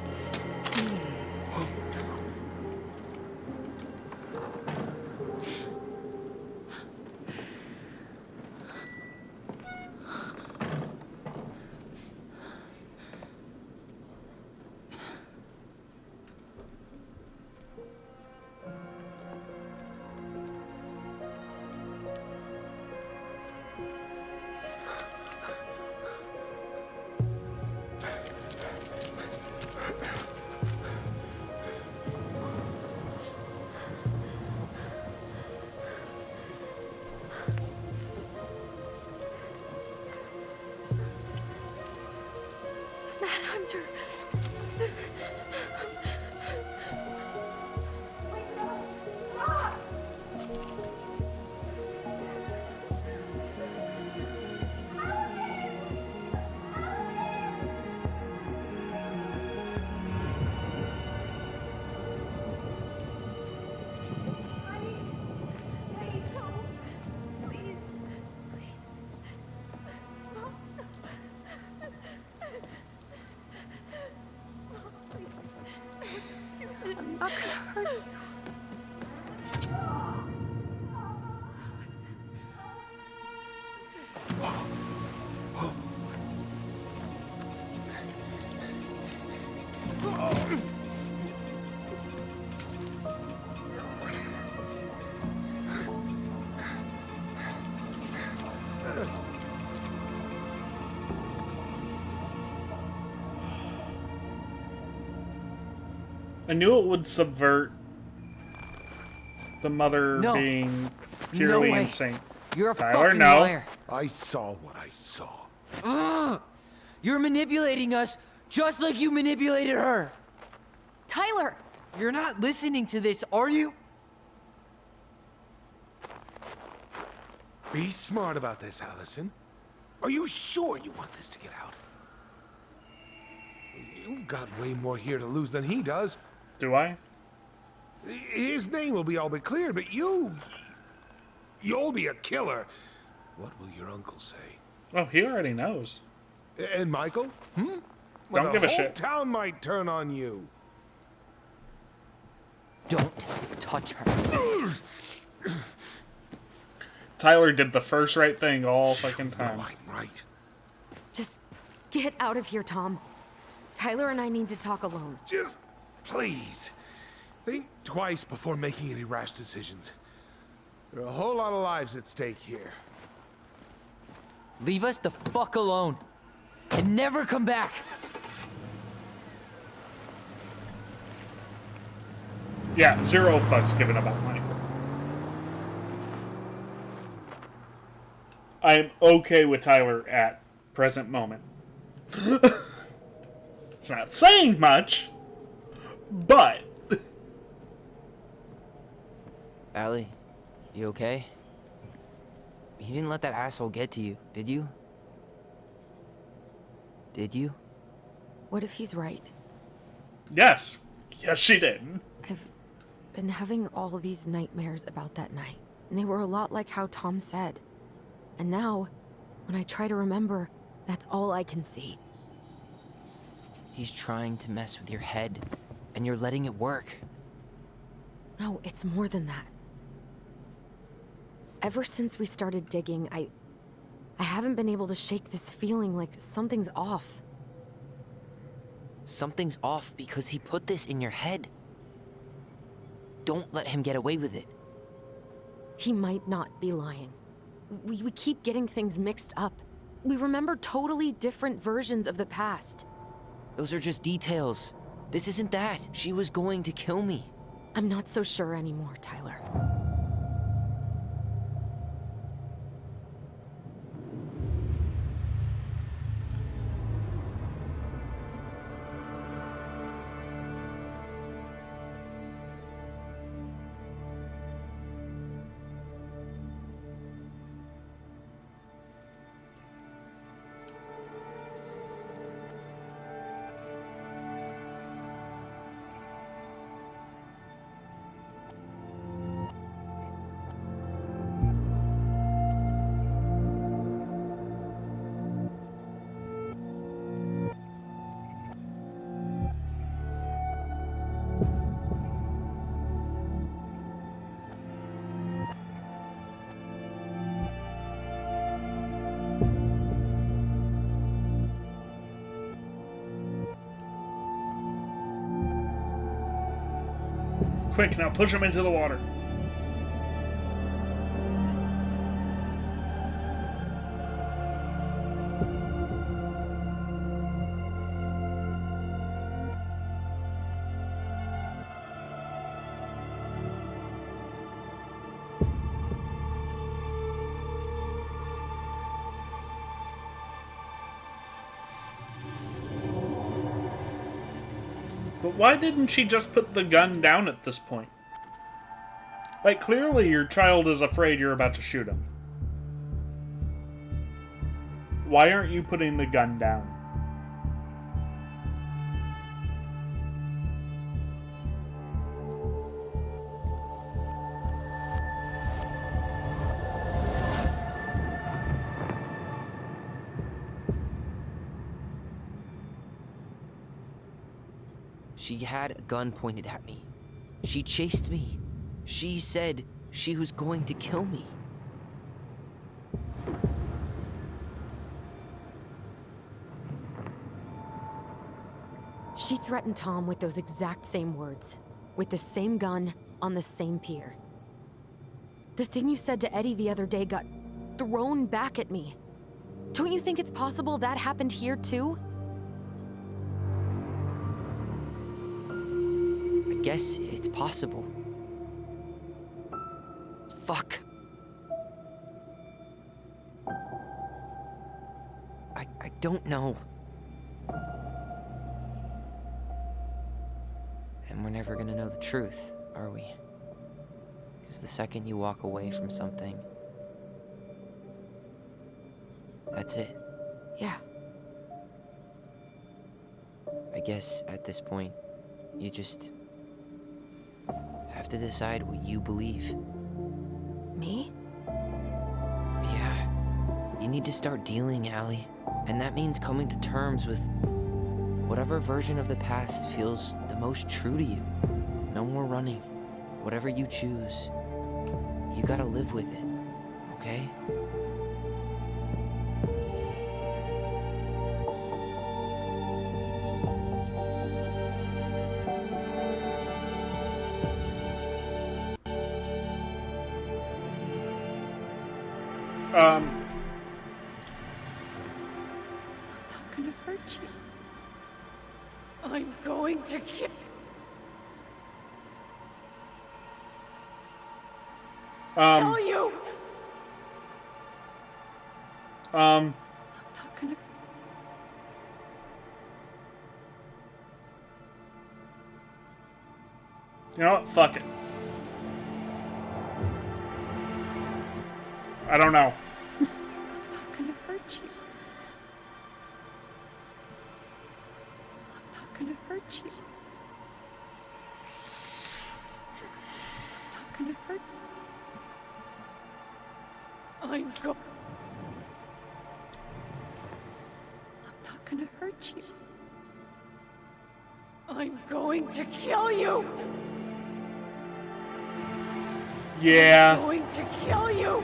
Hunter. I'm not gonna hurt you. I knew it would subvert the mother being purely insane. You're a Tyler, fucking liar. I saw what I saw. You're manipulating us just like you manipulated her. Tyler! You're not listening to this, are you? Be smart about this, Allison. Are you sure you want this to get out? You've got way more here to lose than he does. Do I? His name will be all but clear, but you'll be a killer. What will your uncle say? Oh, he already knows. And Michael? Don't The give a whole shit. town might turn on you. Don't touch her. Tyler did the first right thing all fucking time. No, I'm right. Just get out of here, Tom. Tyler and I need to talk alone. Just please think twice before making any rash decisions. There are a whole lot of lives at stake here. Leave us the fuck alone. And never come back. Yeah, zero fucks given about Michael. I'm okay with Tyler at present moment. It's not saying much, but... Allie, you okay? You didn't let that asshole get to you, did you? Did you? What if he's right? Yes. Yes, she did. I've been having all these nightmares about that night, and they were a lot like how Tom said. And now, when I try to remember, that's all I can see. He's trying to mess with your head, and you're letting it work. No, it's more than that. Ever since we started digging, I haven't been able to shake this feeling like something's off. Something's off because he put this in your head. Don't let him get away with it. He might not be lying. We keep getting things mixed up. We remember totally different versions of the past. Those are just details. This isn't that. She was going to kill me. I'm not so sure anymore, Tyler. Quick, now push him into the water. But why didn't she just put the gun down at this point? Like, clearly your child is afraid you're about to shoot him. Why aren't you putting the gun down? She had a gun pointed at me. She chased me. She said she was going to kill me. She threatened Tom with those exact same words, with the same gun on the same pier. The thing you said to Eddie the other day got thrown back at me. Don't you think it's possible that happened here too? I guess it's possible. Fuck. I don't know. And we're never gonna know the truth, are we? Because the second you walk away from something, That's it. Yeah. I guess at this point, you just have to decide what you believe. Me? Yeah. You need to start dealing, Allie. And that means coming to terms with whatever version of the past feels the most true to you. No more running. Whatever you choose, you gotta live with it, okay? I'm not gonna hurt you. I'm going to kill. Kill you. I'm not gonna. You know what? Fuck it. I don't know. I'm not gonna hurt you. I'm not gonna hurt you. I'm not gonna hurt you. I'm not gonna hurt you. I'm going to kill you. Yeah. I'm going to kill you.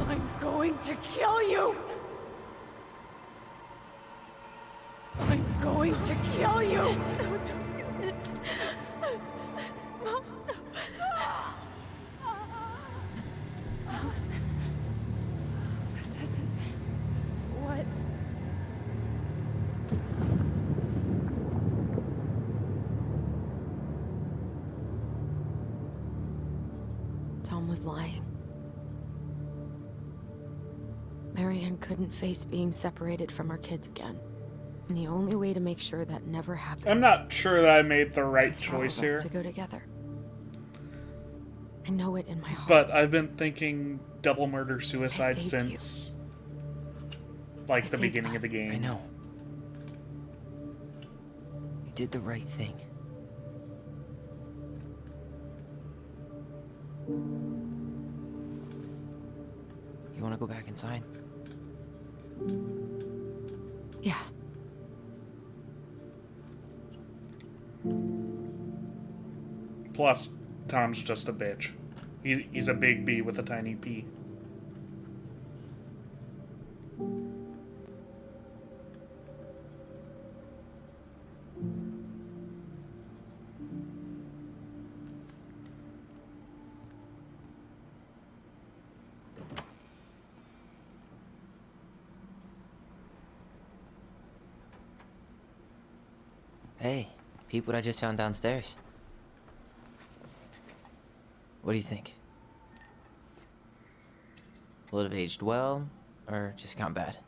I'm going to kill you. I'm going to kill you. No, don't do this. Mom, no. Allison, this isn't what. Tom was lying. Marianne couldn't face being separated from her kids again. And the only way to make sure that never happened... I'm not sure that I made the right was for all of choice us here. to go together. I know it in my heart. But I've been thinking double murder suicide saved since like I the saved beginning of the us. game. I know. You did the right thing. You want to go back inside? Yeah. Plus, Tom's just a bitch. He's a big B with a tiny P. Hey, peep what I just found downstairs. What do you think? Will it have aged well, or just gone bad?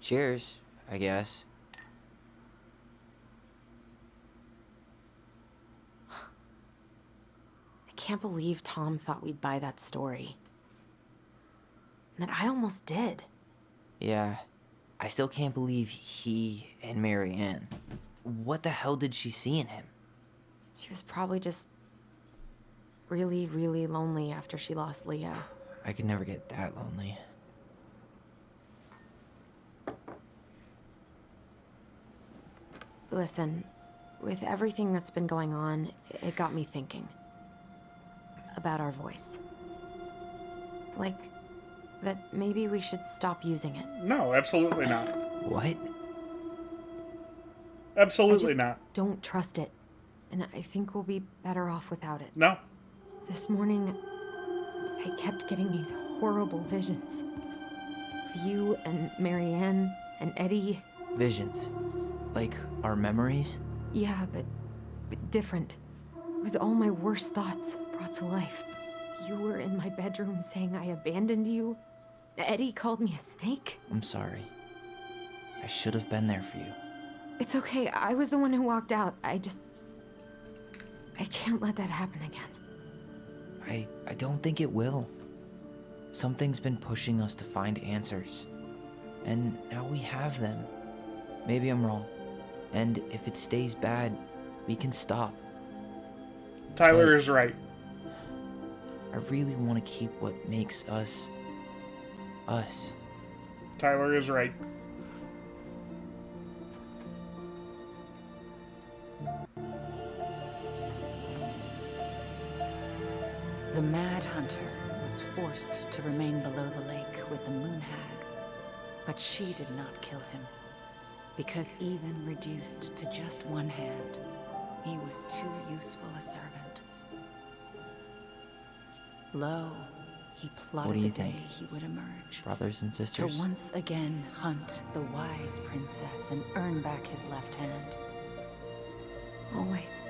Cheers, I guess. I can't believe Tom thought we'd buy that story. And that I almost did. Yeah, I still can't believe he and Marianne. What the hell did she see in him? She was probably just really, really lonely after she lost Leo. I could never get that lonely. Listen, with everything that's been going on, it got me thinking. About our voice. Like, that maybe we should stop using it. No, absolutely not. What? Absolutely I just not. Don't trust it. And I think we'll be better off without it. No. This morning, I kept getting these horrible visions. Of you and Marianne and Eddie. Visions? Like our memories? Yeah, but different. It was all my worst thoughts brought to life. You were in my bedroom saying I abandoned you. Eddie called me a snake. I'm sorry. I should have been there for you. It's okay. I was the one who walked out. I can't let that happen again. I don't think it will. Something's been pushing us to find answers. And now we have them. Maybe I'm wrong. And if it stays bad, we can stop. Tyler is right. I really want to keep what makes us, us. Tyler is right. The Mad Hunter was forced to remain below the lake with the Moon Hag, but she did not kill him, because even reduced to just one hand, he was too useful a servant. Lo, he plotted the day he would emerge. Brothers and sisters? To once again hunt the wise princess and earn back his left hand. Always.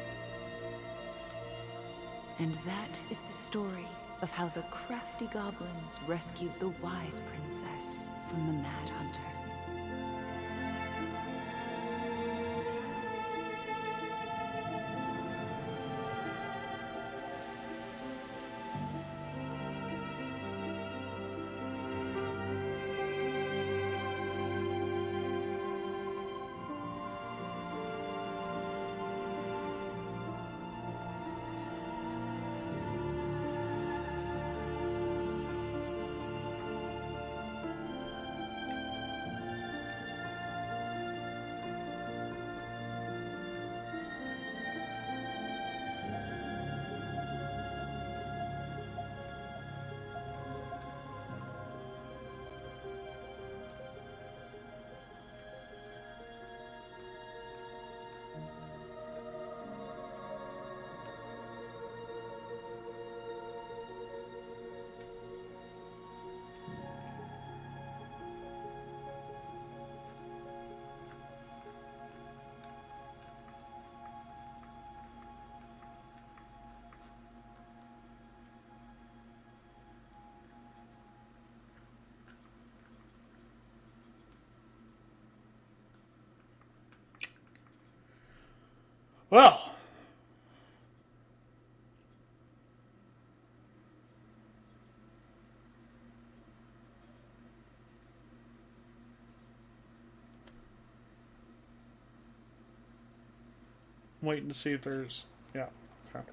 And that is the story of how the crafty goblins rescued the wise princess from the Mad Hunter. Well, waiting to see if there's, yeah, okay.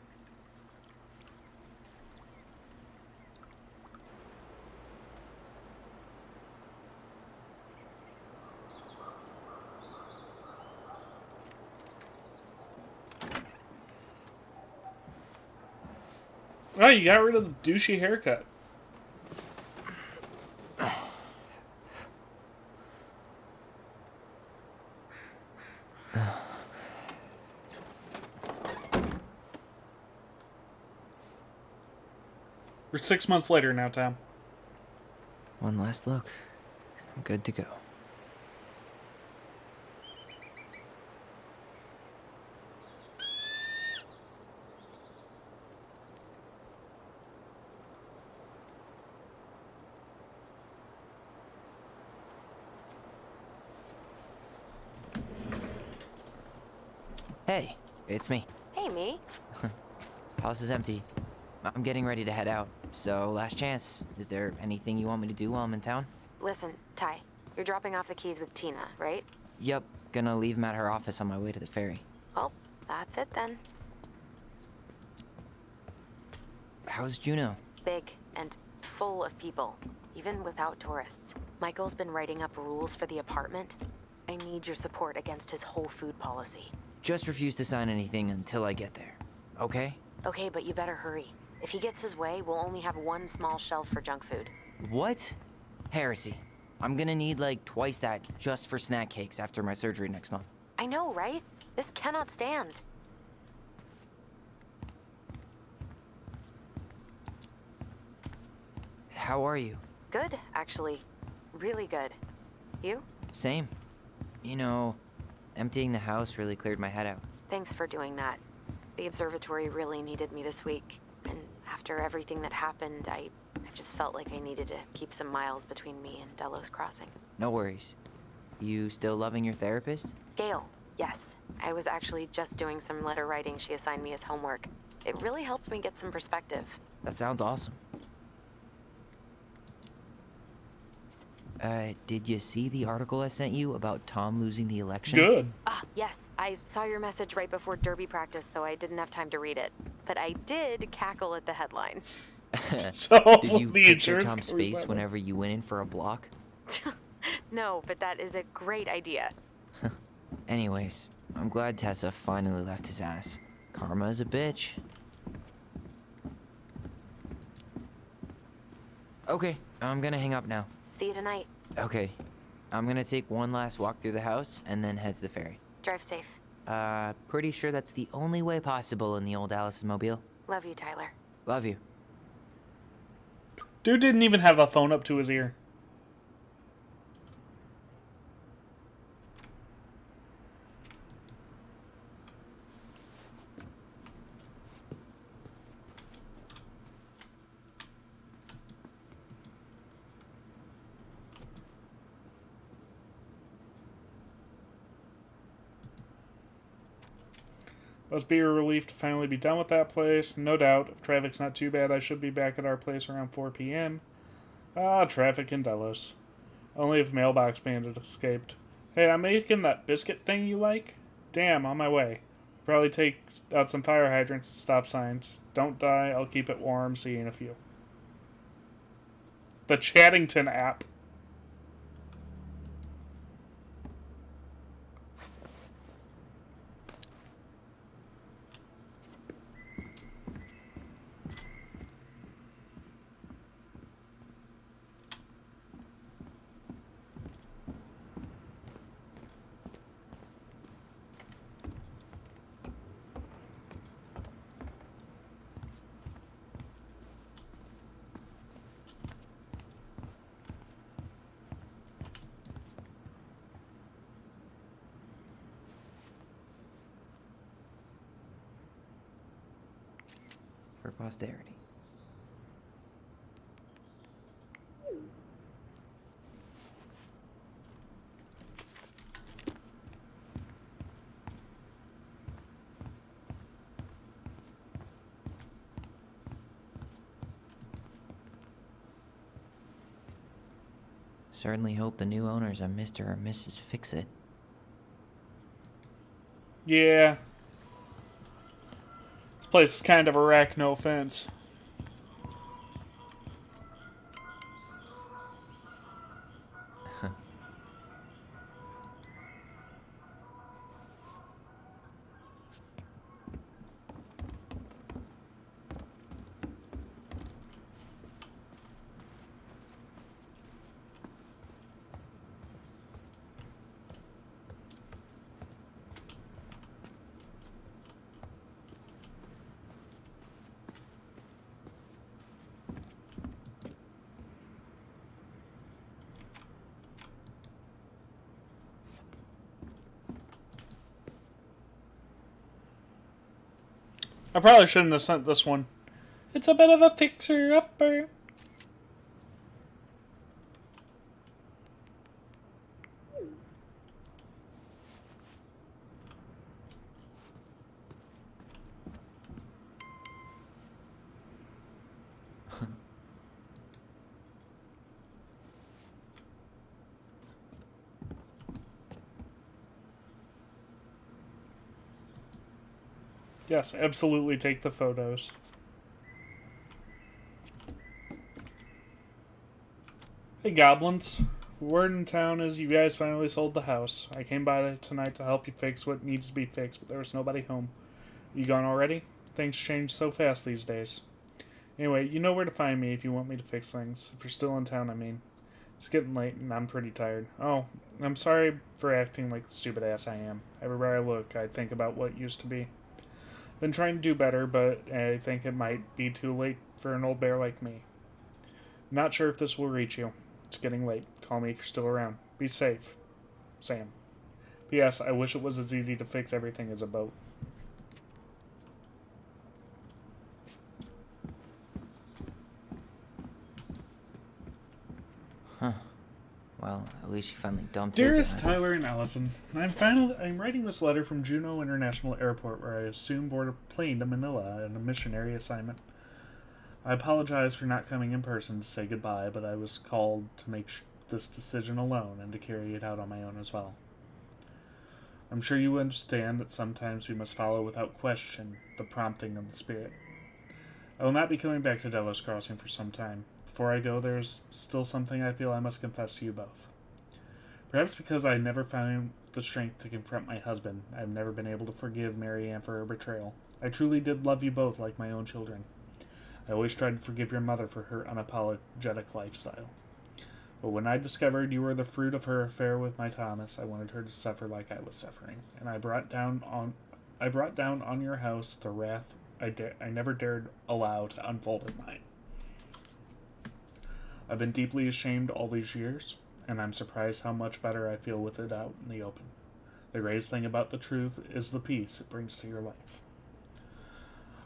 Oh, you got rid of the douchey haircut. We're 6 months later now, Tom. One last look. I'm good to go. Hey, it's me. Hey, me. House is empty. I'm getting ready to head out, so last chance. Is there anything you want me to do while I'm in town? Listen, Ty, you're dropping off the keys with Tina, right? Yep, gonna leave them at her office on my way to the ferry. Well, that's it then. How's Juno? Big and full of people, even without tourists. Michael's been writing up rules for the apartment. I need your support against his whole food policy. Just refuse to sign anything until I get there, okay? Okay, but you better hurry. If he gets his way, we'll only have one small shelf for junk food. What? Heresy. I'm gonna need like twice that just for snack cakes after my surgery next month. I know, right? This cannot stand. How are you? Good, actually. Really good. You? Same. You know, emptying the house really cleared my head out. Thanks for doing that. The observatory really needed me this week. And after everything that happened, I just felt like I needed to keep some miles between me and Delos Crossing. No worries. You still loving your therapist? Gail, yes. I was actually just doing some letter writing she assigned me as homework. It really helped me get some perspective. That sounds awesome. Did you see the article I sent you about Tom losing the election? Good. Ah, yes. I saw your message right before derby practice, so I didn't have time to read it. But I did cackle at the headline. So Did you the picture insurance Tom's covers face that whenever you went in for a block? No, but that is a great idea. Anyways, I'm glad Tessa finally left his ass. Karma is a bitch. Okay, I'm gonna hang up now. See you tonight. Okay, I'm gonna take one last walk through the house and then head to the ferry. Drive safe. Pretty sure that's the only way possible in the old Allison mobile. Love you, Tyler. Love you. Dude didn't even have the phone up to his ear. Must be a relief to finally be done with that place. No doubt, if traffic's not too bad, I should be back at our place around 4 p.m. Ah, traffic in Delos. Only if Mailbox Bandit escaped. Hey, I'm making that biscuit thing you like? Damn, on my way. Probably take out some fire hydrants and stop signs. Don't die, I'll keep it warm. See you in a few. The Chattington app. For posterity. Certainly hope the new owners are Mr. or Mrs. Fix-It. Yeah. This place is kind of a wreck, no offense. I probably shouldn't have sent this one. It's a bit of a fixer-upper. Yes, absolutely take the photos. Hey, goblins. Word in town is you guys finally sold the house. I came by tonight to help you fix what needs to be fixed, but there was nobody home. You gone already? Things change so fast these days. Anyway, you know where to find me if you want me to fix things. If you're still in town, I mean. It's getting late and I'm pretty tired. Oh, I'm sorry for acting like the stupid ass I am. Everywhere I look, I think about what used to be. Been trying to do better, but I think it might be too late for an old bear like me. Not sure if this will reach you. It's getting late. Call me if you're still around. Be safe. Sam. P.S. I wish it was as easy to fix everything as a boat. Huh. Well, at least she finally dumped Dearest his ass. Tyler and Allison, I'm writing this letter from Juneau International Airport, where I soon board a plane to Manila on a missionary assignment. I apologize for not coming in person to say goodbye, but I was called to make this decision alone and to carry it out on my own as well. I'm sure you understand that sometimes we must follow without question the prompting of the Spirit. I will not be coming back to Delos Crossing for some time. Before I go, there's still something I feel I must confess to you both. Perhaps because I never found the strength to confront my husband, I have never been able to forgive Mary Ann for her betrayal. I truly did love you both like my own children. I always tried to forgive your mother for her unapologetic lifestyle. But when I discovered you were the fruit of her affair with my Thomas, I wanted her to suffer like I was suffering, and I brought down on your house the wrath I never dared allow to unfold in mine. I've been deeply ashamed all these years, and I'm surprised how much better I feel with it out in the open. The greatest thing about the truth is the peace it brings to your life.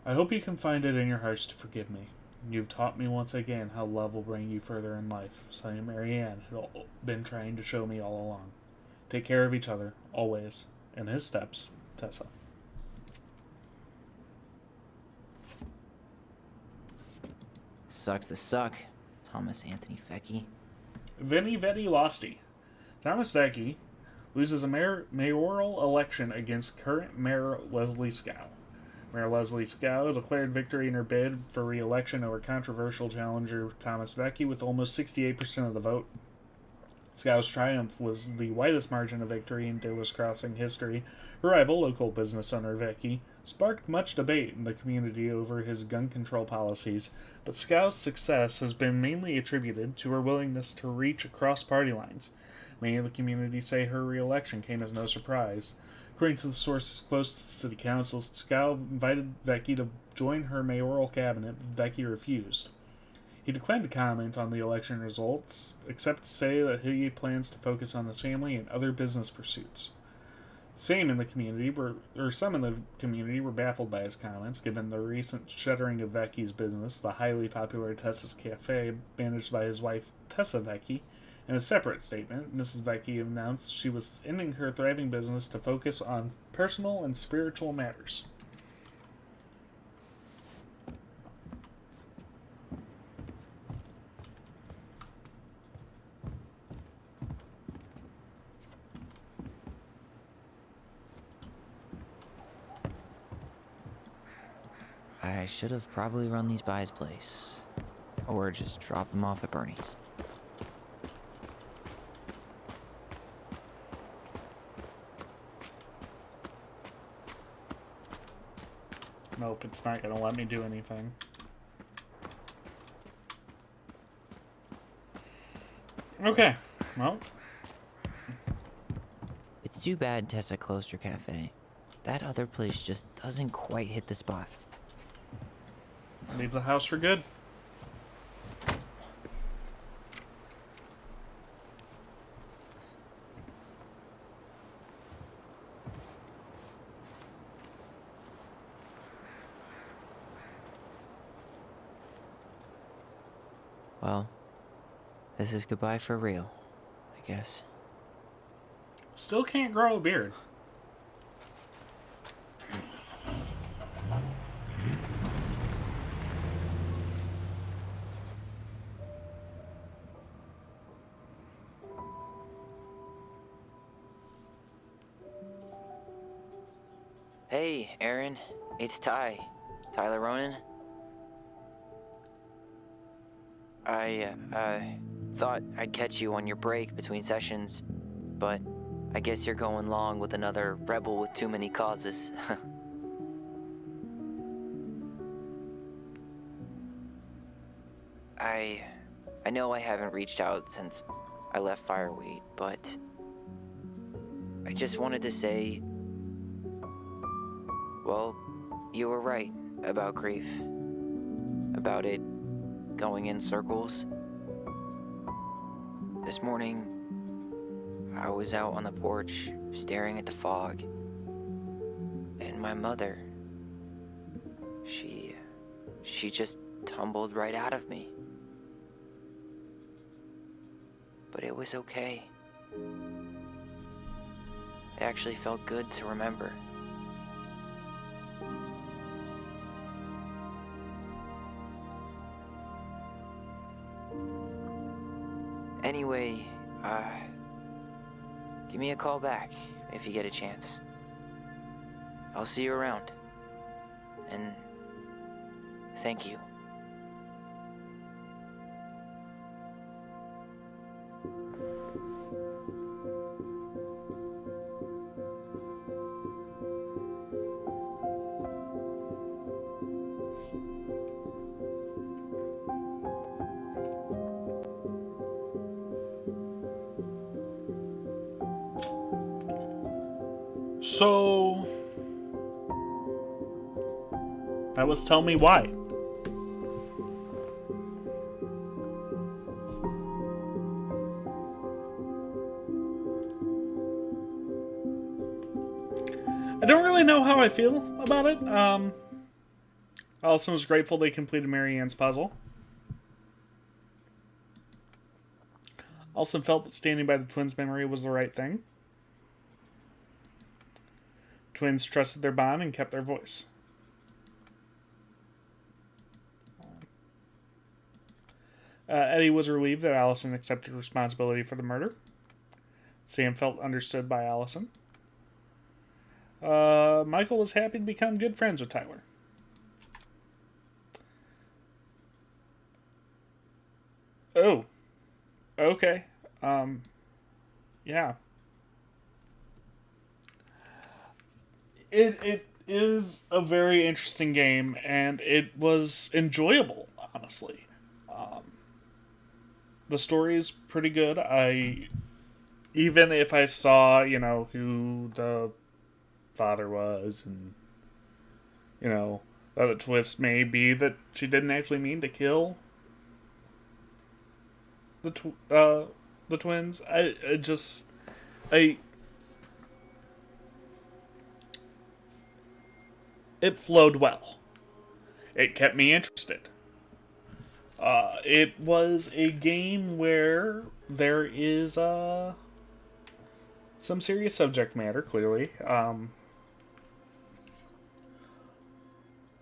I hope you can find it in your hearts to forgive me. You've taught me once again how love will bring you further in life, something Mary Ann had been trying to show me all along. Take care of each other, always. In his steps, Tessa. Sucks to suck, Thomas Anthony Vecchi. Veni Vedi Losty. Thomas Vecchi loses a mayoral election against current Mayor Leslie Scow. Mayor Leslie Scow declared victory in her bid for re-election over controversial challenger Thomas Vecchi with almost 68% of the vote. Scow's triumph was the widest margin of victory in Delos Crossing history. Her rival, local business owner Vecchi, sparked much debate in the community over his gun control policies, but Scow's success has been mainly attributed to her willingness to reach across party lines. Many in the community say her re-election came as no surprise. According to the sources close to the city council, Scow invited Vecchi to join her mayoral cabinet, but Vecchi refused. He declined to comment on the election results, except to say that he plans to focus on his family and other business pursuits. Some in the community were baffled by his comments, given the recent shuttering of Vecchi's business, the highly popular Tessa's Cafe, managed by his wife Tessa Vecchi. In a separate statement, Mrs. Vecchi announced she was ending her thriving business to focus on personal and spiritual matters. I should have probably run these by his place. Or just drop them off at Bernie's. Nope, it's not going to let me do anything. Okay, well. It's too bad Tessa closed her cafe. That other place just doesn't quite hit the spot. Leave the house for good. Well, this is goodbye for real, I guess. Still can't grow a beard. Hey, Aaron. It's Ty. Tyler Ronan. I thought I'd catch you on your break between sessions, but I guess you're going long with another rebel with too many causes. I know I haven't reached out since I left Fireweed, but I just wanted to say, well, you were right about grief, about it going in circles. This morning, I was out on the porch staring at the fog, and my mother, she just tumbled right out of me. but it was okay. It actually felt good to remember. Anyway, give me a call back if you get a chance. I'll see you around. And thank you. So that was Tell Me Why. I don't really know how I feel about it. Allison was grateful they completed Marianne's puzzle. Allison felt that standing by the twins' memory was the right thing. Twins trusted their bond and kept their voice. Eddie was relieved that Allison accepted responsibility for the murder. Sam felt understood by Allison. Michael was happy to become good friends with Tyler. Oh. Okay. Yeah. It is a very interesting game, and it was enjoyable, honestly. The story is pretty good. Even if I saw, who the father was, and, the twist may be that she didn't actually mean to kill the twins. It flowed well. It kept me interested. It was a game where there is some serious subject matter, clearly.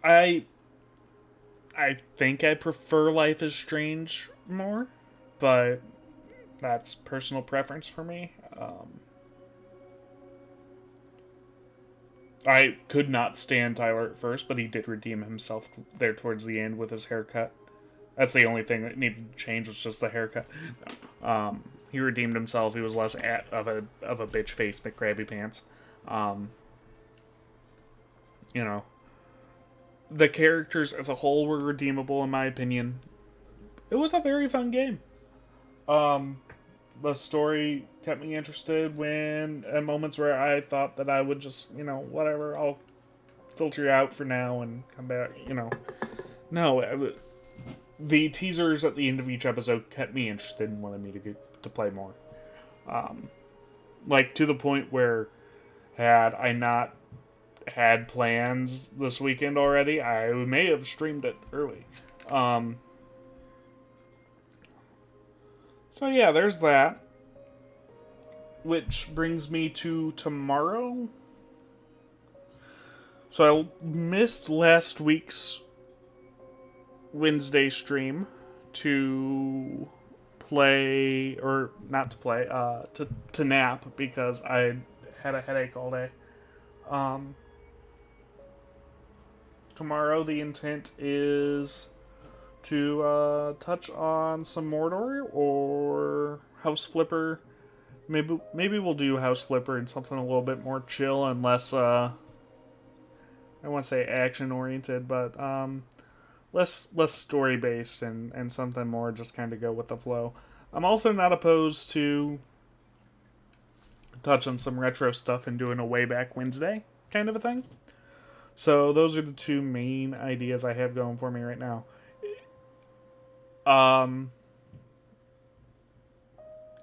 I think I prefer Life is Strange more, but that's personal preference for me. I could not stand Tyler at first, but he did redeem himself there towards the end with his haircut. That's the only thing that needed to change, was just the haircut. He redeemed himself. He was less of a bitch face, McCrabby pants. The characters as a whole were redeemable, in my opinion. It was a very fun game. The story kept me interested when, at moments where I thought that I would just, whatever, I'll filter you out for now and come back, No, the teasers at the end of each episode kept me interested and wanted me to play more. To the point where, had I not had plans this weekend already, I may have streamed it early. So yeah, there's that. Which brings me to tomorrow. So I missed last week's Wednesday stream to play, or not to play, to nap, because I had a headache all day. Tomorrow the intent is to touch on some Mordor or House Flipper. Maybe we'll do House Flipper and something a little bit more chill and less, I want to say action-oriented, but less story-based and something more just kind of go with the flow. I'm also not opposed to touch on some retro stuff and doing a Way Back Wednesday kind of a thing. So those are the two main ideas I have going for me right now.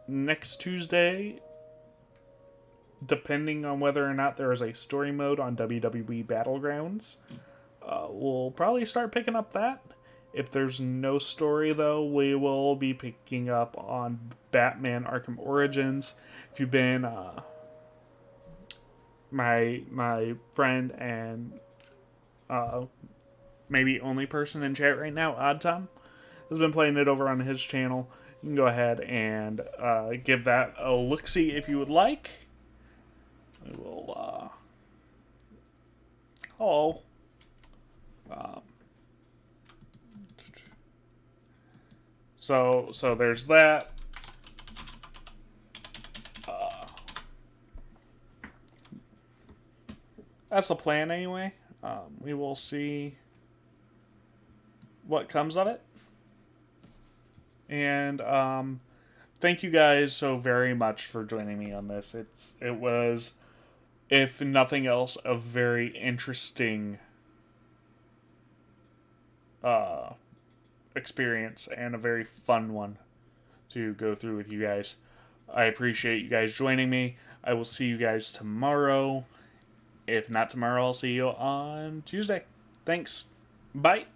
Next Tuesday, depending on whether or not there is a story mode on WWE Battlegrounds, we'll probably start picking up that. If there's no story, though, we will be picking up on Batman Arkham Origins. If you've been my friend and maybe only person in chat right now, Odd Tom, has been playing it over on his channel. You can go ahead and give that a look-see if you would like. We will, So there's that. That's the plan anyway. We will see what comes of it. And thank you guys so very much for joining me on this. It was, if nothing else, a very interesting experience and a very fun one to go through with you guys. I appreciate you guys joining me. I will see you guys tomorrow. If not tomorrow, I'll see you on Tuesday. Thanks. Bye.